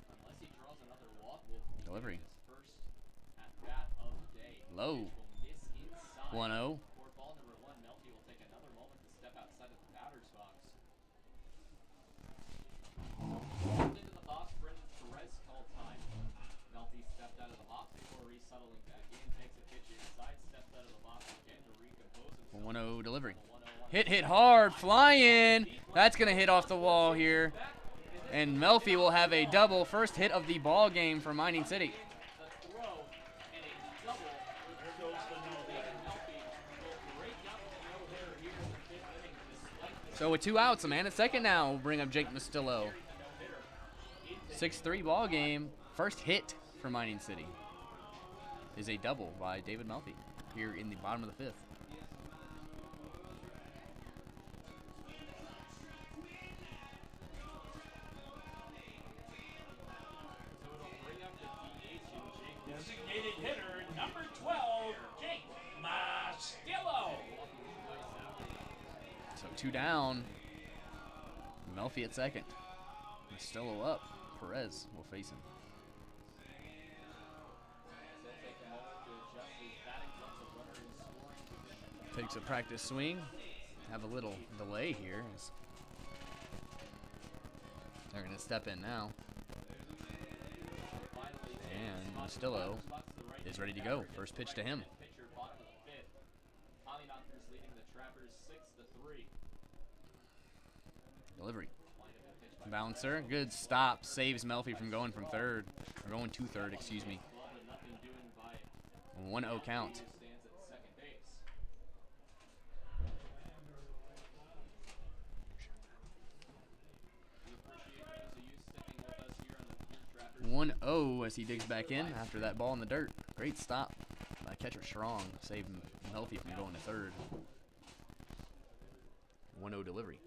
Speaker 3: unless he draws another walk, will be
Speaker 1: Delivery.
Speaker 3: his first at bat of the day.
Speaker 1: Low.
Speaker 3: Pitch will miss inside.
Speaker 1: 1-0.
Speaker 3: For ball number 1, Melfi will take another moment to step outside of the batter's box. Pulled into the box, Brendan Perez called time. Melfi stepped out of the box before resettling back in, takes a pitch inside, steps out of the box again to recompose himself.
Speaker 1: 1-0 delivery.
Speaker 3: The 1-0
Speaker 1: Hit hard, flying. That's going to hit off the wall here. And Melfi will have a double, first hit of the ball game for Mining City.
Speaker 3: the throw and a double.
Speaker 2: There goes the no.
Speaker 3: Melfi will break up the no-hitter here in the 5th inning despite the
Speaker 1: So with 2 outs, a man at second now will bring up Jake Mastillo. 6-3 ball game. First hit for Mining City is a double by David Melfi here in the bottom of the 5th.
Speaker 3: So it'll bring up the DH and Jake
Speaker 2: Designated hitter, number 12, Jake Mastillo.
Speaker 1: So 2 down. Melfi at second. Mastillo up. Perez will face him.
Speaker 3: So take a moment to adjust his batting once a runner in scoring position.
Speaker 1: Takes a practice swing. Have a little delay here. They're going to step in now.
Speaker 3: Finally,
Speaker 1: And Mastillo is ready to go. First pitch to him.
Speaker 3: pitcher, bottom of the 5th. Tommyknockers leading the Trappers 6-3.
Speaker 1: Delivery.
Speaker 3: Line of a pitch by
Speaker 1: Bouncer. Good stop. Saves Melfi from going from third. Or going to third, excuse me.
Speaker 3: 12-0 doing by
Speaker 1: 1-0 count.
Speaker 3: who stands at second base. We appreciate those of you sticking with us here on the Pierre Trappers.
Speaker 1: 1-0 as he digs back in after that ball in the dirt. Great stop by catcher Strong. Saved Melfi from going to third. 1-0 delivery.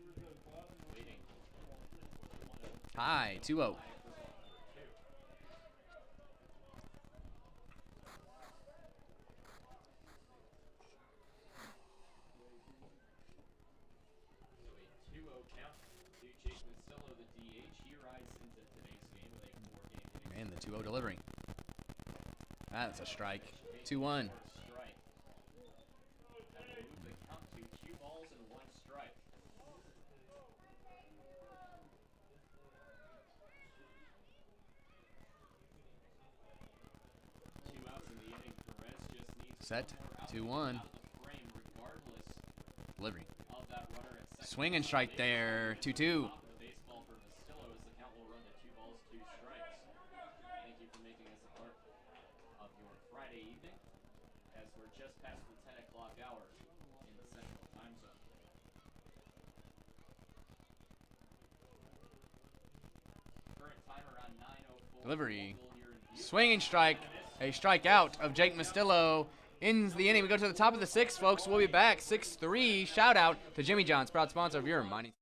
Speaker 3: Waiting.
Speaker 1: High. 2-0.
Speaker 3: So a 2-0 count to Jake Mastillo, the DH. He rides into today's game with a 4-game hitting
Speaker 1: And the 2-0 delivery. That's a strike. 2-1.
Speaker 3: strike. That will move the count to 2 balls and 1 strike. Two outs in the inning. Perez just needs
Speaker 1: Set.
Speaker 3: one more
Speaker 1: 2-1.
Speaker 3: out of the frame, regardless
Speaker 1: Delivery.
Speaker 3: of that runner at second.
Speaker 1: Swing and strike there. 2-2.
Speaker 3: Top of the baseball for Mastillo as the count will run to 2 balls, 2 strikes. Thank you for making us a part of your Friday evening, as we're just past the 10 o'clock hour in the Central Time Zone. Current time around 9:04.
Speaker 1: Delivery.
Speaker 3: Local here in Butte.
Speaker 1: Swing and strike. A strikeout of Jake Mastillo. ends the inning. We go to the top of the 6th, folks. We'll be back. 6-3. Shout out to Jimmy John's, proud sponsor of your money.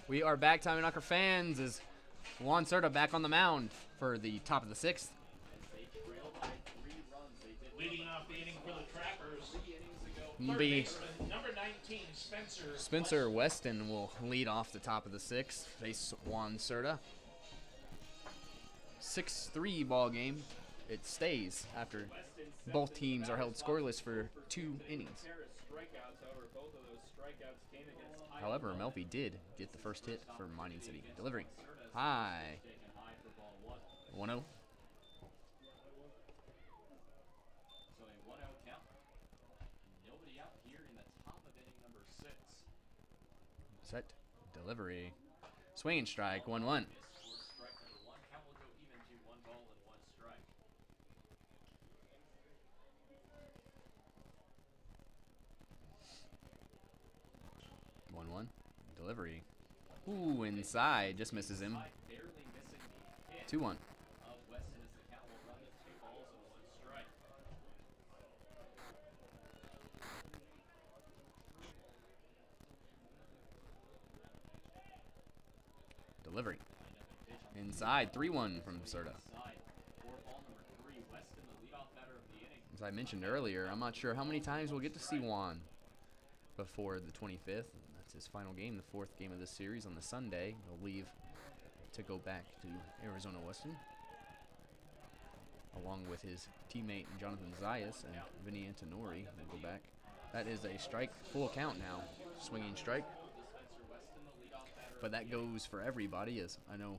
Speaker 1: We are back, Tommyknocker fans, as Juan Cerda back on the mound for the top of the 6th.
Speaker 2: Leading off the inning for the Trappers.
Speaker 1: Will be
Speaker 2: Number 19, Spencer.
Speaker 1: Spencer Weston will lead off the top of the 6th, face Juan Cerda. 6-3 ball game. It stays after both teams are held scoreless for 2 innings. However, Melfi did get the first hit for Mining City. Delivering high. 1-0.
Speaker 3: So a 1-0 count. Nobody out here in the top of inning number 6.
Speaker 1: Set. Delivery. Swing and strike. 1-1.
Speaker 3: Strike number 1. Count will go even to 1 ball and 1 strike.
Speaker 1: 1-1. Delivery. Ooh, inside. Just misses him.
Speaker 3: Barely missing the hit
Speaker 1: 2-1.
Speaker 3: of Weston as the count will run to 2 balls and 1 strike.
Speaker 1: 3-1 from Cerda. As I mentioned earlier, I'm not sure how many times we'll get to see Juan before the 25th. That's his final game, the 4th game of this series on the Sunday. He'll leave to go back to Arizona Western, along with his teammate Jonathan Zayas and Vinny Antonori. Will go back. That is a strike, full count now, swinging strike. But that goes for everybody, as I know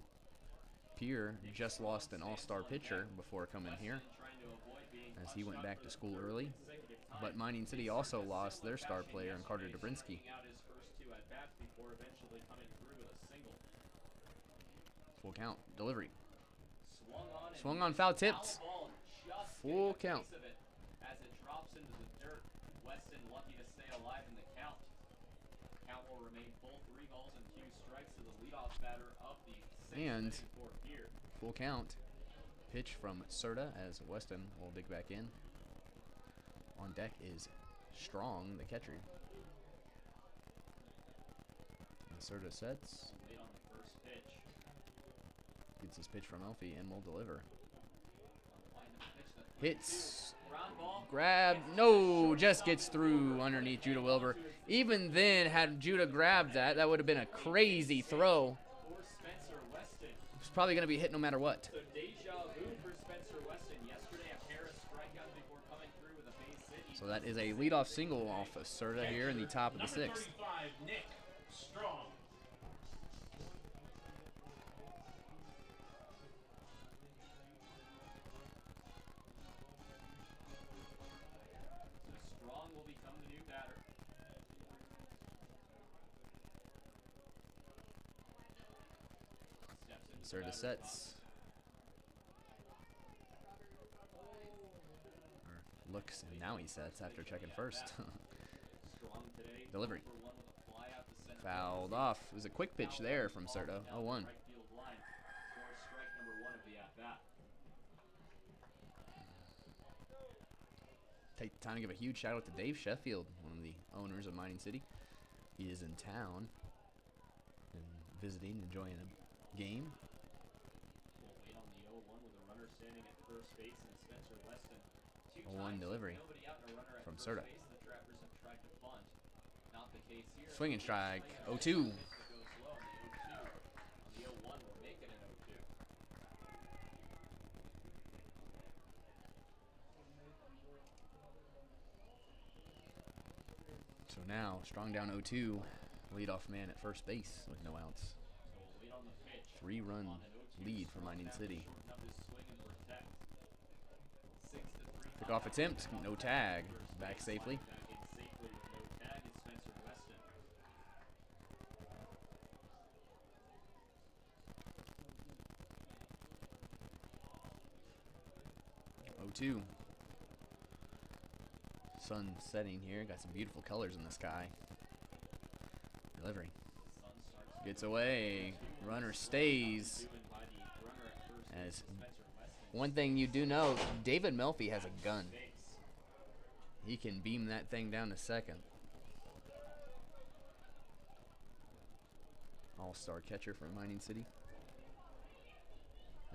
Speaker 1: Pierre just lost an all-star pitcher before coming here, as he went back to school early. But Mining City also lost their star player in Carter Dobrinsky. Full count. Delivery. Swung on, foul tipped. Full count.
Speaker 3: As it drops into the dirt, Weston lucky to stay alive in the count. Count will remain full, 3 balls and 2 strikes to the leadoff batter of the 6th
Speaker 1: And
Speaker 3: for Pierre.
Speaker 1: full count. Pitch from Cerda as Weston will dig back in. On deck is Strong, the catcher. Serta sets.
Speaker 3: Late on the first pitch.
Speaker 1: Gets his pitch from Elfie and will deliver.
Speaker 3: On the pitch, the 3-2.
Speaker 1: Hits.
Speaker 3: Ground ball.
Speaker 1: Grab. No, just gets through underneath Judah Wilbur. Even then, had Judah grabbed that, that would have been a crazy throw.
Speaker 3: For Spencer Weston.
Speaker 1: It's probably going to be hit no matter what.
Speaker 3: So deja vu for Spencer Weston. Yesterday, a pair of strikeouts before coming through with a base hit.
Speaker 1: So that is a leadoff single off of Serta here in the top of the
Speaker 2: Number
Speaker 1: 6th.
Speaker 2: 35, Nick Strong.
Speaker 3: So Strong will become the new batter. Steps into the
Speaker 1: Serta
Speaker 3: batter's
Speaker 1: sets.
Speaker 3: box.
Speaker 1: Or looks, and now he sets after checking first.
Speaker 3: Strong today.
Speaker 1: Delivery.
Speaker 3: 4 for 1 with a fly out to center.
Speaker 1: Fouled off. It was a quick pitch there from Serta.
Speaker 3: Down
Speaker 1: 0-1.
Speaker 3: the right field line for strike number 1 of the at-bat.
Speaker 1: Take the time to give a huge shout out to Dave Sheffield, one of the owners of Mining City. He is in town and visiting, enjoying a game.
Speaker 3: We'll wait on the 0-1 with a runner standing at first base and Spencer Weston. 2
Speaker 1: 0-1
Speaker 3: times with
Speaker 1: delivery
Speaker 3: nobody out and a runner at
Speaker 1: from
Speaker 3: first
Speaker 1: Serta.
Speaker 3: base, the Trappers have tried to bunt. Not the case here.
Speaker 1: Swing and strike.
Speaker 3: Swing and
Speaker 1: 0-2.
Speaker 3: pitch that goes low on the 0-2. On the 0-1 will make it an 0-2.
Speaker 1: So now, Strong down 0-2. Leadoff man at first base with no outs.
Speaker 3: So we'll wait on the pitch.
Speaker 1: 3-run
Speaker 3: On an 0-2,
Speaker 1: lead for
Speaker 3: Strong
Speaker 1: Mining
Speaker 3: has to
Speaker 1: City.
Speaker 3: shorten up his swing and protect. 6-3
Speaker 1: Pickoff attempt, no tag. Back
Speaker 3: Back
Speaker 1: safely.
Speaker 3: in safely with no tag is Spencer Weston.
Speaker 1: 0-2. Sun setting here. Got some beautiful colors in the sky. Delivery.
Speaker 3: Sun starts
Speaker 1: Gets away. Runner stays.
Speaker 3: doing by the runner at first
Speaker 1: As
Speaker 3: base, Spencer Weston.
Speaker 1: one thing you do know, David Melfi has a gun.
Speaker 3: Base.
Speaker 1: He can beam that thing down to second. All-star catcher for Mining City.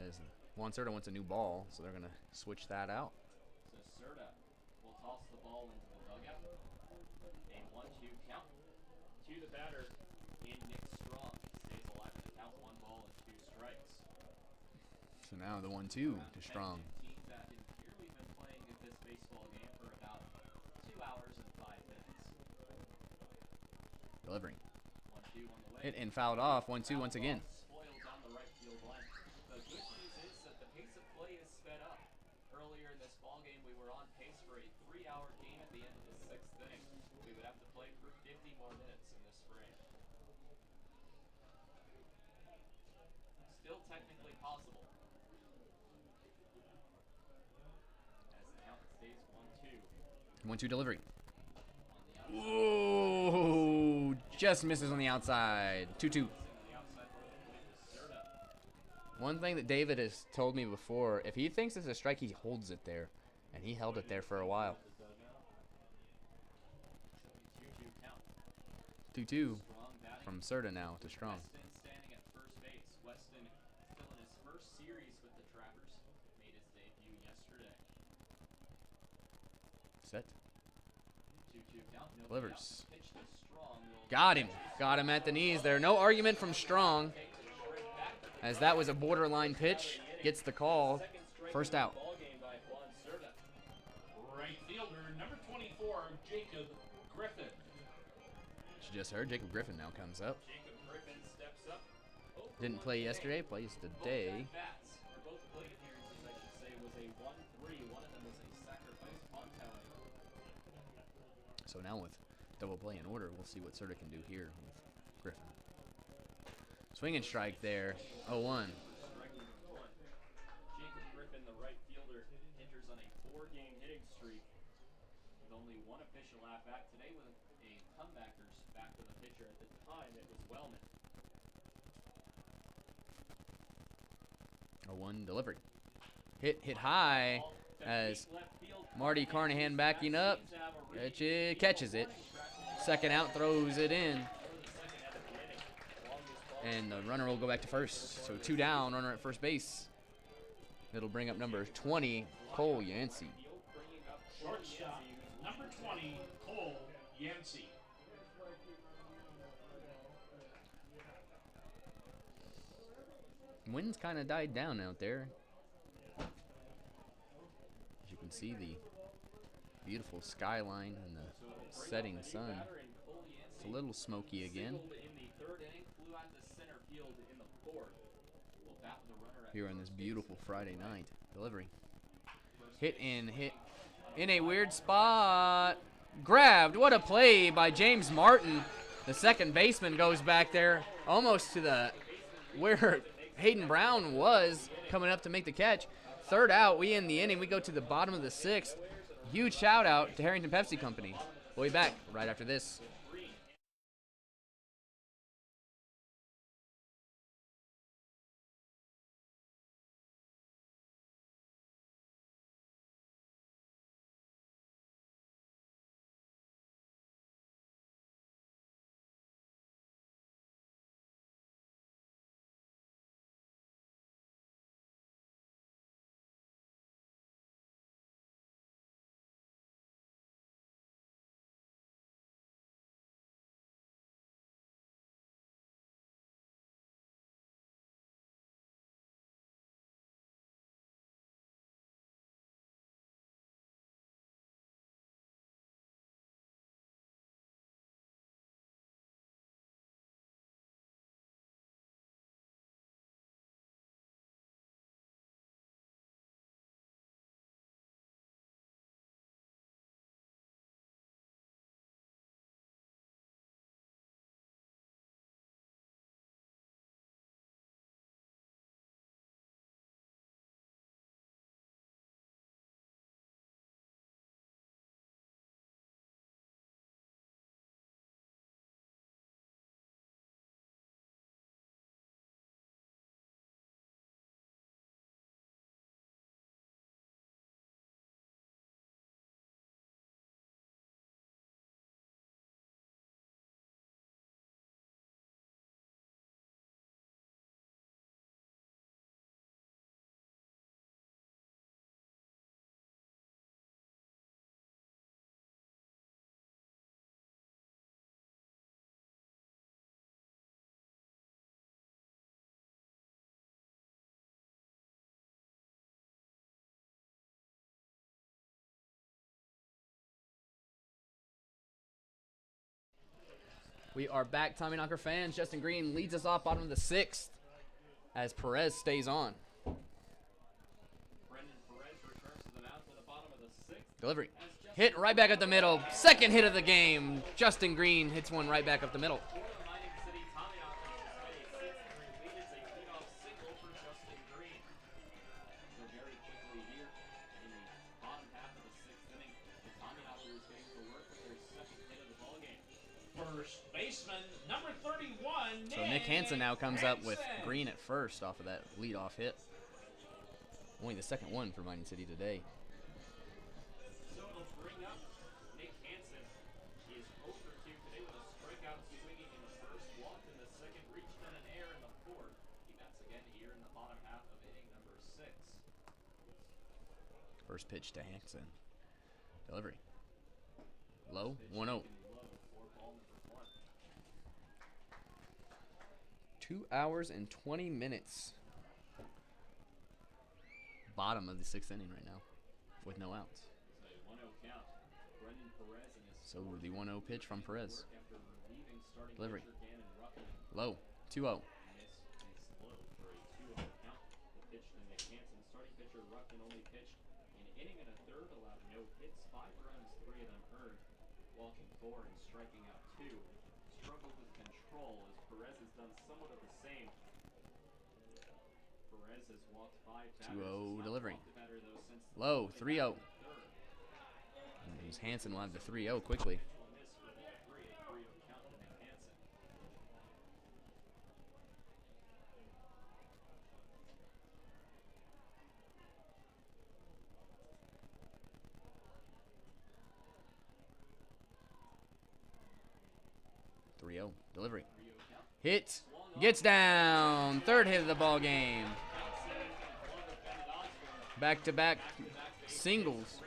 Speaker 1: As Juan Serta wants a new ball, so they're going to switch that out.
Speaker 3: So Serta will toss the ball into the dugout. A 1-2 count to the batter in Nick Strong. Stays alive in the count, 1 ball and 2 strikes.
Speaker 1: So now the 1-2 to Strong.
Speaker 3: 10 teams that in here we've been playing at this baseball game for about 2 hours and 5 minutes.
Speaker 1: Delivering.
Speaker 3: 1-2 on the way.
Speaker 1: Hit and fouled off. 1-2 once again.
Speaker 3: Spoiled down the right field line. The good news is that the pace of play is sped up. Earlier in this ball game, we were on pace for a 3-hour game at the end of the 6th inning. We would have to play for 50 more minutes in this frame. Still technically possible. As the count stays 1-2.
Speaker 1: 1-2 delivery.
Speaker 3: On the outside.
Speaker 1: Ooh, just misses on the outside. 2-2.
Speaker 3: On the outside part of the plate is Serta.
Speaker 1: One thing that David has told me before, if he thinks it's a strike, he holds it there. And he held it there for a while.
Speaker 3: 2-2 count.
Speaker 1: 2-2
Speaker 3: Strong batting.
Speaker 1: from Serta now to Strong.
Speaker 3: Weston standing at first base. Weston still in his first series with the Trappers. Made his debut yesterday.
Speaker 1: Set.
Speaker 3: 2-2 count. No
Speaker 1: Delivers.
Speaker 3: out. Pitch to Strong. Will
Speaker 1: Got him. Got him at the knees there. No argument from Strong,
Speaker 3: take the straight back to the
Speaker 1: as that was a borderline pitch. Gets the call.
Speaker 3: second strike
Speaker 1: First
Speaker 3: of the
Speaker 1: out.
Speaker 3: ball game by Juan Serta.
Speaker 2: Right fielder, number 24, Jacob Griffin.
Speaker 1: As you just heard, Jacob Griffin now comes up.
Speaker 3: Jacob Griffin steps up. Oh,
Speaker 1: Didn't play yesterday, plays today.
Speaker 3: Both at-bats, or both plate appearances, I should say, was a 1-3. One of them was a sacrifice bunt, however.
Speaker 1: So now with double play in order, we'll see what Serta can do here with Griffin. Swing and strike there. 0-1.
Speaker 3: Strike number 1. Jacob Griffin, the right fielder, enters on a 4-game hitting streak with only 1 official at-bat today with a comebackers back with a pitcher. At the time, it was Wellman.
Speaker 1: 0-1 delivery. Hit high
Speaker 3: Ball to
Speaker 1: as
Speaker 3: deep left field.
Speaker 1: Marty Carnahan backing up.
Speaker 3: Seems to have a really
Speaker 1: Catches it. Second out, throws it in.
Speaker 3: over the second half of the inning.
Speaker 1: And the runner will go back to first. So 2 down, runner at first base. It'll bring up number 20, Cole Yancey.
Speaker 2: Shortstop, number 20, Cole Yancey.
Speaker 1: Wind's kind of died down out there. As you can see, the beautiful skyline and the setting sun. It's a little smoky again here on this beautiful Friday night. Delivery. Hit in a weird spot. Grabbed. What a play by James Martin. The second baseman goes back there almost to the where Hayden Brown was coming up to make the catch. Third out. We end the inning. We go to the bottom of the 6th. Huge shout out to Harrington Pepsi Company. We'll be back right after this. We are back, Tommyknocker fans. Justin Green leads us off bottom of the 6th as Perez stays on. Delivery. Hit right back up the middle. Second hit of the game. Justin Green hits one right back up the middle.
Speaker 2: First baseman, number 31,
Speaker 1: So Nick Hansen now comes up with Green at first off of that leadoff hit. Only the second one for Mining City today.
Speaker 3: So it'll bring up Nick Hansen. He is 0 for 2 today with a strikeout, swinging in the first, walked in the second, reached on an air in the fourth. He bats again here in the bottom half of inning number 6.
Speaker 1: First pitch to Hansen. Delivery. Low, 1-0. 2 hours and 20 minutes. Bottom of the 6th inning right now with no outs. So the 1-0 pitch from Perez. Delivery. Low, 2-0.
Speaker 3: Walking 4 and striking out 2. Struggled with control as Perez has done somewhat of the same. Perez has walked 5 batters.
Speaker 1: 2-0 delivery. Low, 3-0. Hansen will have the 3-0 quickly. 3-0 delivery. Hit Gets down. Third hit of the ball game. Back-to-back singles.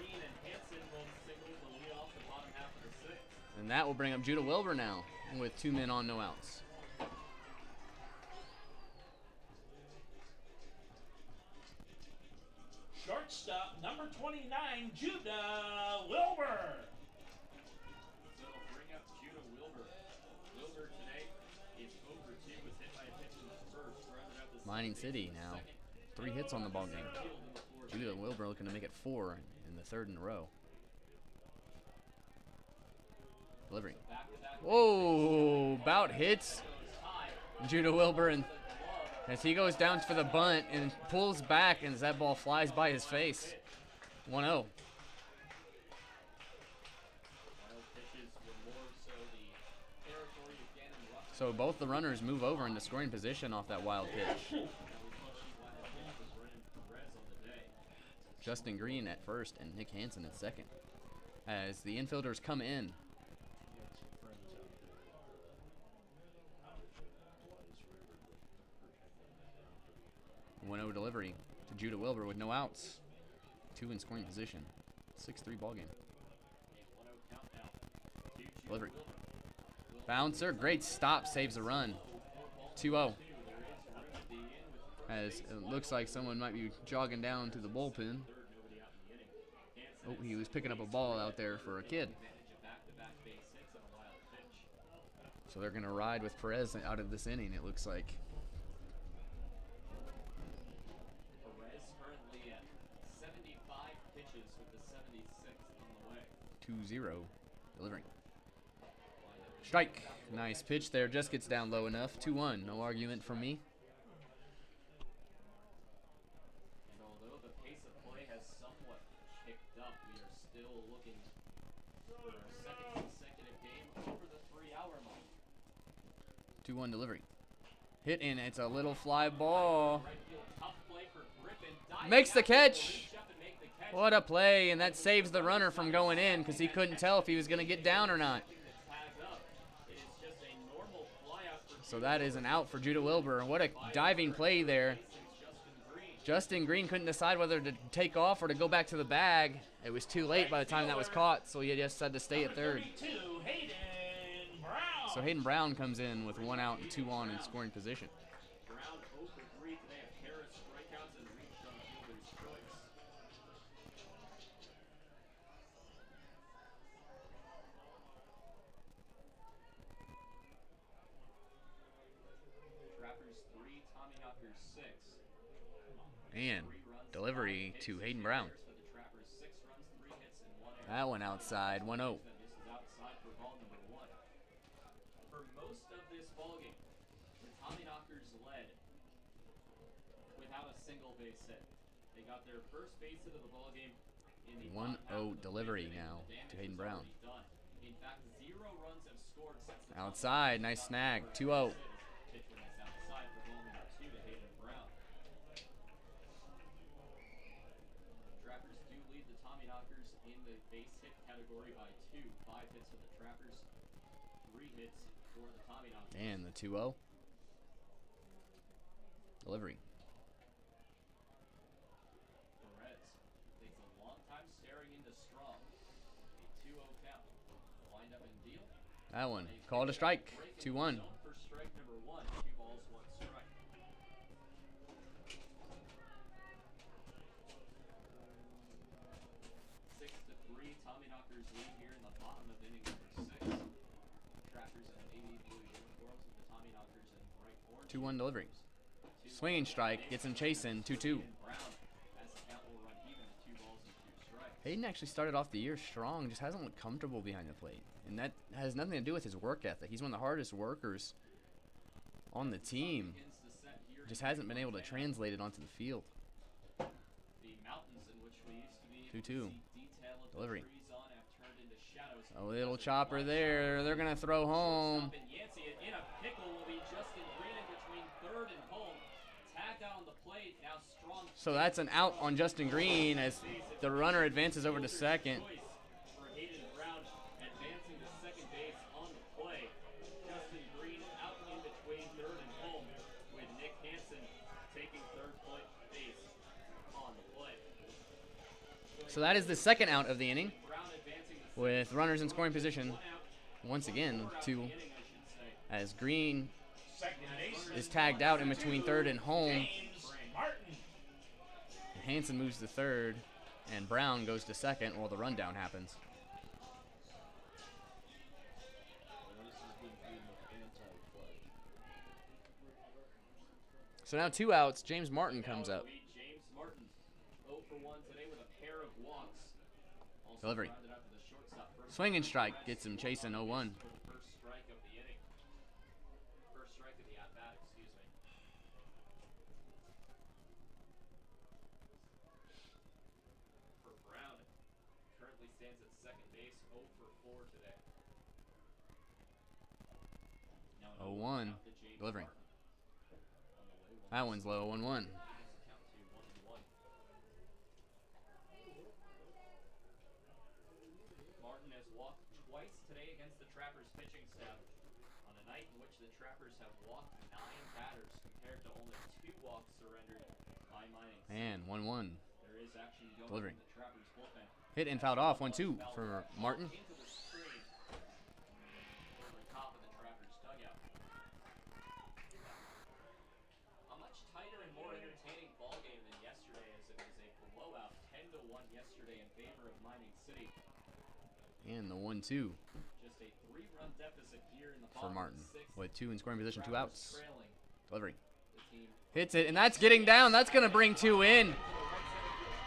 Speaker 1: And that will bring up Judah Wilbur now with 2 men on, no outs.
Speaker 2: Shortstop, number 29, Judah Wilbur.
Speaker 3: So it'll bring up Judah Wilbur. Wilbur today is over 2, was hit by a pitch in the first, rounded out the
Speaker 1: Mining City now. 3 hits on the ball game. Judah Wilbur looking to make it 4 in the 3rd in a row. Delivery. Whoa, bout hits Judah Wilbur, and as he goes down for the bunt and pulls back, and as that ball flies by his face. 1-0. So both the runners move over into scoring position off that wild pitch. Justin Green at first and Nick Hansen at second, as the infielders come in. 1-0 delivery to Judah Wilbur with no outs. 2 in scoring position. 6-3 ball game. Delivery. Bouncer, great stop, saves the run. 2-0. As it looks like someone might be jogging down to the bullpen. Oh, he was picking up a ball out there for a kid. So they're going to ride with Perez out of this inning, it looks like.
Speaker 3: Perez currently at 75 pitches with the 76th on the way.
Speaker 1: 2-0. Delivering. Strike. Nice pitch there. Just gets down low enough. 2-1. No argument from me.
Speaker 3: And although the pace of play has somewhat kicked up, we are still looking for our 2nd consecutive game over the 3-hour mark.
Speaker 1: 2-1 delivery. Hit in. It's a little fly ball.
Speaker 3: Right field, tough play for Griffin.
Speaker 1: Makes the catch. What a play. And that saves the runner from going in because he couldn't tell if he was going to get down or not. So that is an out for Judah Wilbur. What a diving play there. Justin Green couldn't decide whether to take off or to go back to the bag. It was too late by the time that was caught, so he just had to stay at third. So Hayden Brown comes in with 1 out and 2 on in scoring position.
Speaker 3: Brown 0 for 3 today. A pair of strikeouts and reached on fielder's choice. Trappers 3, Tommyknockers 6.
Speaker 1: And delivery to Hayden Brown.
Speaker 3: For the Trappers, 6 runs, 3 hits, and 1 error.
Speaker 1: That one outside, 1-0.
Speaker 3: This is outside for ball number 1. For most of this ballgame, the Tommyknockers led without a single base hit. They got their first base hit of the ballgame in the
Speaker 1: 1-0 delivery now to Hayden Brown.
Speaker 3: In fact, 0 runs have scored since the
Speaker 1: Outside, nice snag, 2-0.
Speaker 3: pitch when it's outside for ball number 2 to Hayden Brown. Trappers do lead the Tommyknockers in the base hit category by 2. 5 hits for the Trappers, 3 hits for the Tommyknockers.
Speaker 1: And the 2-0. Delivery.
Speaker 3: Perez takes a long time staring into Strong. A 2-0 count. Wind up and deal.
Speaker 1: That one, called a strike, 2-1.
Speaker 3: Zone for strike number 1. 2 balls, 1 strike. 6-3. Tommyknockers lead here in the bottom of inning number 6. Trappers in navy blue uniforms with the Tommyknockers in bright orange.
Speaker 1: 2-1 delivery. Swinging strike, gets him chasing, 2-2.
Speaker 3: Brown as the count will run even at 2 balls and 2 strikes.
Speaker 1: Hayden actually started off the year strong, just hasn't looked comfortable behind the plate. And that has nothing to do with his work ethic. He's one of the hardest workers on the team.
Speaker 3: Begins to set here
Speaker 1: Just hasn't been able to translate it onto the field.
Speaker 3: the mountains in which we used to be able
Speaker 1: 2-2.
Speaker 3: to see detail of
Speaker 1: Delivery.
Speaker 3: the trees on have turned into shadows.
Speaker 1: A little chopper there. They're going to throw home.
Speaker 3: Stop and Yancey in a pickle will be Justin Green in between third and home. Tag out on the plate. Now Strong.
Speaker 1: So that's an out on Justin Green as the runner advances over to second.
Speaker 3: Choice for Hayden Brown advancing to second base on the play. Justin Green out in between third and home.
Speaker 1: So that is the second out of the inning, with runners in scoring position. Once again, 2, as Green is tagged out in between third and home.
Speaker 2: James Martin.
Speaker 1: And Hansen moves to third, and Brown goes to second while the rundown happens. So now 2 outs. James Martin comes up.
Speaker 3: James Martin, 0 for 1 today with a pair of walks. Also
Speaker 1: Delivery.
Speaker 3: rounded out to the shortstop.
Speaker 1: Swing and strike gets him chasing 0-1.
Speaker 3: For the first strike of the inning. First strike of the at-bat, excuse me. For Brown, currently stands at second base, 0 for 4 today. Now an
Speaker 1: 0-1.
Speaker 3: out to James
Speaker 1: Delivery.
Speaker 3: Martin.
Speaker 1: That one's low, 1-1.
Speaker 3: Count to 1-1. Martin has walked twice today against the Trappers pitching staff on a night in which the Trappers have walked 9 batters compared to only 2 walks surrendered by Mining.
Speaker 1: And 1-1.
Speaker 3: There is action going
Speaker 1: Delivery.
Speaker 3: in the Trappers bullpen.
Speaker 1: Hit and fouled off, 1-2 for Martin.
Speaker 3: Into the screen over the top of the Trappers dugout. A much tighter and more entertaining ball game than yesterday, as it was a blowout 10-1 yesterday in favor of Mining City.
Speaker 1: And the 1-2
Speaker 3: Just a 3-run deficit here in the
Speaker 1: for
Speaker 3: bottom
Speaker 1: Martin.
Speaker 3: of the 6th.
Speaker 1: With 2 in scoring position, 2
Speaker 3: Trappers
Speaker 1: outs.
Speaker 3: trailing
Speaker 1: Delivery.
Speaker 3: the team.
Speaker 1: Hits it, and that's getting down. That's going to bring 2 in.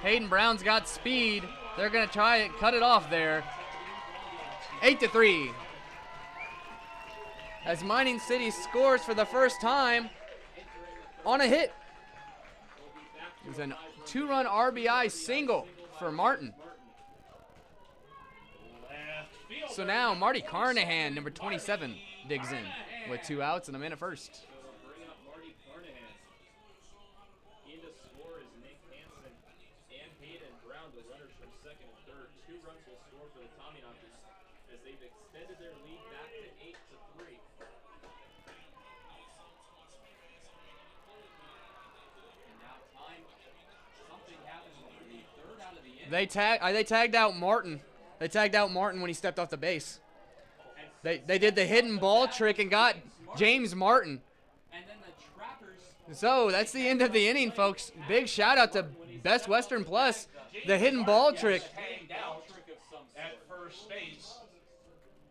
Speaker 1: Hayden Brown's got speed. They're going to try it, cut it off there. 8-3. As Mining City scores for the first time on a hit. It was a 2-run RBI single for Martin.
Speaker 2: Left field.
Speaker 1: So now Marty Carnahan, number 27, digs in with 2 outs and a man at first.
Speaker 3: So we'll bring up Marty Carnahan. In to score is Nick Hansen and Hayden Brown, the runners from second and third. 2 runs will score for the Tommyknockers as they've extended their lead back to 8-3. And now time, something happens for the third out of the inning.
Speaker 1: They tagged out Martin. They tagged out Martin when he stepped off the base. They did the hidden ball trick and got James Martin.
Speaker 3: And then the Trappers.
Speaker 1: So that's the end of the inning, folks. Big shout out to Best Western Plus, the hidden ball trick.
Speaker 2: Tagged out
Speaker 3: Trick of some
Speaker 2: at
Speaker 3: sort.
Speaker 2: first base.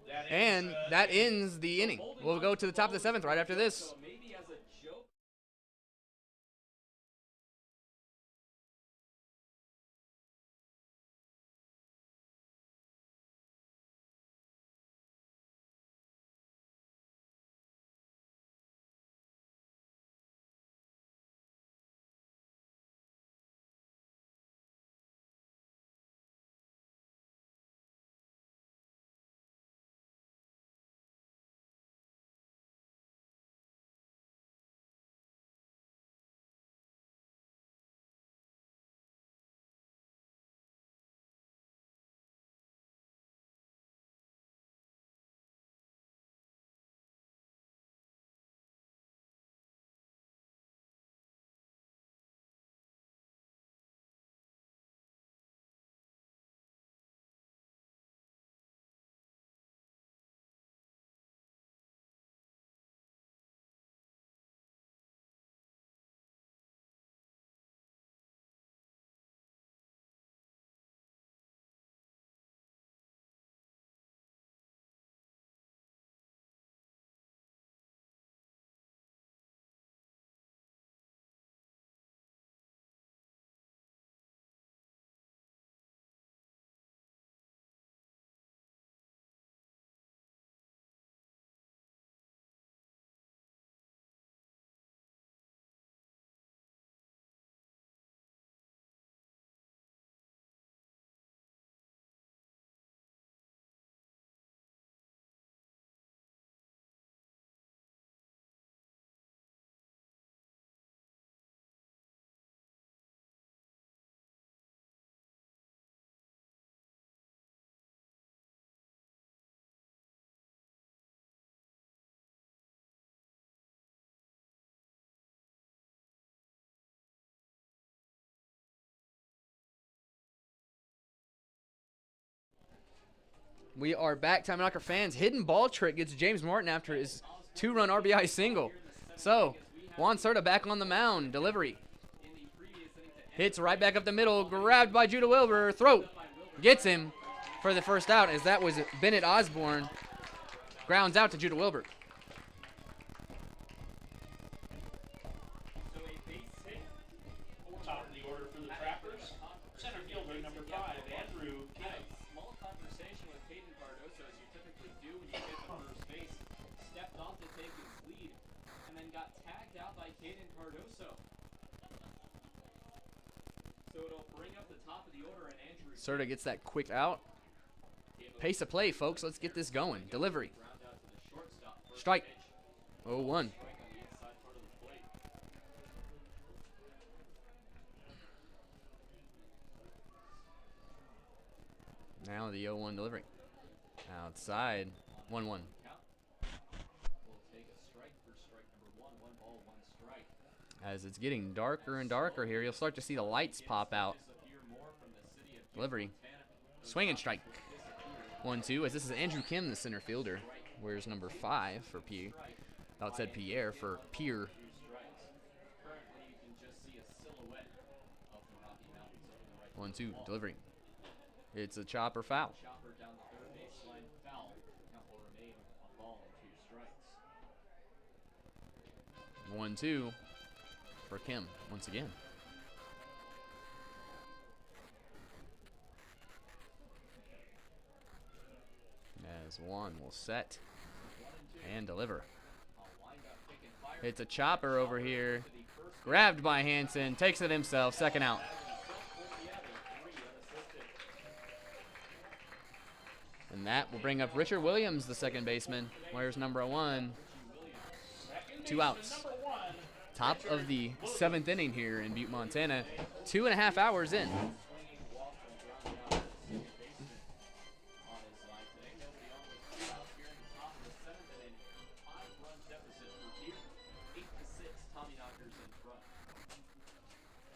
Speaker 2: That is,
Speaker 1: And that ends the inning. We'll go to the top of the 7th right after this.
Speaker 3: So maybe
Speaker 1: We are back. Tommyknocker fans. Hidden ball trick gets James Martin after his 2-run RBI single. So, Juan Cerda back on the mound. Delivery. Hits right back up the middle. Grabbed by Judah Wilbur. Throat. Gets him for the first out, as that was Bennett Osborne. Grounds out to Judah Wilbur.
Speaker 2: Top of the order for the Trappers. Center fielder number 5, Andrew
Speaker 3: Had
Speaker 2: Kim.
Speaker 3: a small conversation with Hayden Cardoso, as you typically do when you get to first base. Stepped off to take his lead, and then got tagged out by Hayden Cardoso. So it'll bring up the top of the order, and Andrew
Speaker 1: Cerda gets that quick out. Pace of play, folks. Let's get this going. Delivery.
Speaker 3: ground out to the shortstop. First
Speaker 1: Strike.
Speaker 3: pitch,
Speaker 1: 0-1.
Speaker 3: strike on the inside part of the plate.
Speaker 1: Now the 0-1 delivery. Outside. 1-1.
Speaker 3: Count. We'll take a strike for strike number 1. 1 ball, 1 strike.
Speaker 1: As it's getting darker and darker here, you'll start to see the lights pop out.
Speaker 3: Disappear more from the city of
Speaker 1: Delivery.
Speaker 3: Montana.
Speaker 1: Swing and strike. 1-2, as this is Andrew Kim, the center fielder. Wears number 5 for Pierre. Oh, it said Pierre for Pierre.
Speaker 3: 2 strikes. Currently, you can just see a silhouette of the Rocky Mountains over the right.
Speaker 1: 1-2, delivery. It's a chopper foul.
Speaker 3: Chopper down the third baseline, foul. Count will remain a ball and 2 strikes.
Speaker 1: 1-2 for Kim once again. As Juan will set and deliver. It's a chopper over here. Grabbed by Hansen. Takes it himself. Second out. And that will bring up Richard Williams, the second baseman. Wears number 1. 2 outs.
Speaker 2: Number 1.
Speaker 1: Top of the 7th inning here in Butte, Montana. 2.5 hours in.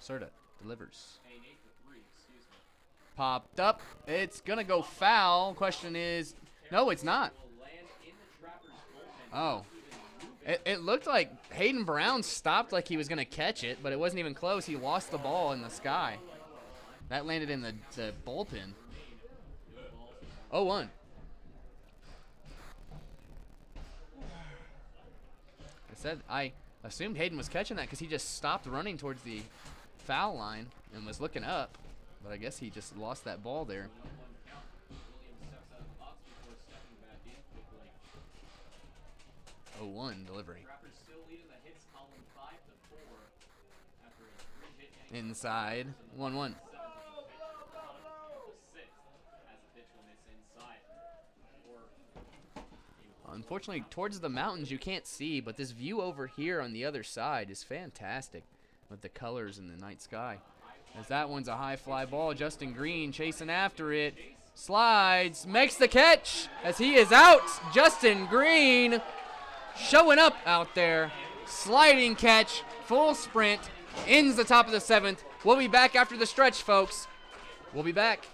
Speaker 1: Cerda delivers. Popped up. It's going to go foul. Question is, no, it's not. Oh. It looked like Hayden Brown stopped like he was going to catch it, but it wasn't even close. He lost the ball in the sky. That landed in the bullpen. 0-1. I assumed Hayden was catching that because he just stopped running towards the foul line and was looking up, but I guess he just lost that ball there. 0-1 delivery. Inside. 1-1. Unfortunately, towards the mountains you can't see, but this view over here on the other side is fantastic with the colors in the night sky. As that one's a high fly ball, Justin Green chasing after it. Slides, makes the catch as he is out. Justin Green showing up out there. Sliding catch, full sprint, ends the top of the 7th. We'll be back after the stretch, folks. We'll be back.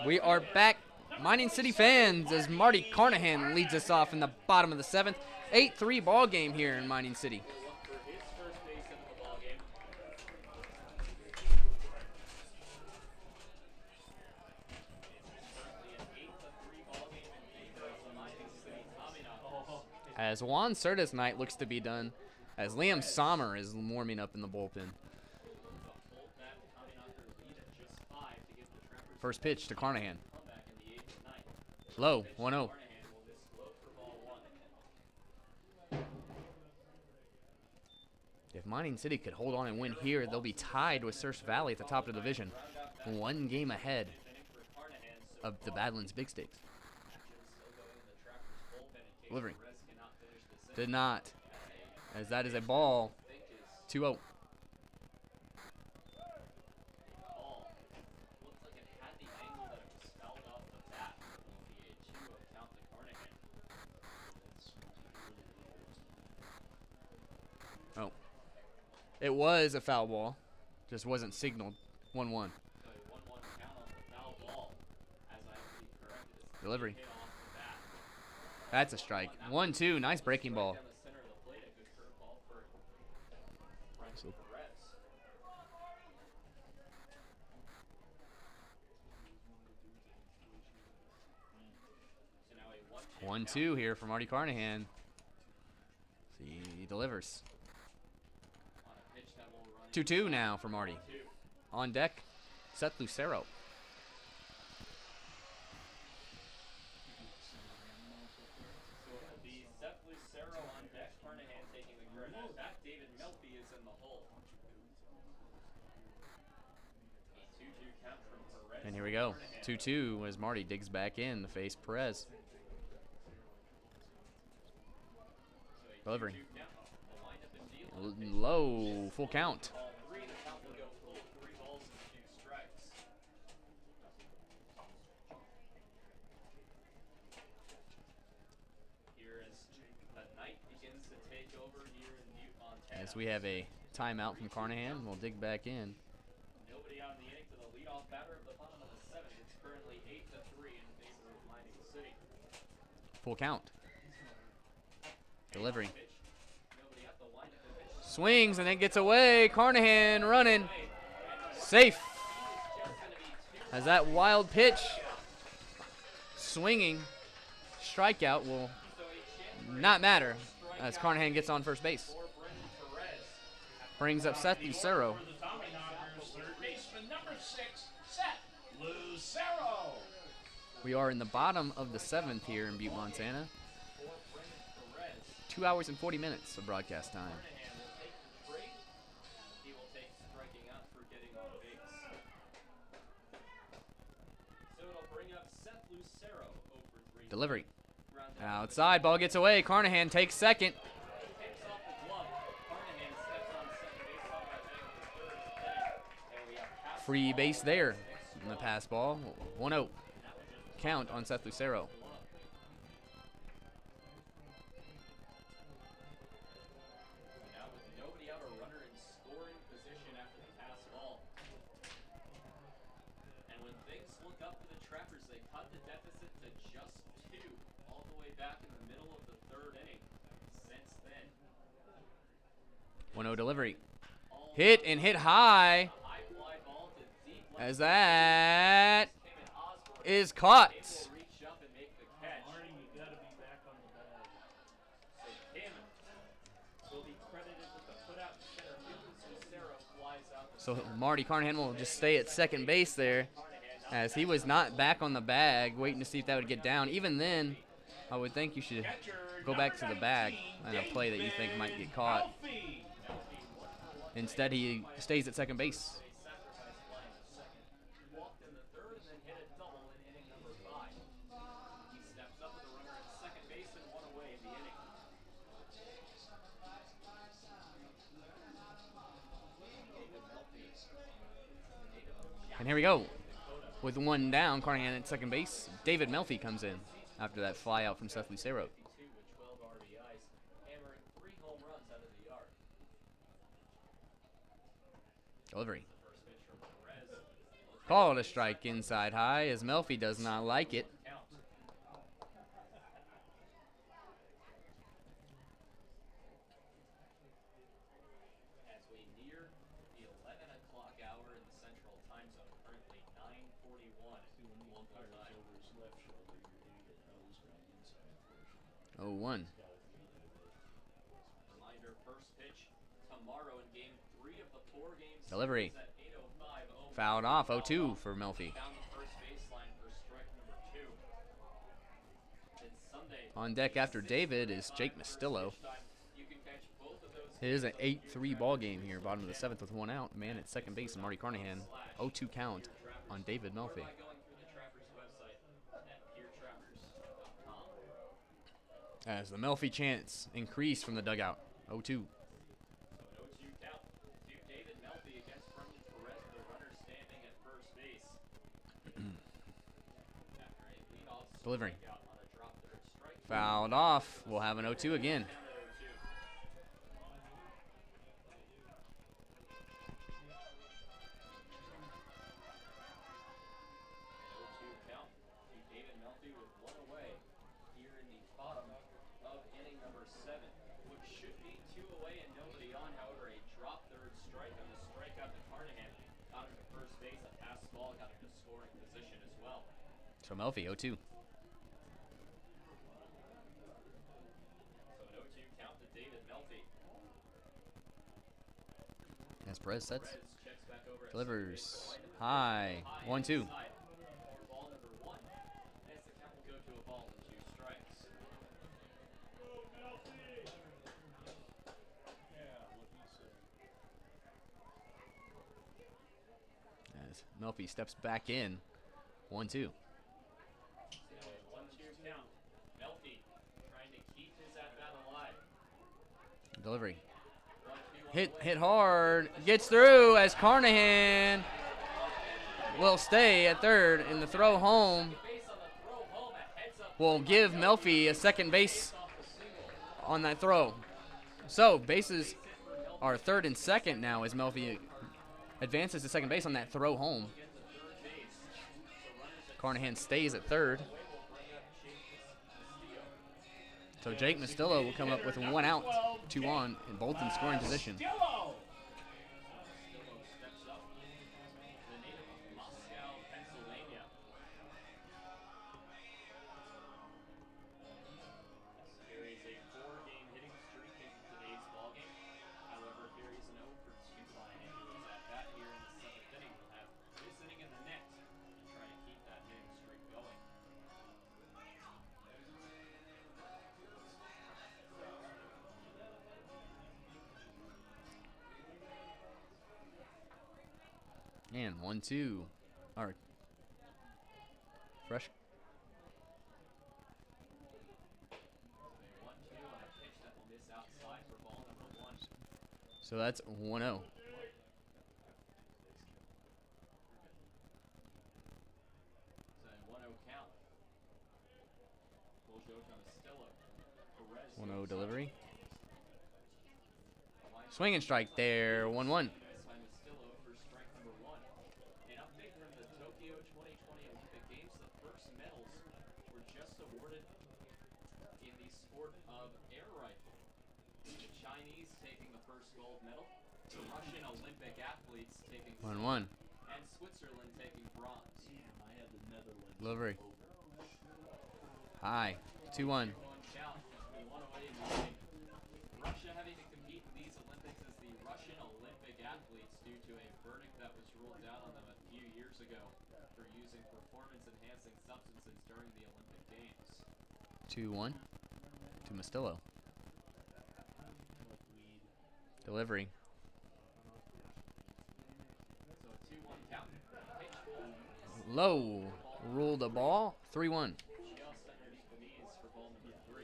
Speaker 1: We are back, Mining City fans, as Marty Carnahan leads us off in the bottom of the 7th. 8-3 ball game here in Mining City.
Speaker 3: For his first base into the ball game. Currently an 8-3 ball game in favor of the Mining City Tommyknockers.
Speaker 1: As Juan Cerda's night looks to be done, as Liam Sommer is warming up in the bullpen.
Speaker 3: Hold that Tommyknocker lead at just 5 to give the Trappers
Speaker 1: First pitch to Carnahan.
Speaker 3: comeback in the 8th and 9th.
Speaker 1: Low, 1-0.
Speaker 3: Carnahan will miss low for ball 1.
Speaker 1: If Mining City could hold on and win here, they'll be tied with Surf Valley at the top of the division. 1 game ahead of the Badlands Big Stakes. Delivery. Did not. As that is a ball. 2-0.
Speaker 3: Ball looked like it had the angle that it was fouled off the bat. It'll be a 2-0 count to Carnahan.
Speaker 1: Oh. It was a foul ball. Just wasn't signaled. 1-1.
Speaker 3: So a 1-1 count on the foul ball. As I actually corrected it.
Speaker 1: Delivery.
Speaker 3: Hit off the bat.
Speaker 1: That's a strike. 1-2. Nice breaking ball.
Speaker 3: Down the center of the plate, a good curveball for Francis Perez. So now a 1-2
Speaker 1: 1-2 here for Marty Carnahan. He delivers.
Speaker 3: on a pitch that will run
Speaker 1: 2-2 now for Marty. On deck, Seth Lucero.
Speaker 3: So it'll be Seth Lucero on deck. Carnahan taking the current at bat. David Melfi is in the hole. A 2-2 count from Perez.
Speaker 1: And here we go. 2-2 as Marty digs back in to face Perez. Delivery. Low, full count.
Speaker 3: Ball 3, the count will go full. 3 balls and 2 strikes. Here as the night begins to take over here in Butte, Montana.
Speaker 1: As we have a timeout from Carnahan, we'll dig back in.
Speaker 3: Nobody out in the inning to the leadoff batter of the bottom of the 7th. It's currently 8-3 in favor of Mining City.
Speaker 1: Full count. Delivery.
Speaker 3: Pitch. Nobody at the line at the pitch.
Speaker 1: Swings and then gets away. Carnahan running. Safe. As that wild pitch, swinging, strikeout will not matter as Carnahan gets on first base.
Speaker 2: For Brendan Perez.
Speaker 1: Brings up Seth Lucero.
Speaker 2: For the Tommyknockers, third baseman number 6, Seth Lucero.
Speaker 1: We are in the bottom of the 7th here in Butte, Montana. 2 hours and 40 minutes of broadcast time.
Speaker 3: Carnahan will take the trade. He will take striking out for getting on base. So it'll bring up Seth Lucero over 3.
Speaker 1: Delivery.
Speaker 3: Ground out.
Speaker 1: Outside, ball gets away. Carnahan takes second.
Speaker 3: Picks off the glove. Carnahan steps on second base on that thing for third inning. And we have pass
Speaker 1: Free
Speaker 3: ball.
Speaker 1: base there in the pass ball. 1-0. Count on Seth Lucero.
Speaker 3: Now with nobody out, a runner in scoring position after the pass ball. And when things look up for the Trappers, they cut the deficit to just 2 all the way back in the middle of the 3rd inning. Since then,
Speaker 1: 1-0 delivery.
Speaker 3: all
Speaker 1: Hit and hit high
Speaker 3: a high fly ball to deep left.
Speaker 1: as that
Speaker 3: Him and Osborne
Speaker 1: is caught.
Speaker 3: will reach up and make the catch.
Speaker 2: Marty, you gotta be back on the bag.
Speaker 3: So Kim will be credited with the put out in center field as Lucero flies out.
Speaker 1: So Marty Carnahan will just stay at second base there as he was not back on the bag, waiting to see if that would get down. Even then, I would think you should
Speaker 2: Catcher,
Speaker 1: go back to the bag
Speaker 2: 19,
Speaker 1: and a play that you think might get caught.
Speaker 2: Melfi.
Speaker 1: Instead, he stays at second base.
Speaker 3: Sacrifice fly in the second. Walked in the 3rd and then hit a double in inning number 5. He steps up with a runner at second base and 1 away in the inning.
Speaker 1: And here we go. With 1 down, Carnahan at second base. David Melfi comes in after that fly out from Seth Lucero.
Speaker 3: 2 with 12 RBIs, hammering 3 home runs out of the yard.
Speaker 1: Delivery.
Speaker 3: First pitch from Perez. Looks
Speaker 1: Called a strike inside high as Melfi does not like it.
Speaker 3: Count. As we near the 11 o'clock hour in the central time zone, currently 9:41 local time.
Speaker 1: 0-1.
Speaker 3: Reminder, first pitch tomorrow in game 3 of the 4 games.
Speaker 1: Delivery.
Speaker 3: At 8:05.
Speaker 1: Fouled off. 0-2 for Melfi.
Speaker 3: Down the first baseline for strike number 2. Then Sunday.
Speaker 1: On deck after David is Jake Mastillo.
Speaker 3: You can catch both of those.
Speaker 1: It is an 8-3 ball game here, bottom of the 7th with 1 out. Man at second base, Marty Carnahan. 0-2 count on David Melfi.
Speaker 3: By going through the Trappers website at pierretrappers.com.
Speaker 1: As the Melfi chants increase from the dugout. 0-2.
Speaker 3: So an 0-2 count to David Melfi against Brendan Perez, the runner standing at first base. After a leadoff
Speaker 1: Delivery.
Speaker 3: strikeout on a drop third strike.
Speaker 1: Fouled off. We'll have an 0-2 again. Count to David Melfi with 1 away here in the bottom of inning number 7. What should be 2 away and nobody on, however, a drop third strike on the strikeout to Carnahan. Got him to first base, a pass ball, got him to scoring position as well. So Melfi, 0-2. So an 0-2 count to David Melfi. As Perez sets.
Speaker 3: Perez checks back over at
Speaker 1: Delivers. High. 1-2.
Speaker 3: Ball number 1. As the count will go to a ball and 2 strikes.
Speaker 1: As Melfi steps back in. 1-2.
Speaker 3: 1-2 count. Melfi trying to keep his at-bat alive.
Speaker 1: Delivery.
Speaker 3: 1-2
Speaker 1: Hit hard. Gets through as Carnahan will stay at third. And the throw home
Speaker 3: base on the throw home, a heads up
Speaker 1: will give Melfi a second base
Speaker 3: off the single.
Speaker 1: on that throw. So bases are third and second now as Melfi advances to second base on that throw home. Carnahan stays at third. So Jake Mastillo will come up with 1 out, 2 on, and both in scoring position.
Speaker 2: Stillo.
Speaker 3: Steps up. The native of Moscow, Pennsylvania. There is a 4-game hitting streak in today's ballgame. However, here is an 0 for 2 line into his at-bat here in the 7th inning. We'll have this inning in the net and try to keep that hitting streak going.
Speaker 1: And 1-2. All right. Fresh.
Speaker 3: 1-2 on a pitch that will miss outside for ball number 1.
Speaker 1: So that's 1-0.
Speaker 3: So an 1-0 count. Will go to Mastillo. Perez
Speaker 1: 1-0 delivery. Swing and strike there. 1-1.
Speaker 3: by Mastillo for strike number 1. An update from the Tokyo 2020 Olympic Games. The first medals were just awarded in the sport of air rifle. The Chinese taking the first gold medal, the Russian Olympic athletes taking
Speaker 1: 1-1.
Speaker 3: and Switzerland taking bronze.
Speaker 1: Delivery. High. 2-1.
Speaker 3: 1 count with 1 away in the inning. Russia having to compete in these Olympics as the Russian Olympic athletes due to a verdict that was ruled down on them a few years ago for using performance-enhancing substances during the Olympic Games.
Speaker 1: 2-1 to Mastillo. Delivery.
Speaker 3: So a 2-1 count. Pitch
Speaker 1: Low. Ruled a ball. 3-1.
Speaker 3: just underneath the knees for ball number 3.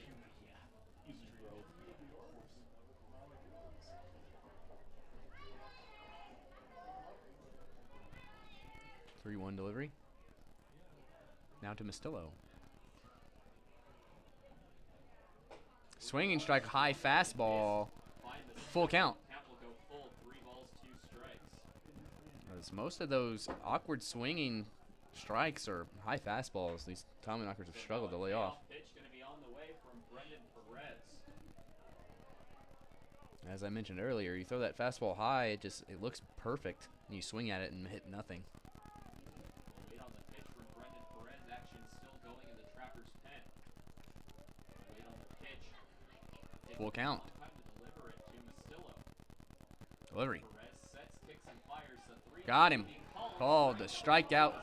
Speaker 1: 3-1 delivery. Now to Mastillo. Swinging strike, high fastball.
Speaker 3: Find the
Speaker 1: Full count.
Speaker 3: count will go full. 3 balls, 2 strikes.
Speaker 1: As most of those awkward swinging strikes are high fastballs. These Tommyknockers have struggled to lay off.
Speaker 3: Pitch going to be on the way from Brendan Perez.
Speaker 1: As I mentioned earlier, you throw that fastball high, it looks perfect, and you swing at it and hit nothing.
Speaker 3: We'll wait on the pitch from Brendan Perez. Action still going in the Trapper's pen. Wait on the pitch.
Speaker 1: Full count.
Speaker 3: Time to deliver it to Mastillo.
Speaker 1: Delivery.
Speaker 3: Perez sets, kicks, and fires. The 3
Speaker 1: Got him. Called the strikeout.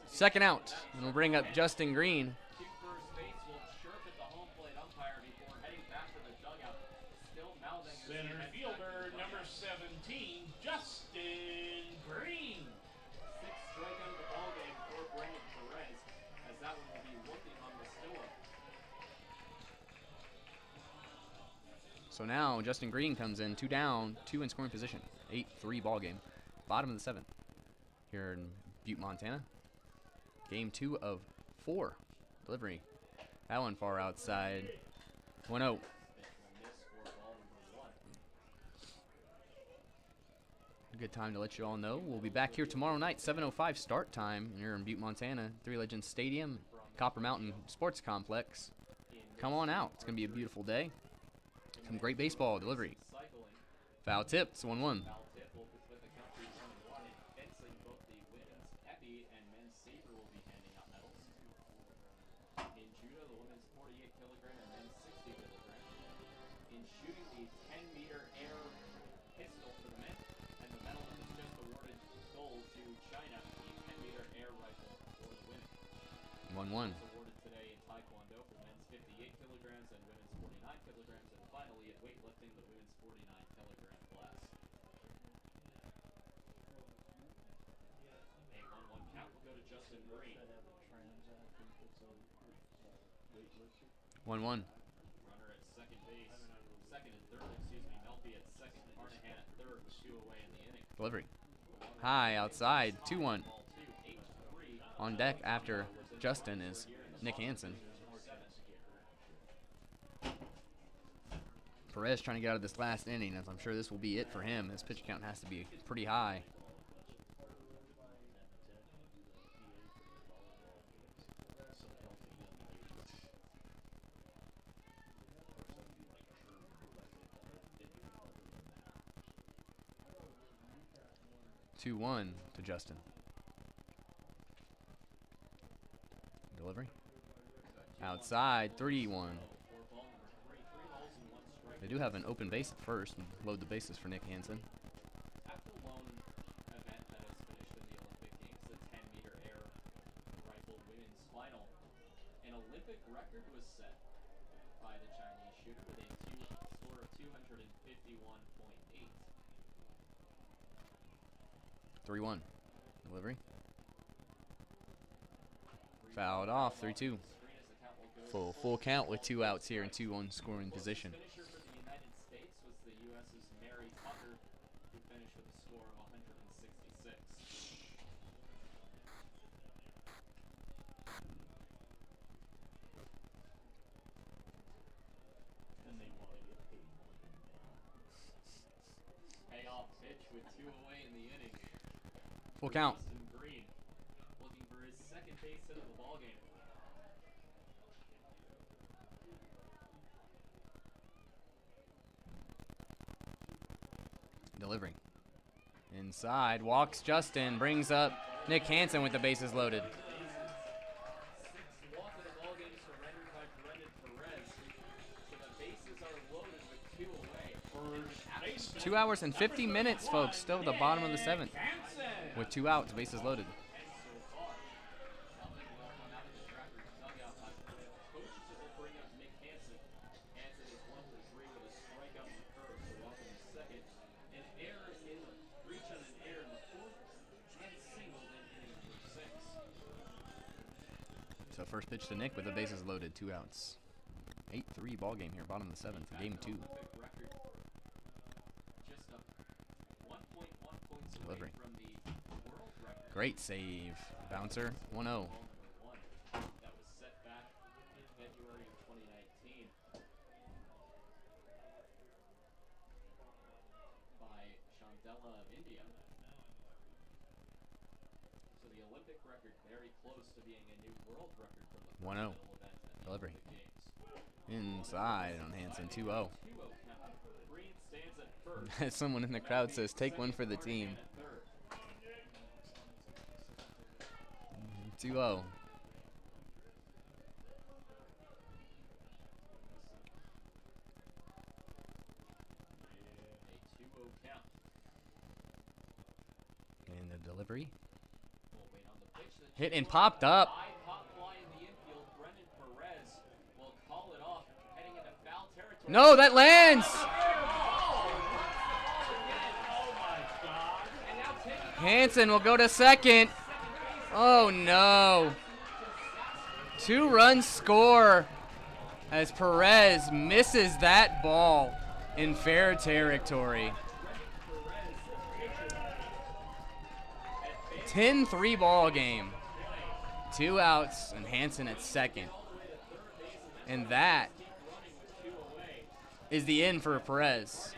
Speaker 1: Second out. And we'll bring up Justin Green.
Speaker 3: To first base will chirp at the home plate umpire before heading back to the dugout. Still mouthing as he
Speaker 2: Center
Speaker 3: heads
Speaker 2: fielder
Speaker 3: back to the
Speaker 2: number
Speaker 3: dugout.
Speaker 2: 17, Justin Green.
Speaker 3: 6th strikeout of the ballgame for Brendan Perez, as that one will be looking on Mastillo.
Speaker 1: So now Justin Green comes in, 2 down, 2 in scoring position. 8-3 ball game. Bottom of the 7th here in Butte, Montana. Game 2 of 4. Delivery. That one far outside. 1-0. Good time to let you all know. We'll be back here tomorrow night, 7:05 start time here in Butte, Montana. Three Legends Stadium, Copper Mountain Sports Complex. Come on out. It's going to be a beautiful day. Some great baseball. Delivery. Foul tip. It's 1-1.
Speaker 3: Foul tip will put the count to 1-1. In fencing, both the women's Epi and men's Saber will be handing out medals. In judo, the women's 48 kilogram and men's 60 kilogram. In shooting, the 10-meter air pistol for the men, and the medal was just awarded gold to China, the 10-meter air rifle for the women.
Speaker 1: 1-1.
Speaker 3: It's awarded today in Taekwondo for men's 58 kilograms and women's 49 kilograms, and finally in weightlifting, the women's 49 kilogram class. A 1-1 count will go to Justin Green.
Speaker 1: 1-1.
Speaker 3: Runner at second base, second and third, excuse me, Melfi at second, Carnahan at third with 2 away in the inning.
Speaker 1: Delivery. High outside. 2-1.
Speaker 3: Ball 2, 8-3.
Speaker 1: On deck after Justin is Nick Hansen. Perez trying to get out of this last inning, as I'm sure this will be it for him. His pitch count has to be pretty high. Two 2-1 to Justin. Delivery. Outside, 3-1. They do have an open base at first and load the bases for Nick Hansen.
Speaker 3: After the lone event that has finished in the Olympic Games, the 10-meter air rifle women's final, an Olympic record was set by the Chinese shooter with a score of 251.8.
Speaker 1: 3-1. Delivery. Fouled off, 3-2. Full count with 2 outs here and 2-1 scoring position.
Speaker 3: Finisher for the United States was the U.S.'s Mary Tucker, who finished with a score of 166. Payoff pitch with 2 away in the inning.
Speaker 1: Full count.
Speaker 3: Justin Green looking for his second base hit of the ballgame.
Speaker 1: Delivery. Inside, walks Justin, brings up Nick Hansen with the bases loaded.
Speaker 3: 6th walk of the ballgame surrendered by Brendan Perez. So the bases are loaded with 2 away.
Speaker 2: First baseman.
Speaker 1: 2 hours and 50 minutes, folks. Still at the bottom of the 7th.
Speaker 2: Hansen.
Speaker 1: With 2 outs, bases loaded.
Speaker 3: And so far, nothing will come out of the Trappers dugout. Coaches will bring up Nick Hansen. Hansen is 1 for 3 with a strikeout in the curve. So welcome to second. An error in the reach on an error in the 4th and singled in inning number 6.
Speaker 1: So first pitch to Nick with the bases loaded, 2 outs. 8-3 ball game here, bottom of the 7th, game 2.
Speaker 3: Olympic record. Just up 1.1 points away
Speaker 1: Delivery.
Speaker 3: from the world record.
Speaker 1: Great save. Bouncer, 1-0.
Speaker 3: Ball number 1. That was set back in February of 2019 by Chandela of India. the Olympic record very close to being a new world record for the
Speaker 1: 1-0.
Speaker 3: medal event at the
Speaker 1: Delivery.
Speaker 3: Olympic Games.
Speaker 1: Inside on Hansen, 2-0.
Speaker 3: 2-0 count. Green stands at first.
Speaker 1: Someone in the crowd says, take one for the team. 2-0.
Speaker 3: A 2-0 count.
Speaker 1: And the delivery.
Speaker 3: We'll wait on the pitch. The
Speaker 1: Hit and popped up.
Speaker 3: high pop fly in the infield. Brendan Perez will call it off, heading into foul territory.
Speaker 1: No, that lands. Hansen will go to second. Oh no. 2-run score as Perez misses that ball in fair territory. 10-3 ball game. 2 outs and Hansen at second. And that is the end for Perez.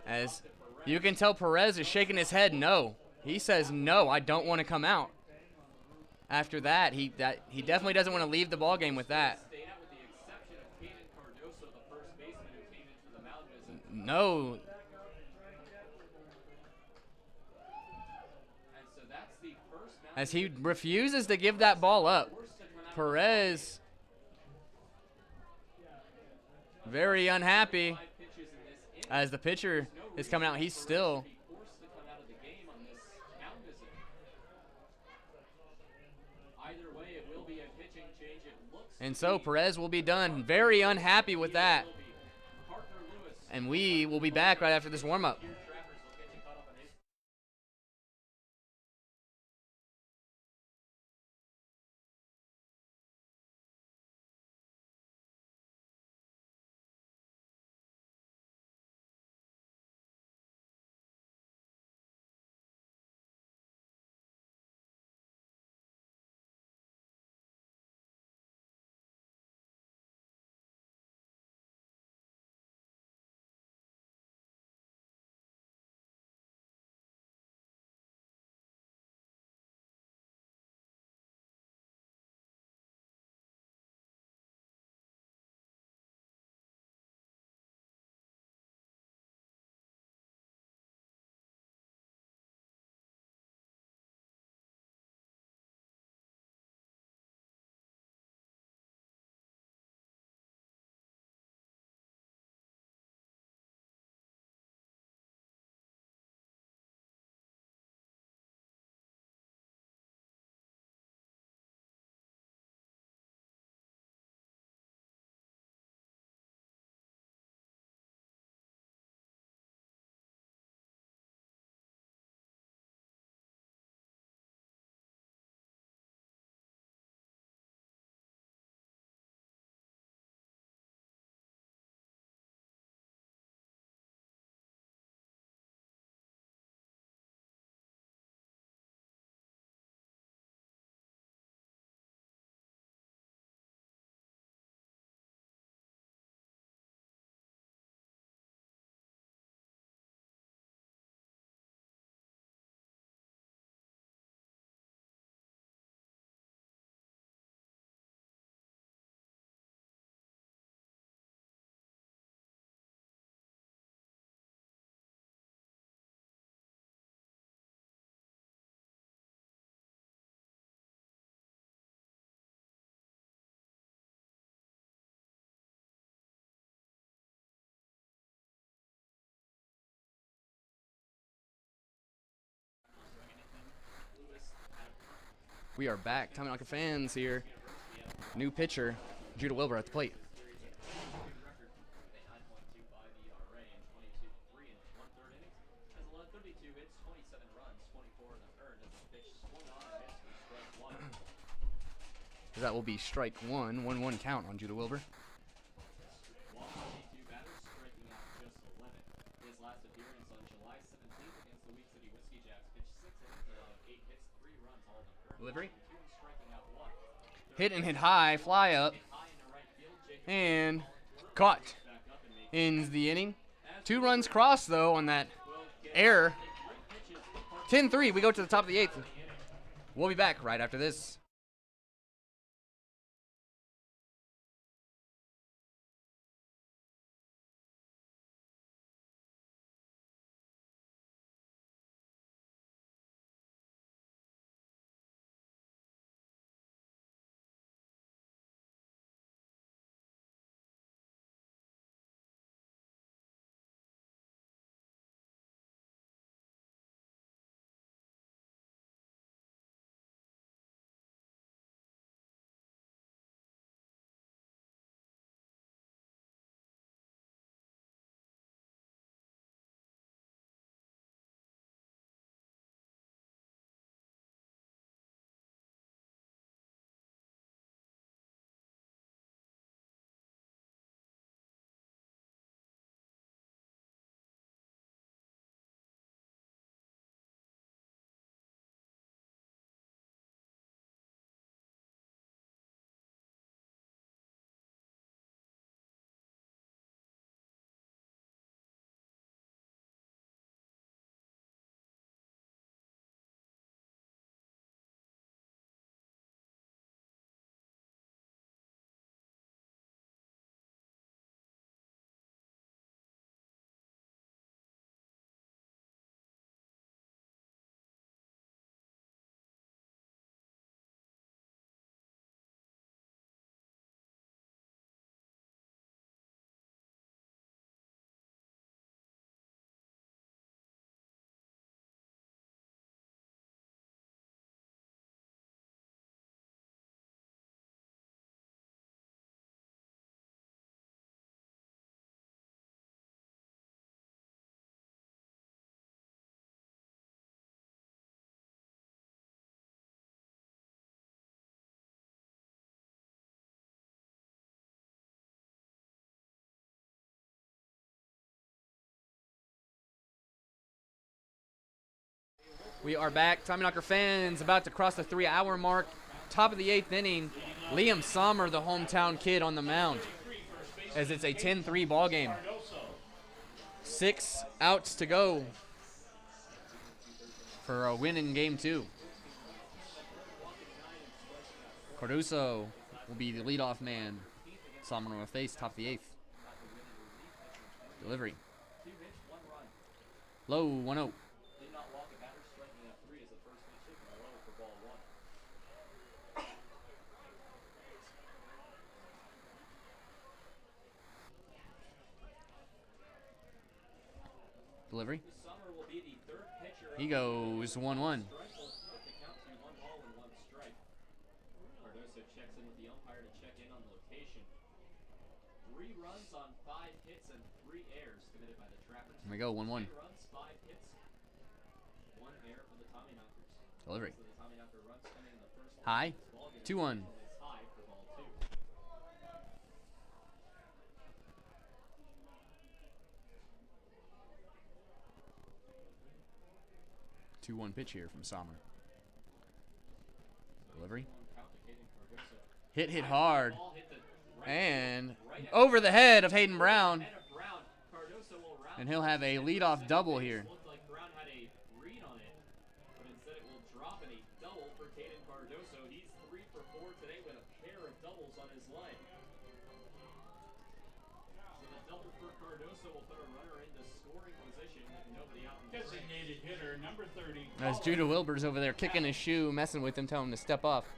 Speaker 1: As you can tell, Perez is shaking his head no. He says, no, I don't want to come out. After that, he definitely doesn't want to leave the ball game with that. No. As he refuses to give that ball up. Perez, very unhappy. As the pitcher is coming out, he's still. And so Perez will be done. Very unhappy with that. And we will be back right after this warm-up. We are back. Tommyknockers fans here. New pitcher, Judah Wilbur at the plate. That will be strike one. 1-1 count on Judah Wilbur. Delivery. Hit and hit high, fly up, and caught. Ends the inning. 2 runs crossed, though, on that error. 10-3. We go to the top of the 8th. We'll be back right after this. We are back. Tommyknocker fans about to cross the 3-hour mark. Top of the 8th inning. Liam Sommer, the hometown kid, on the mound, as it's a 10-3 ball game. 6 outs to go for a win in game 2. Cardoso will be the leadoff man. Sommer will face top of the 8th. Delivery. Low 1-0. Delivery. He goes 1-1.
Speaker 3: Cardoso checks in with the umpire to check in on location. 3 runs on 5 hits and 3 errors committed by the Trappers.
Speaker 1: Here we go, 1-1.
Speaker 3: 10 runs, 5 hits, 1 error for the Tommyknockers.
Speaker 1: Delivery.
Speaker 3: So the Tommyknocker runs coming in the first
Speaker 1: High. 2-1.
Speaker 3: is high for ball 2.
Speaker 1: 2-1 pitch here from Sommer. Delivery. Hit hard. And over the head of Hayden Brown. And he'll have a leadoff double here.
Speaker 3: Looked like Brown had a read on it, but instead it will drop in a double for Caden Cardoso. He's 3 for 4 today with a pair of doubles on his leg. So the double for Cardoso will put a runner into scoring position with nobody out.
Speaker 2: Designated hitter number 30.
Speaker 1: As Judah Wilbur's over there kicking his shoe, messing with him, telling him to step off.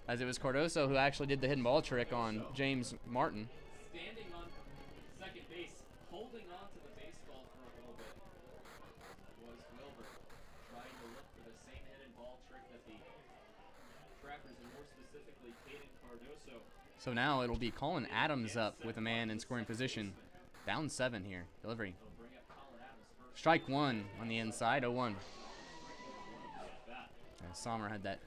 Speaker 1: As it was Cardoso who actually did the hidden ball trick on James Martin.
Speaker 3: Standing on second base, holding on to the baseball for a little bit, was Wilbur, trying to look for the same hidden ball trick that the Trappers, and more specifically Caden Cardoso.
Speaker 1: So now it'll be Colin Adams up with a man in scoring position. Down 7 here. Delivery. Strike 1 on the inside, 0-1. And Sommer had that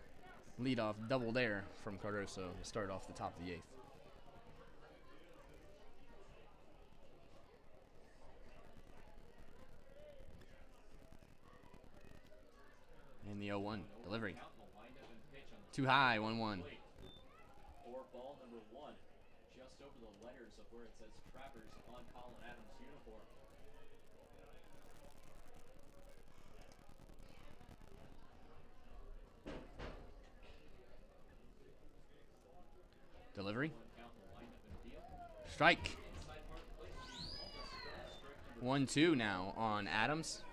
Speaker 1: leadoff double there from Cardoso to start off the top of the 8th. And the 0-1 delivery. Too high, 1-1.
Speaker 3: For ball number 1, just over the letters of where it says Trappers on Colin Adams' uniform.
Speaker 1: Delivery.
Speaker 3: 1 count in the lineup and deal.
Speaker 1: Strike.
Speaker 3: Inside part of the plate, she's almost done. Strike number
Speaker 1: 1-2 now on Adams.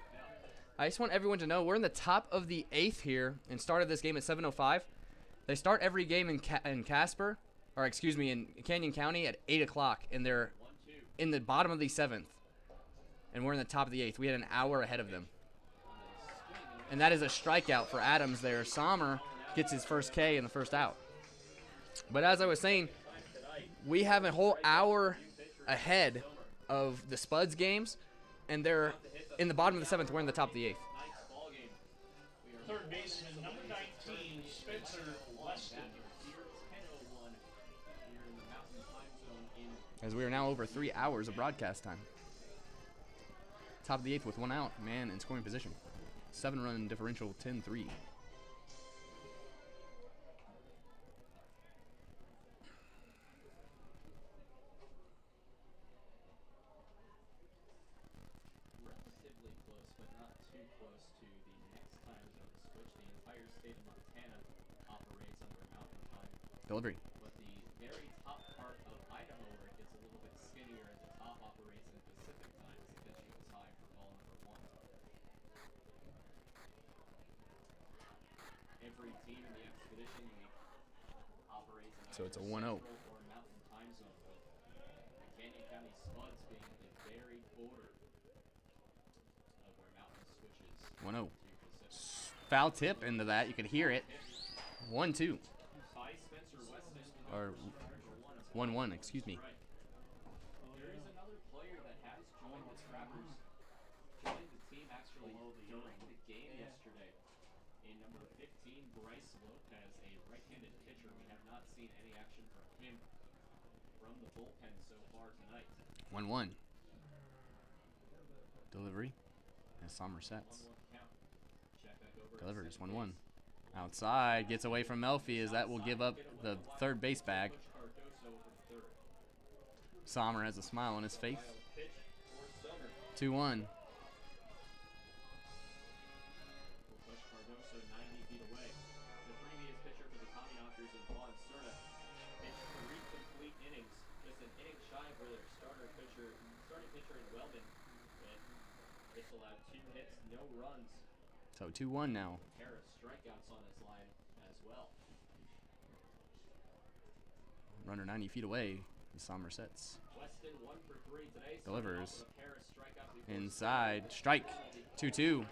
Speaker 1: I just want everyone to know we're in the top of the 8th here and started this game at 7:05. They start every game in Casper, or excuse me, in Canyon County at 8 o'clock, and they're
Speaker 3: 1-2.
Speaker 1: in the bottom of the 7th, and we're in the top of the 8th. We had an hour ahead of them, and that is a strikeout for Adams there. Sommer gets his first K in the first out. But as I was saying, we have a whole hour ahead of the Spuds games, and they're in the bottom of the 7th. We're in the top of the 8th.
Speaker 3: Tonight's ball game.
Speaker 2: Third baseman, number 19, Spencer Weston.
Speaker 3: Here it's 10:01 here in the Mountain Time Zone in
Speaker 1: As we are now over 3 hours of broadcast time. Top of the 8th with 1 out, man in scoring position. 7-run differential, 10-3.
Speaker 3: relatively close, but not too close to the next time zone switch. The entire state of Montana operates under Mountain Time,
Speaker 1: Delivery.
Speaker 3: but the very top part of Idaho, where it gets a little bit skinnier at the top, operates in Pacific Time. So pitching is high for ball number 1. Every team in the Expedition League operates in
Speaker 1: So it's a
Speaker 3: either
Speaker 1: 1-0.
Speaker 3: Central or Mountain Time Zone, with the Canyon County Spuds being at the very border of where Mountain switches
Speaker 1: 1-0.
Speaker 3: to Pacific.
Speaker 1: Foul tip into that. You could hear it. 1-2.
Speaker 3: By Spencer Weston,
Speaker 1: Or
Speaker 3: number 1,
Speaker 1: 1-1, excuse me.
Speaker 3: right. There is another player that has joined the Trappers, joined the team actually during the game yesterday. In number 15, Bryce Lopez, a right-handed pitcher. We have not seen any action from him from the bullpen so far tonight.
Speaker 1: 1-1. Delivery. And Sommer sets.
Speaker 3: 1-1 count. Check back over to
Speaker 1: Delivers.
Speaker 3: second
Speaker 1: 1-1.
Speaker 3: base.
Speaker 1: Outside. Gets away from Melfi as that will give up the third base bag.
Speaker 3: Push Cardoso over to third.
Speaker 1: Sommer has a smile on his face.
Speaker 3: Wild pitch for Summer.
Speaker 1: 2-1.
Speaker 3: Will push Cardoso 90 feet away. The previous pitcher for the Tommyknockers in Vaughn Serta pitched 3 complete innings, just an inning shy of where their starting pitcher in Wellman, but it's allowed 2 hits, no runs.
Speaker 1: So 2-1 now.
Speaker 3: A pair of strikeouts on his line as well.
Speaker 1: Runner 90 feet away. Sommer sets.
Speaker 3: Weston 1 for 3 today. started off
Speaker 1: Delivers.
Speaker 3: with a pair of strikeouts before
Speaker 1: Inside. Strike. 2-2.
Speaker 3: from the inside part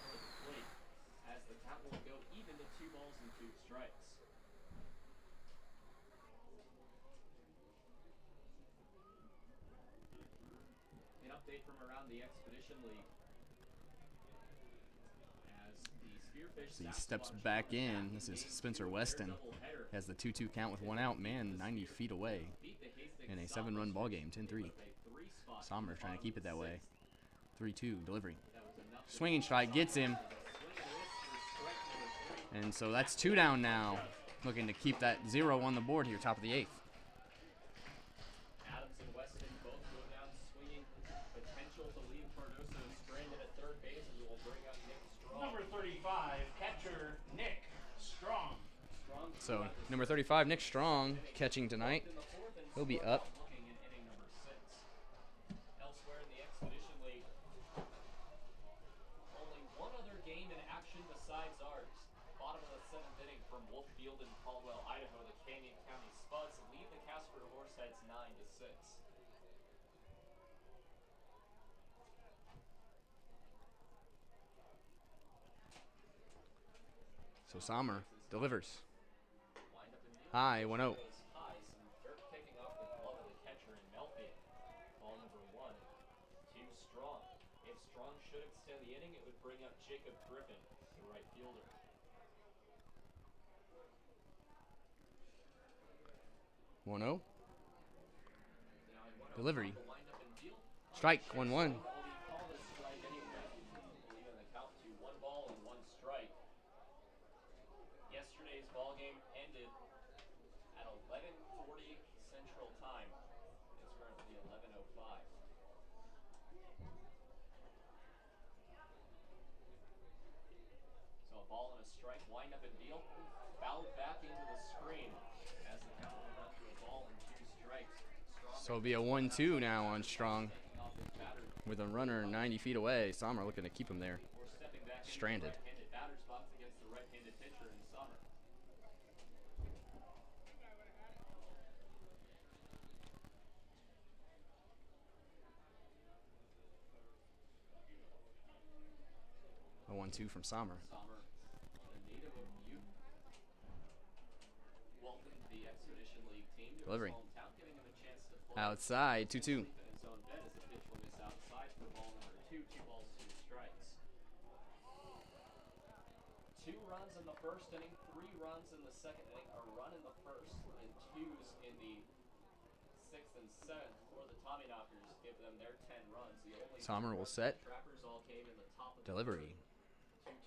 Speaker 3: of the plate, as the count will go even to 2 balls and 2 strikes. An update from around the Expedition League. As the Spearfish
Speaker 1: So he
Speaker 3: Sasquatch
Speaker 1: steps back
Speaker 3: are
Speaker 1: in.
Speaker 3: back
Speaker 1: This is
Speaker 3: Game
Speaker 1: Spencer
Speaker 3: 2 of their
Speaker 1: Weston.
Speaker 3: doubleheader.
Speaker 1: Has the 2-2 count with 1 out. Man, 90 feet away.
Speaker 3: Beat the Hastings
Speaker 1: In a
Speaker 3: South
Speaker 1: 7-run ball
Speaker 3: District
Speaker 1: game, 10-3.
Speaker 3: with a 3 spot in
Speaker 1: Sommer
Speaker 3: the
Speaker 1: trying to
Speaker 3: bottom
Speaker 1: keep
Speaker 3: of
Speaker 1: it that
Speaker 3: the
Speaker 1: way.
Speaker 3: 6th.
Speaker 1: 3-2. Delivery.
Speaker 3: That was enough to
Speaker 1: Swinging strike. Gets him.
Speaker 3: swing and a miss for strike number 3.
Speaker 1: And so that's 2 down now. Looking to keep that 0 on the board here, top of the 8th.
Speaker 3: Adams and Weston both go down swinging. Potential to leave Cardoso stranded at third base, as it will bring out Nick Strong.
Speaker 2: Number 35, catcher Nick Strong.
Speaker 3: Strong
Speaker 1: So number 35, Nick Strong, catching tonight.
Speaker 3: in the 4th and
Speaker 1: He'll be
Speaker 3: Strong
Speaker 1: up.
Speaker 3: looking in inning number 6. Elsewhere in the Expedition League, only one other game in action besides ours. Bottom of the 7th inning from Wolf Field in Caldwell, Idaho. The Canyon County Spuds lead the Casper Horseheads 9-6.
Speaker 1: So Sommer delivers.
Speaker 3: Wind up in the
Speaker 1: High, 1-0.
Speaker 3: goes high, some dirt kicking off the glove of the catcher in Melfi. Ball number 1 to Strong. If Strong should extend the inning, it would bring up Jacob Griffin, the right fielder.
Speaker 1: 1-0.
Speaker 3: Now in 1-0,
Speaker 1: Delivery.
Speaker 3: the windup and deal.
Speaker 1: Strike, 1-1.
Speaker 3: Will be called a strike anyway. Leaving the count to 1 ball and 1 strike. Yesterday's ball game ended at 11:40 Central 5. So a ball and a strike, wind up and deal, fouled back into the screen as the count will run to a ball and 2 strikes.
Speaker 1: So it'll be a 1-2 now on Strong
Speaker 3: Taking off his batter
Speaker 1: with a runner 90 feet away. Sommer looking to keep him there.
Speaker 3: before stepping back into the
Speaker 1: Stranded.
Speaker 3: right-handed batter's box against the right-handed pitcher in Sommer.
Speaker 1: A 1-2 from Sommer.
Speaker 3: Sommer, the native of Butte, welcomed the Expedition League team to
Speaker 1: Delivery.
Speaker 3: his hometown, giving him a chance to play.
Speaker 1: Outside, 2-2.
Speaker 3: Sleep in his own bed as the pitch will miss outside for ball number 2, 2 balls, 2 strikes. 2 runs in the first inning, 3 runs in the second inning, a run in the first, and 2s in the 6th and 7th for the Tommyknockers. Give them their 10 runs. The only
Speaker 1: Sommer will set.
Speaker 3: Trappers all came in the top of the
Speaker 1: Delivery.
Speaker 3: 2-2.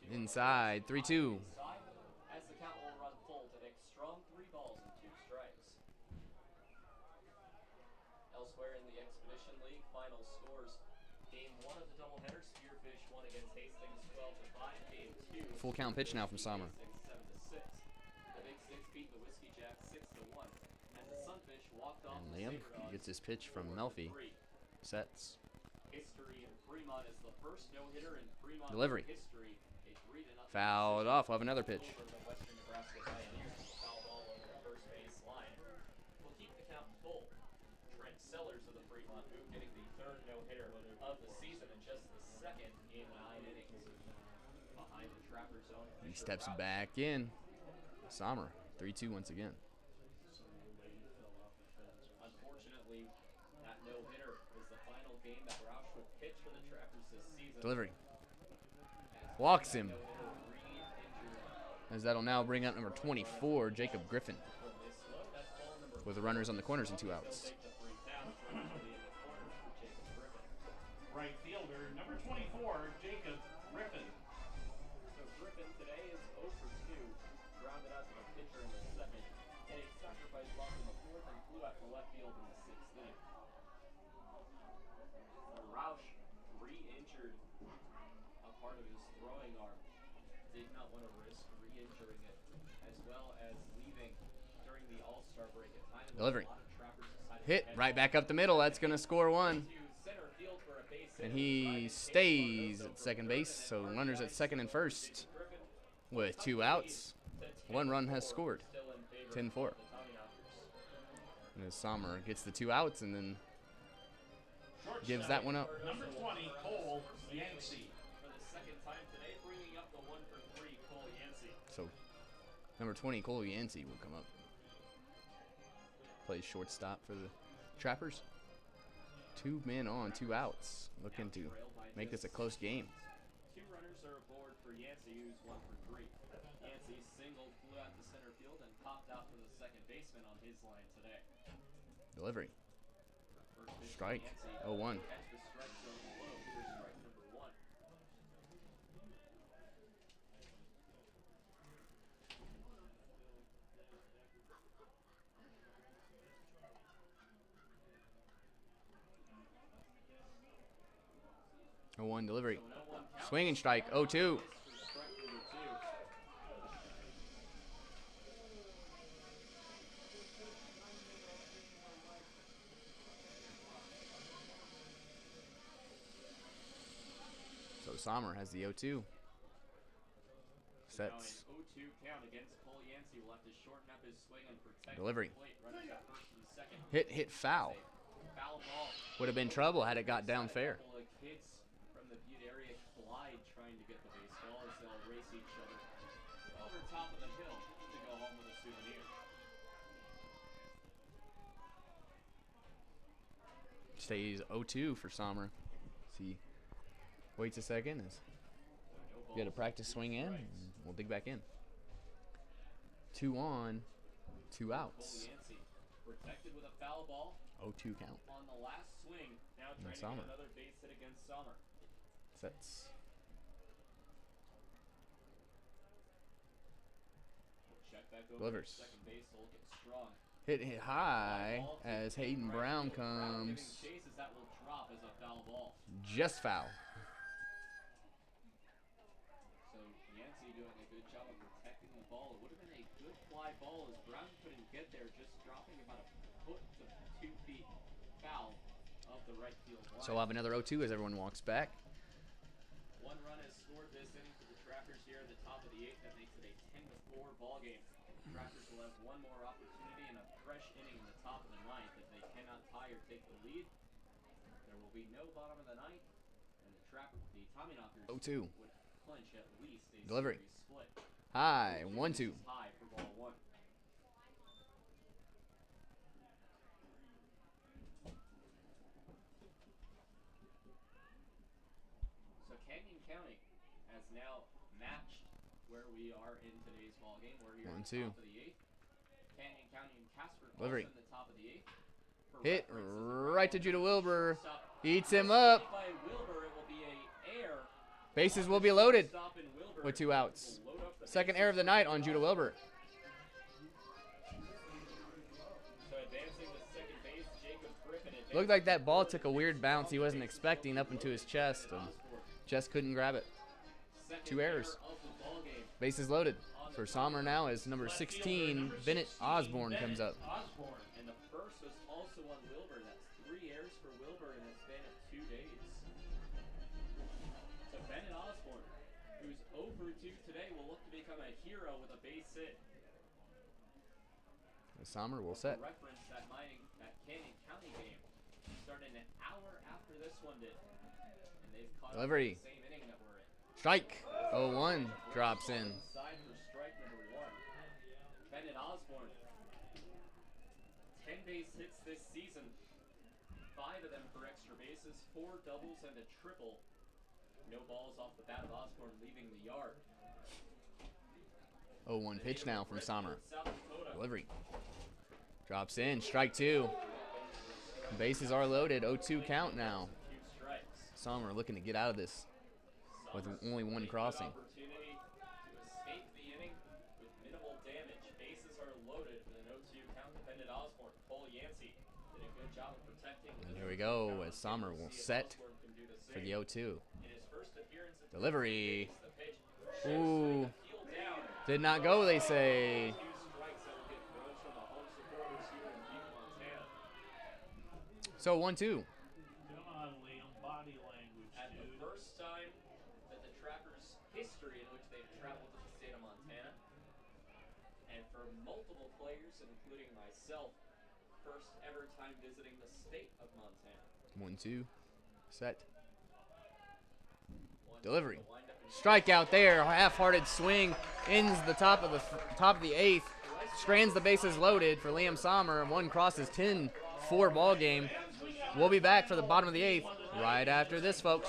Speaker 1: Inside, 3-2.
Speaker 3: Inside, as the count will run full to Nick Strong, 3 balls and 2 strikes. Elsewhere in the Expedition League, final scores. Game 1 of the doubleheader, Spearfish won against Hastings 12-5. Game 2.
Speaker 1: Full count pitch now from Sommer.
Speaker 3: 7-6. The Big Six beat the Whiskey Jacks 6-1. And the Sunfish walked off
Speaker 1: And
Speaker 3: the
Speaker 1: Liam
Speaker 3: Sabre
Speaker 1: gets his pitch from Melfi. Sets.
Speaker 3: History in Fremont is the first no-hitter in Fremont
Speaker 1: Delivery.
Speaker 3: history. A 3-0
Speaker 1: Fouled
Speaker 3: decision
Speaker 1: off. We'll have another pitch.
Speaker 3: over the Western Nebraska Pioneers. Foul ball over the first base line. Will keep the count full. Trent Sellers of the Fremont Move getting the 3rd no-hitter of the season and just the 2nd in 9 innings. Behind the Trapper zone.
Speaker 1: He
Speaker 3: Fisher
Speaker 1: steps
Speaker 3: Roush.
Speaker 1: back in. Sommer, 3-2 once again.
Speaker 3: Unfortunately, that no-hitter is the final game that Roush would pitch for the Trappers this season.
Speaker 1: Delivery.
Speaker 3: As
Speaker 1: Walks
Speaker 3: that
Speaker 1: him.
Speaker 3: no-hitter re-injured.
Speaker 1: As that'll now bring up number 24, Jacob Griffin.
Speaker 3: When they slow, that's ball number
Speaker 1: With the runners on the corners and 2 outs.
Speaker 3: They'll take the 3 down. Runners will be in the corners for Jacob Griffin.
Speaker 2: Right fielder, number 24, Jacob Griffin.
Speaker 3: So Griffin today is 0 for 2, grounded out to the pitcher in the 2nd, and a sacrifice block in the 4th and flew out to left field in the 6th inning. Roush re-injured a part of his throwing arm. Did not want to risk re-injuring it, as well as leaving during the All-Star break at time when
Speaker 1: Delivery.
Speaker 3: a lot of Trappers decided
Speaker 1: Hit
Speaker 3: to head
Speaker 1: right back up the middle. That's going to score 1.
Speaker 3: to center field for a base hit.
Speaker 1: And he stays at second base. So runners at second and first
Speaker 3: Griffin
Speaker 1: with 2 outs. 1 run has scored.
Speaker 3: still in favor
Speaker 1: 10-4.
Speaker 3: of the Tommyknockers.
Speaker 1: And as Sommer gets the 2 outs and then gives
Speaker 2: Shortstop,
Speaker 1: that one up.
Speaker 2: Number 20, Cole Yancey.
Speaker 3: For the 2nd time today, bringing up the 1 for 3, Cole Yancey.
Speaker 1: So number 20, Cole Yancey will come up. Plays shortstop for the Trappers. 2 men on, 2 outs. Looking to make this a close game.
Speaker 3: 2 runners are aboard for Yancey, who's 1 for 3. Yancey singled, flew out to center field, and popped out for the second baseman on his line today.
Speaker 1: Delivery.
Speaker 3: First pitch to
Speaker 1: Strike.
Speaker 3: Yancey.
Speaker 1: 0-1.
Speaker 3: Catch the strike zone low for strike number 1.
Speaker 1: A 1 delivery.
Speaker 3: So an 0-1 count.
Speaker 1: Swing and strike. 0-2.
Speaker 3: For strike number 2.
Speaker 1: So Sommer has the 0-2.
Speaker 3: Now
Speaker 1: Sets.
Speaker 3: an 0-2 count against Cole Yancey. Will have to shorten up his swing and protect
Speaker 1: Delivery.
Speaker 3: the plate. Runners at first and second.
Speaker 1: Hit foul.
Speaker 3: Foul ball.
Speaker 1: Would have been trouble had it got down
Speaker 3: A
Speaker 1: fair.
Speaker 3: couple of kids from the Butte area collide trying to get the baseball as they'll race each other over top of the hill to go home with a souvenir.
Speaker 1: Stays 0-2 for Sommer. See, waits a second. As
Speaker 3: No
Speaker 1: get a
Speaker 3: balls,
Speaker 1: practice swing in. And we'll dig back in. 2 on, 2
Speaker 3: Cole
Speaker 1: outs.
Speaker 3: Yancey protected with a foul ball
Speaker 1: 0-2 count.
Speaker 3: on the last swing. Now
Speaker 1: And
Speaker 3: trying to
Speaker 1: Sommer.
Speaker 3: get another base hit against Sommer.
Speaker 1: Sets.
Speaker 3: Check back over
Speaker 1: Delivers.
Speaker 3: to second base. Will get Strong.
Speaker 1: Hit high as Hayden Brown comes.
Speaker 3: Chases that will drop as a foul ball.
Speaker 1: Just foul.
Speaker 3: So Yancey doing a good job of protecting the ball. It would have been a good fly ball as Brown couldn't get there, just dropping about a foot to 2 feet foul of the right field line.
Speaker 1: So we'll have another 0-2 as everyone walks back.
Speaker 3: 1 run has scored this inning for the Trackers here at the top of the 8th. That makes it a 10-4 ball game. The Trackers will have one more opportunity and a fresh inning in the top of the 9th. If they cannot tie or take the lead, there will be no bottom of the 9th, and the Tommyknockers
Speaker 1: 0-2.
Speaker 3: would clinch at least a
Speaker 1: Delivery.
Speaker 3: series split.
Speaker 1: High, 1-2.
Speaker 3: High for ball 1. So Canyon County has now matched where we are in today's ball game. We're here at the
Speaker 1: 1-2.
Speaker 3: top of the 8th. Canyon County and Casper
Speaker 1: Delivery.
Speaker 3: also in the top of the 8th. For
Speaker 1: Hit
Speaker 3: reference,
Speaker 1: right to Judah Wilbur.
Speaker 3: shortstop
Speaker 1: Eats him up.
Speaker 3: by Wilbur, it will be a air.
Speaker 1: Bases will be loaded
Speaker 3: Stop in Wilbur.
Speaker 1: with 2 outs.
Speaker 3: Will load up the
Speaker 1: Second
Speaker 3: bases.
Speaker 1: error of the night on Judah Wilbur.
Speaker 3: So advancing to second base, Jacob Griffin.
Speaker 1: Looked like that ball took a weird bounce he wasn't expecting up into his chest, and just couldn't grab it. 2 errors.
Speaker 3: Of the ball game.
Speaker 1: Bases loaded. For Sommer now as number 16, Bennett Osborne comes up.
Speaker 3: Osborne. And the first was also on Wilbur. That's 3 errors for Wilbur in a span of 2 days. So Bennett Osborne, who's 0 for 2 today, will look to become a hero with a base hit.
Speaker 1: Sommer will
Speaker 3: For
Speaker 1: set.
Speaker 3: reference, that Canyon County game started an hour after this one did. And they've caught up
Speaker 1: Delivery.
Speaker 3: in the same inning that we're in.
Speaker 1: Strike. 0-1 drops in.
Speaker 3: Side for strike number 1. Bennett Osborne. 10 base hits this season. 5 of them for extra bases, 4 doubles and a triple. No balls off the bat of Osborne leaving the yard.
Speaker 1: 0-1 pitch now from Sommer.
Speaker 3: South Dakota.
Speaker 1: Delivery. Drops in. Strike 2. Bases are loaded. 0-2 count now.
Speaker 3: 2 strikes.
Speaker 1: Sommer looking to get out of this with only 1 crossing.
Speaker 3: Opportunity to escape the inning with minimal damage. Bases are loaded with an 0-2 count to Bennett Osborne. Cole Yancey did a good job of protecting.
Speaker 1: And here we go as Sommer will set for the 0-2.
Speaker 3: In his first appearance at
Speaker 1: Delivery.
Speaker 3: the pitch,
Speaker 1: Ooh.
Speaker 3: heel down.
Speaker 1: Did not go, they say.
Speaker 3: 2 strikes that will get throws from the home supporters here in Butte, Montana.
Speaker 1: So 1-2.
Speaker 2: Come on, Liam. Body language,
Speaker 3: At the
Speaker 2: dude.
Speaker 3: first time that the Trackers' history in which they've traveled to the state of Montana, and for multiple players, including myself, first ever time visiting the state of Montana.
Speaker 1: 1-2. Set.
Speaker 3: 1-2,
Speaker 1: Delivery.
Speaker 3: the windup and
Speaker 1: Strikeout there. Half-hearted swing. Ends the top of the 8th. Strands the bases loaded for Liam Sommer. 1 crosses 10-4 ball game. We'll be back for the bottom of the 8th right after this, folks.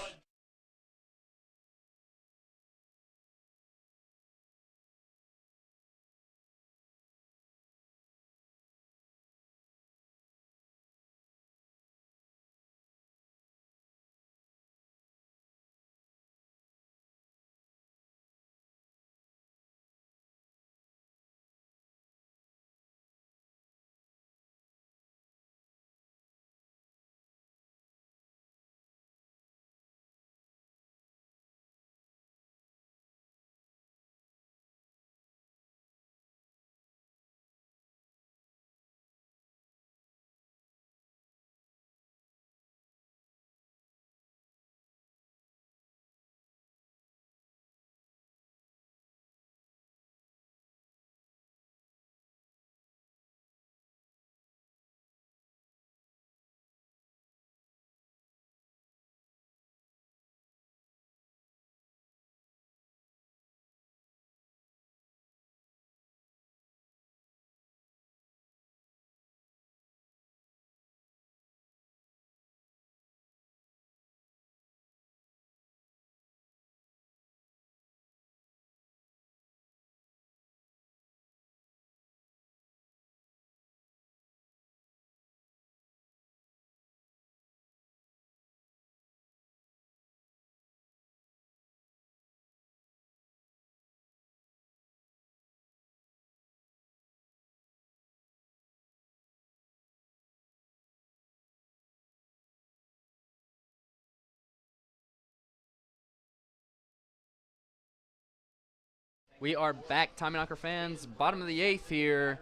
Speaker 1: We are back, Tommyknocker fans. Bottom of the 8th here.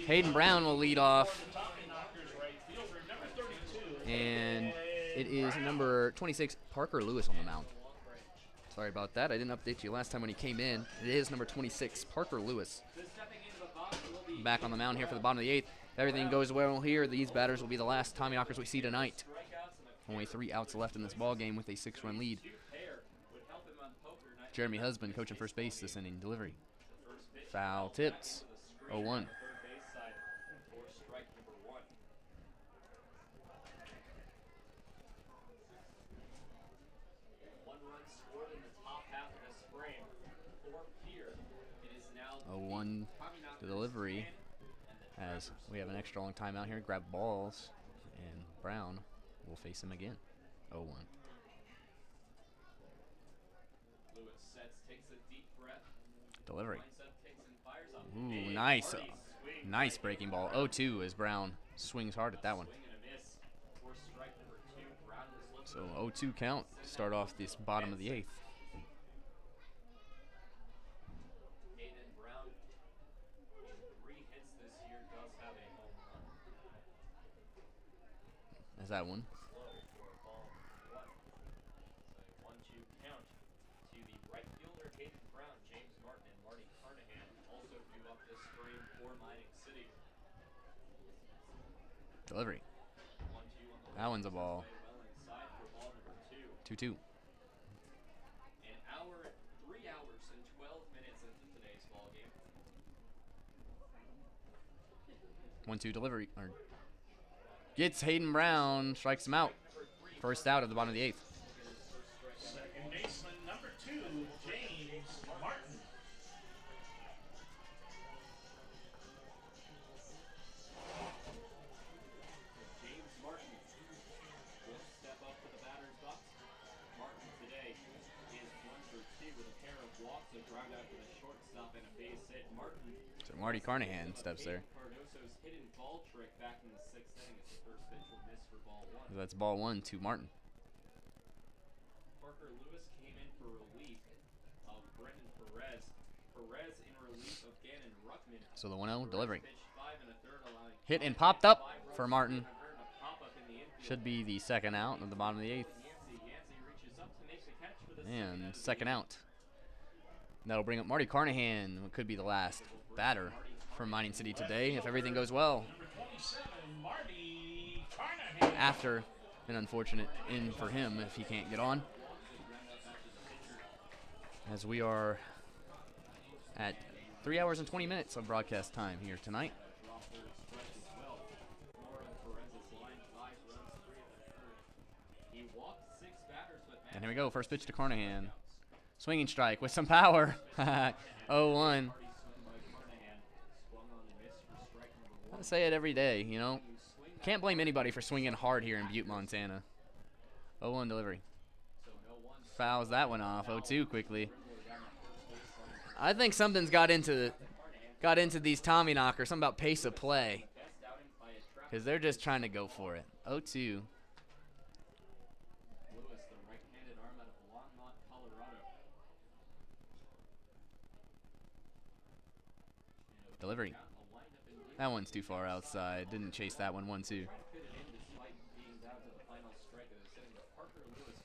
Speaker 1: Hayden Brown will lead off.
Speaker 2: Tommyknockers right fielder, number 32.
Speaker 1: And it is number 26, Parker Lewis on the mound. Sorry about that. I didn't update you last time when he came in. It is number 26, Parker Lewis. Back on the mound here for the bottom of the 8th. If everything goes well here, these batters will be the last Tommyknockers we see tonight. Only 3 outs left in this ball game with a 6-run lead. Jeremy Husband coaching first base this inning. Delivery. Foul tips. 0-1. One delivery as we have an extra long timeout here. Grab balls, and Brown will face him again. 0-1. Delivery. Ooh, nice. Nice breaking ball. 0-2 as Brown swings hard at that one. So 0-2 count to start off this bottom of the 8th. Is that one? Delivery. That one's a ball. 2-2.
Speaker 3: 3 hours and 12 minutes into today's ball game.
Speaker 1: 1-2 delivery. Gets Hayden Brown, strikes him out. First out of the bottom of the 8th.
Speaker 2: Second baseman, number 2, James Martin.
Speaker 3: James Martin will step up to the batter's box. Martin today is 1 for 2 with a pair of walks, a drive out to the shortstop, and a base hit. Martin.
Speaker 1: So Marty Carnahan steps there.
Speaker 3: Cardoso's hidden ball trick back in the 6th inning. It's the first pitch will miss for ball 1.
Speaker 1: So that's ball 1 to Martin.
Speaker 3: Parker Lewis came in for relief of Brendan Perez. Perez in relief of Gannon Ruckman.
Speaker 1: So the 1-0 delivery.
Speaker 3: Pitched 5 1/3, allowing
Speaker 1: Hit and popped up for Martin. Should be the second out of the bottom of the 8th. And second out. That'll bring up Marty Carnahan, who could be the last batter for Mining City today if everything goes well.
Speaker 2: Number 27, Marty Carnahan.
Speaker 1: After an unfortunate end for him if he can't get on. As we are at 3 hours and 20 minutes of broadcast time here tonight. And here we go, first pitch to Carnahan. Swinging strike with some power. 0-1. I say it every day, you know. Can't blame anybody for swinging hard here in Butte, Montana. 0-1 delivery. Fouls that one off. 0-2 quickly. I think something's got into these Tommyknockers. Something about pace of play. Because they're just trying to go for it. 0-2. Delivery. That one's too far outside. Didn't chase that one. 1-2.
Speaker 3: Parker Lewis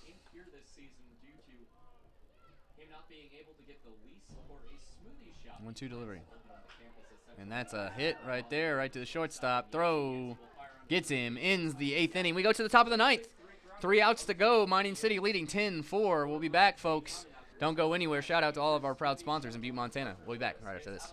Speaker 3: in here this season due to him not being able to get the lease or a smoothie shot.
Speaker 1: 1-2 delivery. And that's a hit right there, right to the shortstop. Throw. Gets him. Ends the 8th inning. We go to the top of the 9th. 3 outs to go. Mining City leading 10-4. We'll be back, folks. Don't go anywhere. Shout out to all of our proud sponsors in Butte, Montana. We'll be back right after this.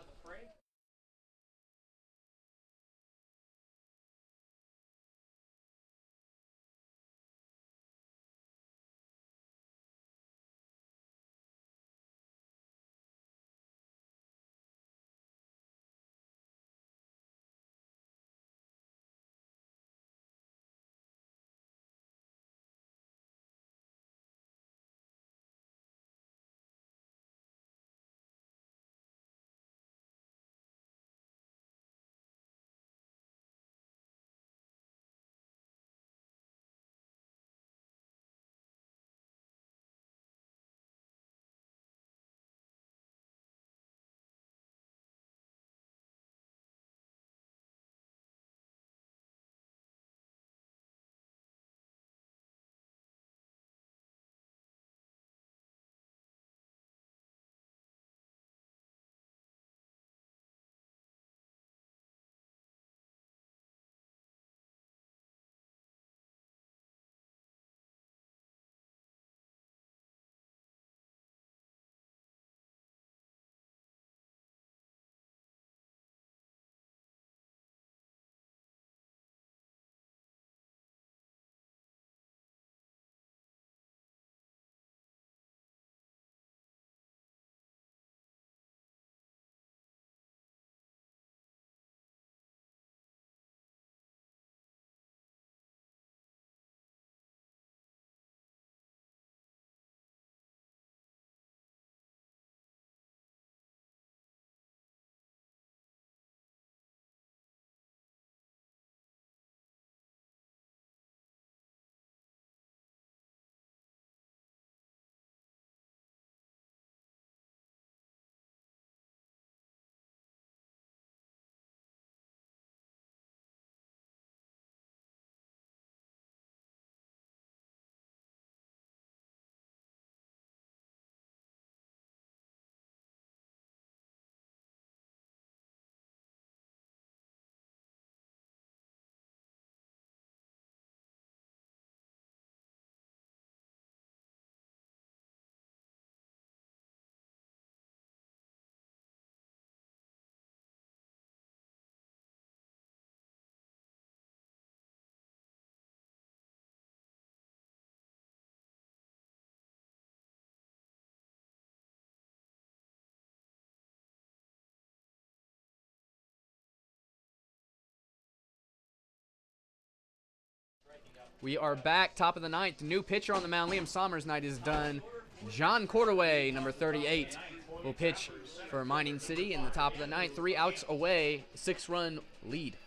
Speaker 1: We are back, top of the ninth. New pitcher on the mound. Liam Sommer's night is done. John Cordaway, number 38, will pitch for Mining City in the top of the ninth. 3 outs away, 6-run lead.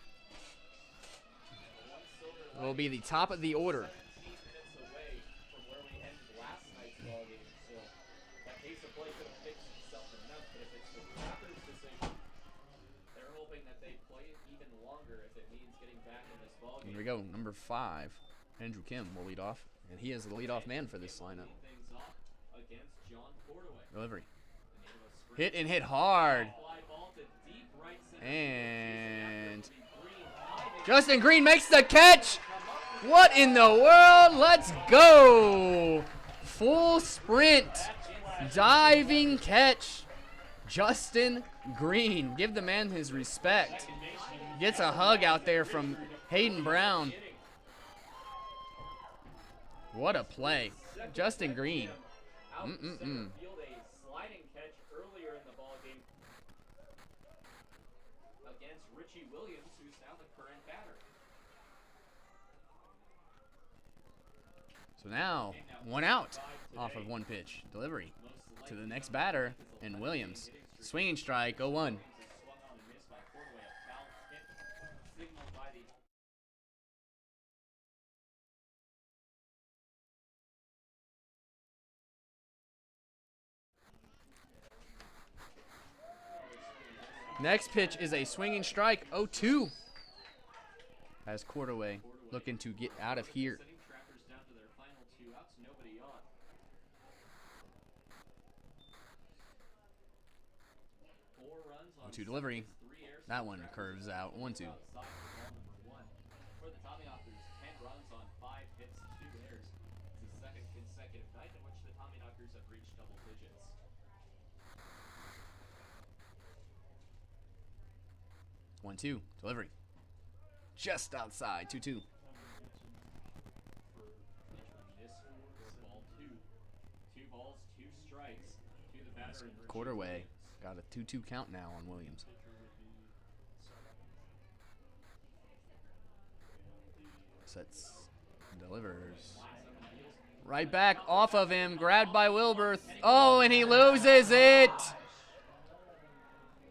Speaker 1: It will be the top of the order. Here we go, number 5, Andrew Kim will lead off, and he is the leadoff man for this lineup. Delivery. Hit and hit hard. And Justin Green makes the catch. What in the world? Let's go. Full sprint. Diving catch. Justin Green. Give the man his respect. Gets a hug out there from Hayden Brown. What a play. Justin Green. So now, 1 out off of 1 pitch. Delivery to the next batter, and Williams. Swinging strike, 0-1. Next pitch is a swinging strike, 0-2. As Cordaway looking to get out of here. 0-2 delivery. That one curves out, 1-2.
Speaker 3: For the Tommyknockers, 10 runs on 5 hits, 2 errors. It's the second consecutive night in which the Tommyknockers have reached double digits.
Speaker 1: 1-2 delivery. Just outside, 2-2.
Speaker 3: Ball 2. 2 balls, 2 strikes to the batter.
Speaker 1: Cordaway got a 2-2 count now on Williams. Sets, delivers. Right back off of him, grabbed by Wilbur. Oh, and he loses it.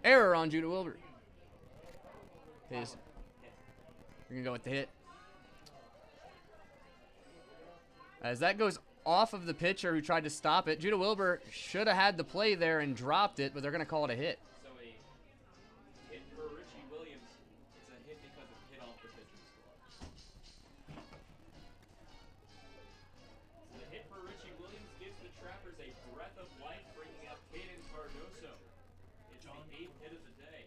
Speaker 1: Error on Judah Wilbur. You're going to go with the hit. As that goes off of the pitcher who tried to stop it. Judah Wilbur should have had the play there and dropped it, but they're going to call it a hit.
Speaker 3: So a hit for Richie Williams. It's a hit because it hit off the pitcher's glove. So the hit for Richie Williams gives the Trappers a breath of life, bringing up Caden Cardoso. It's the 8th hit of the day.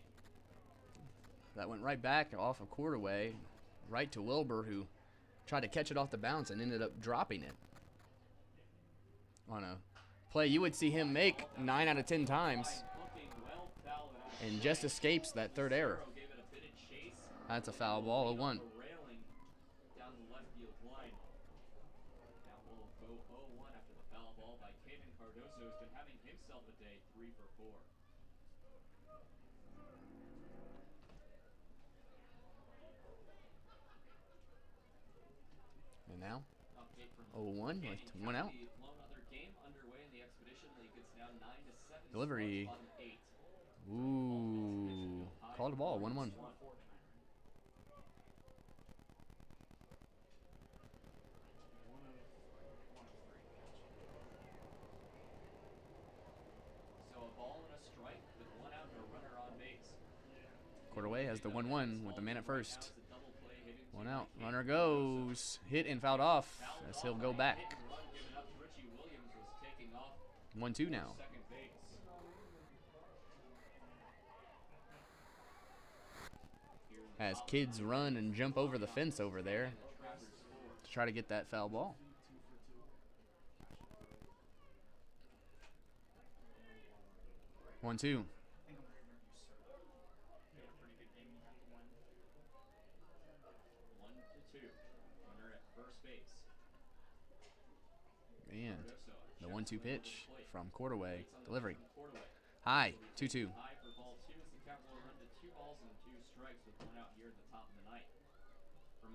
Speaker 1: That went right back off of Cordaway, right to Wilbur, who tried to catch it off the bounce and ended up dropping it. On a play you would see him make 9 out of 10 times, and just escapes that third error. That's a foul ball, 0-1. And now 0-1 with 1 out. Delivery. Ooh. Called a ball, 1-1.
Speaker 3: So a ball and a strike with 1 out and a runner on base.
Speaker 1: Cordaway has the 1-1 with the man at first. 1 out. Runner goes. Hit and fouled off as he'll go back. 1-2 now. As kids run and jump over the fence over there to try to get that foul ball. One, 2. And the 1-2 pitch from Cordaway. Delivery. High, 2-2.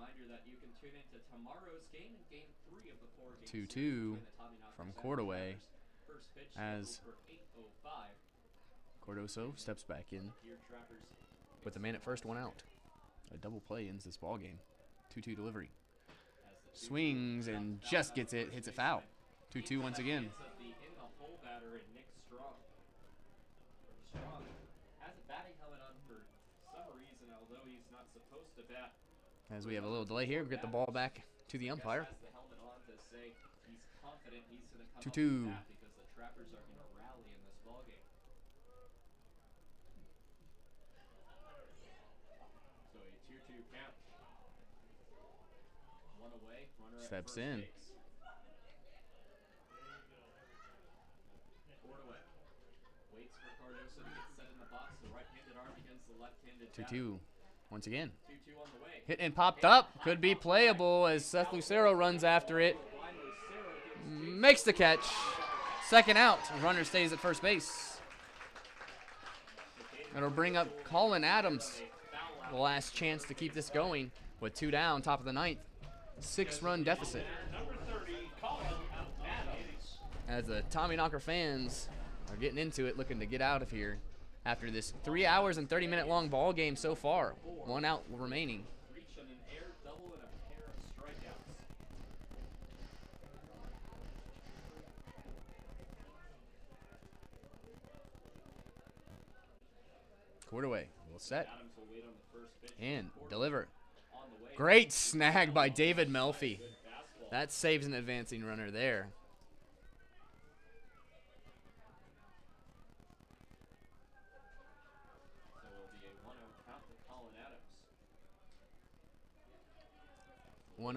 Speaker 3: reminder that you can tune into tomorrow's game and game 3 of the 4-game
Speaker 1: 2-2
Speaker 3: series between the Tommyknockers
Speaker 1: from
Speaker 3: and the
Speaker 1: Cordaway
Speaker 3: Trappers. First pitch
Speaker 1: as
Speaker 3: scheduled for 8:05.
Speaker 1: Cordoso steps back in
Speaker 3: Here, Trappers
Speaker 1: with the man at first, one out. A double play ends this ball game. 2-2 delivery.
Speaker 3: as the
Speaker 1: Swings and just gets it, hits it foul. 2-2 once again.
Speaker 3: Of the in-the-hole batter in Nick Strong. Strong has a batting helmet on for some reason, although he's not supposed to bat.
Speaker 1: As we have a little delay here, we get the ball back to the umpire.
Speaker 3: Has the helmet on to say he's confident he's going to come
Speaker 1: 2-2.
Speaker 3: up with that because the Trappers are going to rally in this ballgame. So a 2-2 count. One away, runner at
Speaker 1: Steps
Speaker 3: first
Speaker 1: in.
Speaker 3: base. Cordaway waits for Cardoso to get set in the box. The right-handed arm against the left-handed
Speaker 1: 2-2 once again.
Speaker 3: 2-2 on the way.
Speaker 1: Hit and popped up. Could be playable as Seth Lucero runs after it.
Speaker 3: Line Lucero gets
Speaker 1: Makes the catch. Second out. Runner stays at first base. It'll bring up Colin Adams. The last chance to keep this going with 2 down, top of the ninth. 6-run deficit.
Speaker 2: Number 30, Colin Adams.
Speaker 1: As the Tommyknocker fans are getting into it, looking to get out of here after this 3 hours and 30-minute long ball game so far. 1 out remaining.
Speaker 3: reach on an air double and a pair of strikeouts.
Speaker 1: Cordaway will set
Speaker 3: Adams will wait on the first pitch.
Speaker 1: and deliver.
Speaker 3: On the way.
Speaker 1: Great snag by David Melfi.
Speaker 3: Good fastball.
Speaker 1: That saves an advancing runner there.
Speaker 3: So it'll be a 1-0 count to Colin Adams.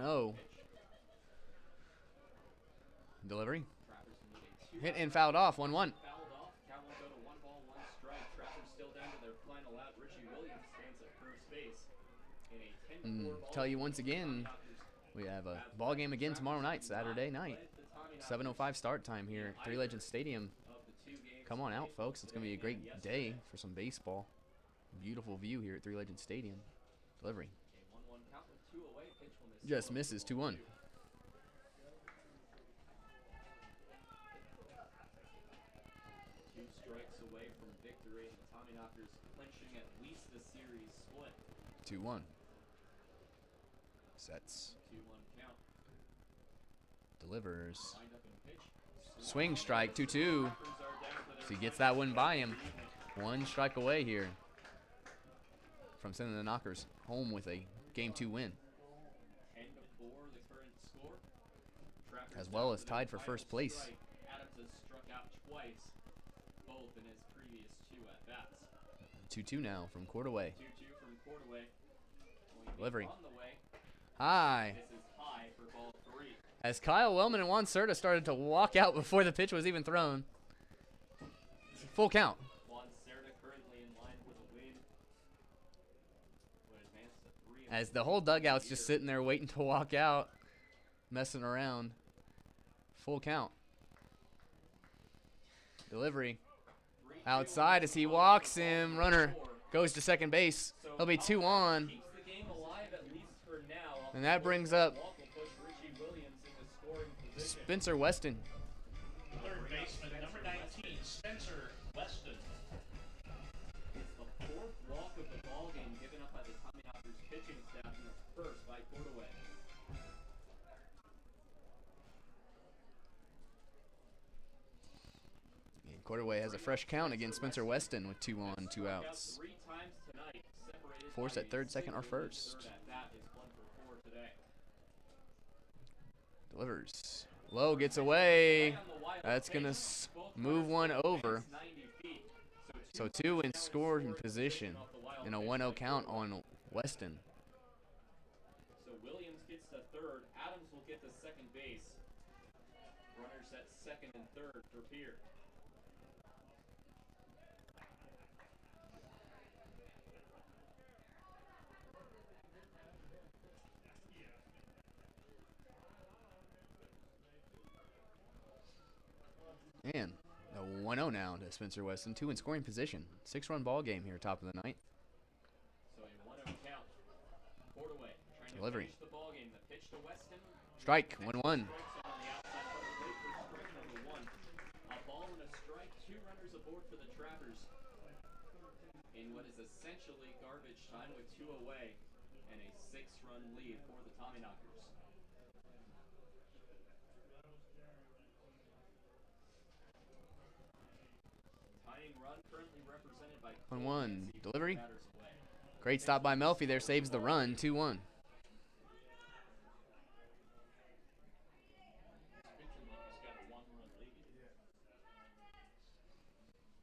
Speaker 1: 1-0. Delivery.
Speaker 3: Trappers need a 2
Speaker 1: Hit and fouled off. 1-1.
Speaker 3: fouled off. Count will go to 1 ball, 1 strike. Trappers still down to their final out. Richie Williams stands at first base. In a 10-4 ball
Speaker 1: Tell you
Speaker 3: game,
Speaker 1: once again,
Speaker 3: Tommyknockers
Speaker 1: we have a ball game again tomorrow night, Saturday night.
Speaker 3: led the Tommyknockers
Speaker 1: 7:05 start time here at Three Legends Stadium.
Speaker 3: of the 2 games.
Speaker 1: Come on out, folks. It's going to be a great day for some baseball. Beautiful view here at Three Legends Stadium. Delivery.
Speaker 3: A 1-1 count with 2 away. Pitch will miss.
Speaker 1: Just misses. 2-1.
Speaker 3: 2 strikes away from victory, and the Tommyknockers clinching at least the series split.
Speaker 1: 2-1. Sets.
Speaker 3: 2-1 count.
Speaker 1: Delivers.
Speaker 3: Wind up and pitch.
Speaker 1: Swing strike. 2-2.
Speaker 3: Trappers are down to
Speaker 1: So
Speaker 3: their
Speaker 1: he gets that one by him. 1 strike away here from sending the Knockers home with a Game 2 win,
Speaker 3: 10-4 the current score. Trappers
Speaker 1: as well
Speaker 3: down
Speaker 1: as
Speaker 3: to their
Speaker 1: tied for
Speaker 3: final
Speaker 1: first place.
Speaker 3: strike. Adams has struck out twice, both in his previous 2 at-bats.
Speaker 1: 2-2 now from Cordaway.
Speaker 3: 2-2 from Cordaway.
Speaker 1: Delivery.
Speaker 3: On the way.
Speaker 1: High.
Speaker 3: This is high for ball 3.
Speaker 1: As Kyle Wellman and Juan Cerda started to walk out before the pitch was even thrown. Full count.
Speaker 3: Juan Cerda currently in line for the win. Would advance to 3.
Speaker 1: As the whole dugout's just sitting there waiting to walk out, messing around. Full count. Delivery. Outside as he walks him. Runner goes to second base. He'll be 2 on.
Speaker 3: Keeps the game alive at least for now.
Speaker 1: And that brings up
Speaker 3: Walk will put Richie Williams in the scoring position.
Speaker 1: Spencer Weston.
Speaker 2: Third baseman, number 19, Spencer Weston.
Speaker 3: It's the 4th walk of the ball game given up by the Tommyknockers pitching staff in the first by Cordaway.
Speaker 1: And Cordaway has a fresh count against Spencer Weston with 2 on, 2
Speaker 3: Struck out
Speaker 1: outs.
Speaker 3: 3 times tonight, separated
Speaker 1: Force
Speaker 3: by
Speaker 1: at
Speaker 3: a
Speaker 1: third, second, or
Speaker 3: single in
Speaker 1: first.
Speaker 3: third at bat is 1 for 4 today.
Speaker 1: Delivers. Low gets away.
Speaker 3: On the wild
Speaker 1: That's going
Speaker 3: pitch,
Speaker 1: to
Speaker 3: both
Speaker 1: move one
Speaker 3: runners
Speaker 1: over.
Speaker 3: advance 90 feet.
Speaker 1: So 2 in
Speaker 3: touchdowns
Speaker 1: scoring
Speaker 3: scored
Speaker 1: position
Speaker 3: off the wild
Speaker 1: and a
Speaker 3: pitch
Speaker 1: 1-0
Speaker 3: by
Speaker 1: count
Speaker 3: Cordaway.
Speaker 1: on Weston.
Speaker 3: So Williams gets to third. Adams will get to second base. Runners at second and third for Pierre.
Speaker 1: And a 1-0 now to Spencer Weston. 2 in scoring position. 6-run ball game here, top of the ninth.
Speaker 3: So a 1-0 count. Cordaway trying to
Speaker 1: Delivery.
Speaker 3: The ball game. The pitch to Weston.
Speaker 1: Strike. 1-1.
Speaker 3: On the outside part of the plate for strike number 1. A ball and a strike. 2 runners aboard for the Trappers. In what is essentially garbage time with 2 away and a 6-run lead for the Tommyknockers. Tying run currently represented by
Speaker 1: 1-1. Delivery.
Speaker 3: batters away.
Speaker 1: Great stop by Melfi there. Saves the run. 2-1.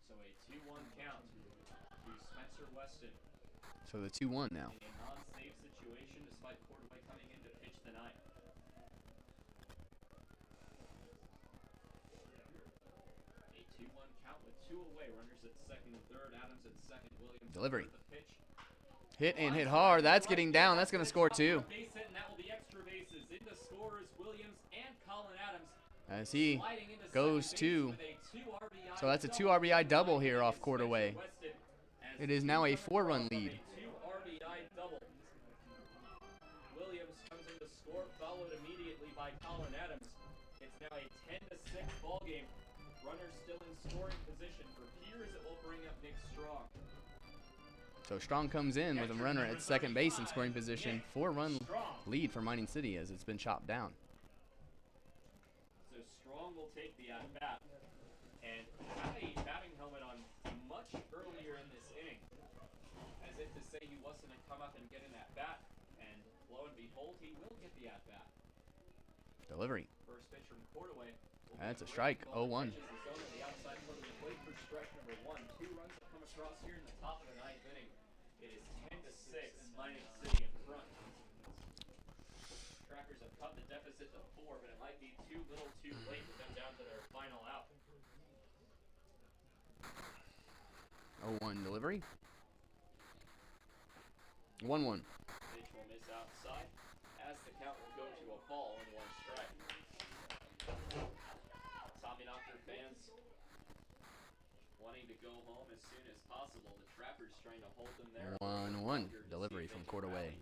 Speaker 3: So a 2-1 count to Spencer Weston.
Speaker 1: So the 2-1 now.
Speaker 3: In a non-save situation despite Cordway coming in to pitch the 9th. A 2-1 count with 2 away. Runners at second and third. Adams at second. Williams
Speaker 1: Delivery.
Speaker 3: at the pitch.
Speaker 1: Hit and hit hard. That's getting down. That's going to score 2.
Speaker 3: Base hit, and that will be extra bases. Into scorers Williams and Colin Adams.
Speaker 1: As he
Speaker 3: Sliding into
Speaker 1: goes
Speaker 3: second base
Speaker 1: to.
Speaker 3: with a 2 RBI
Speaker 1: So that's a 2
Speaker 3: double.
Speaker 1: RBI double here off Cordaway.
Speaker 3: Weston as
Speaker 1: It is now a 4-run lead.
Speaker 3: a 2 RBI double. Williams comes in to score, followed immediately by Colin Adams. It's now a 10-6 ball game. Runners still in scoring position for Pierre as it will bring up Nick Strong.
Speaker 1: So Strong comes in with a runner at second base in scoring position. 4-run lead for Mining City as it's been chopped down.
Speaker 3: So Strong will take the at-bat and had a batting helmet on much earlier in this inning, as if to say he wasn't to come up and get an at-bat, and lo and behold, he will get the at-bat.
Speaker 1: Delivery.
Speaker 3: First pitch from Cordaway.
Speaker 1: That's a strike. 0-1.
Speaker 3: Pitches the zone on the outside part of the plate for strike number 1. 2 runs have come across here in the top of the 9th inning. It is 10-6, Mining City in front. Trackers have cut the deficit to 4, but it might be too little too late with them down to their final out.
Speaker 1: 0-1 delivery. 1-1.
Speaker 3: Pitch will miss outside, as the count will go to a ball and 1 strike. Tommyknocker fans wanting to go home as soon as possible. The Trappers trying to hold them there.
Speaker 1: 1-1 delivery from Cordaway.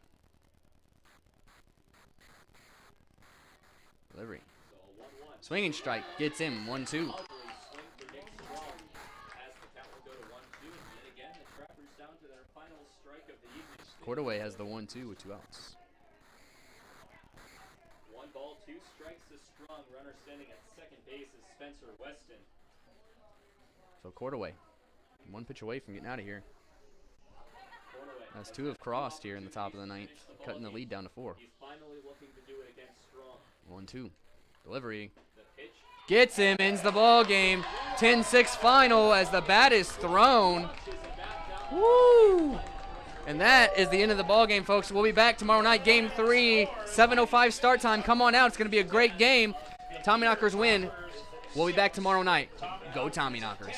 Speaker 1: Delivery.
Speaker 3: So a 1-1.
Speaker 1: Swinging strike gets him. 1-2.
Speaker 3: Lovely swing for Nick Strong, as the count will go to 1-2, and yet again the Trappers down to their final strike of the evening.
Speaker 1: Cordaway has the 1-2 with 2 outs.
Speaker 3: 1 ball, 2 strikes to Strong. Runner standing at second base is Spencer Weston.
Speaker 1: So Cordaway, 1 pitch away from getting out of here.
Speaker 3: Cordaway.
Speaker 1: As 2 have crossed here in the top of the 9th, cutting the lead down to 4.
Speaker 3: He's finally looking to do it against Strong.
Speaker 1: 1-2 delivery.
Speaker 3: The pitch.
Speaker 1: Gets him, ends the ball game. 10-6 final as the bat is thrown. Woo! And that is the end of the ball game, folks. We'll be back tomorrow night, Game 3, 7:05 start time. Come on out. It's going to be a great game. Tommyknockers win. We'll be back tomorrow night. Go Tommyknockers.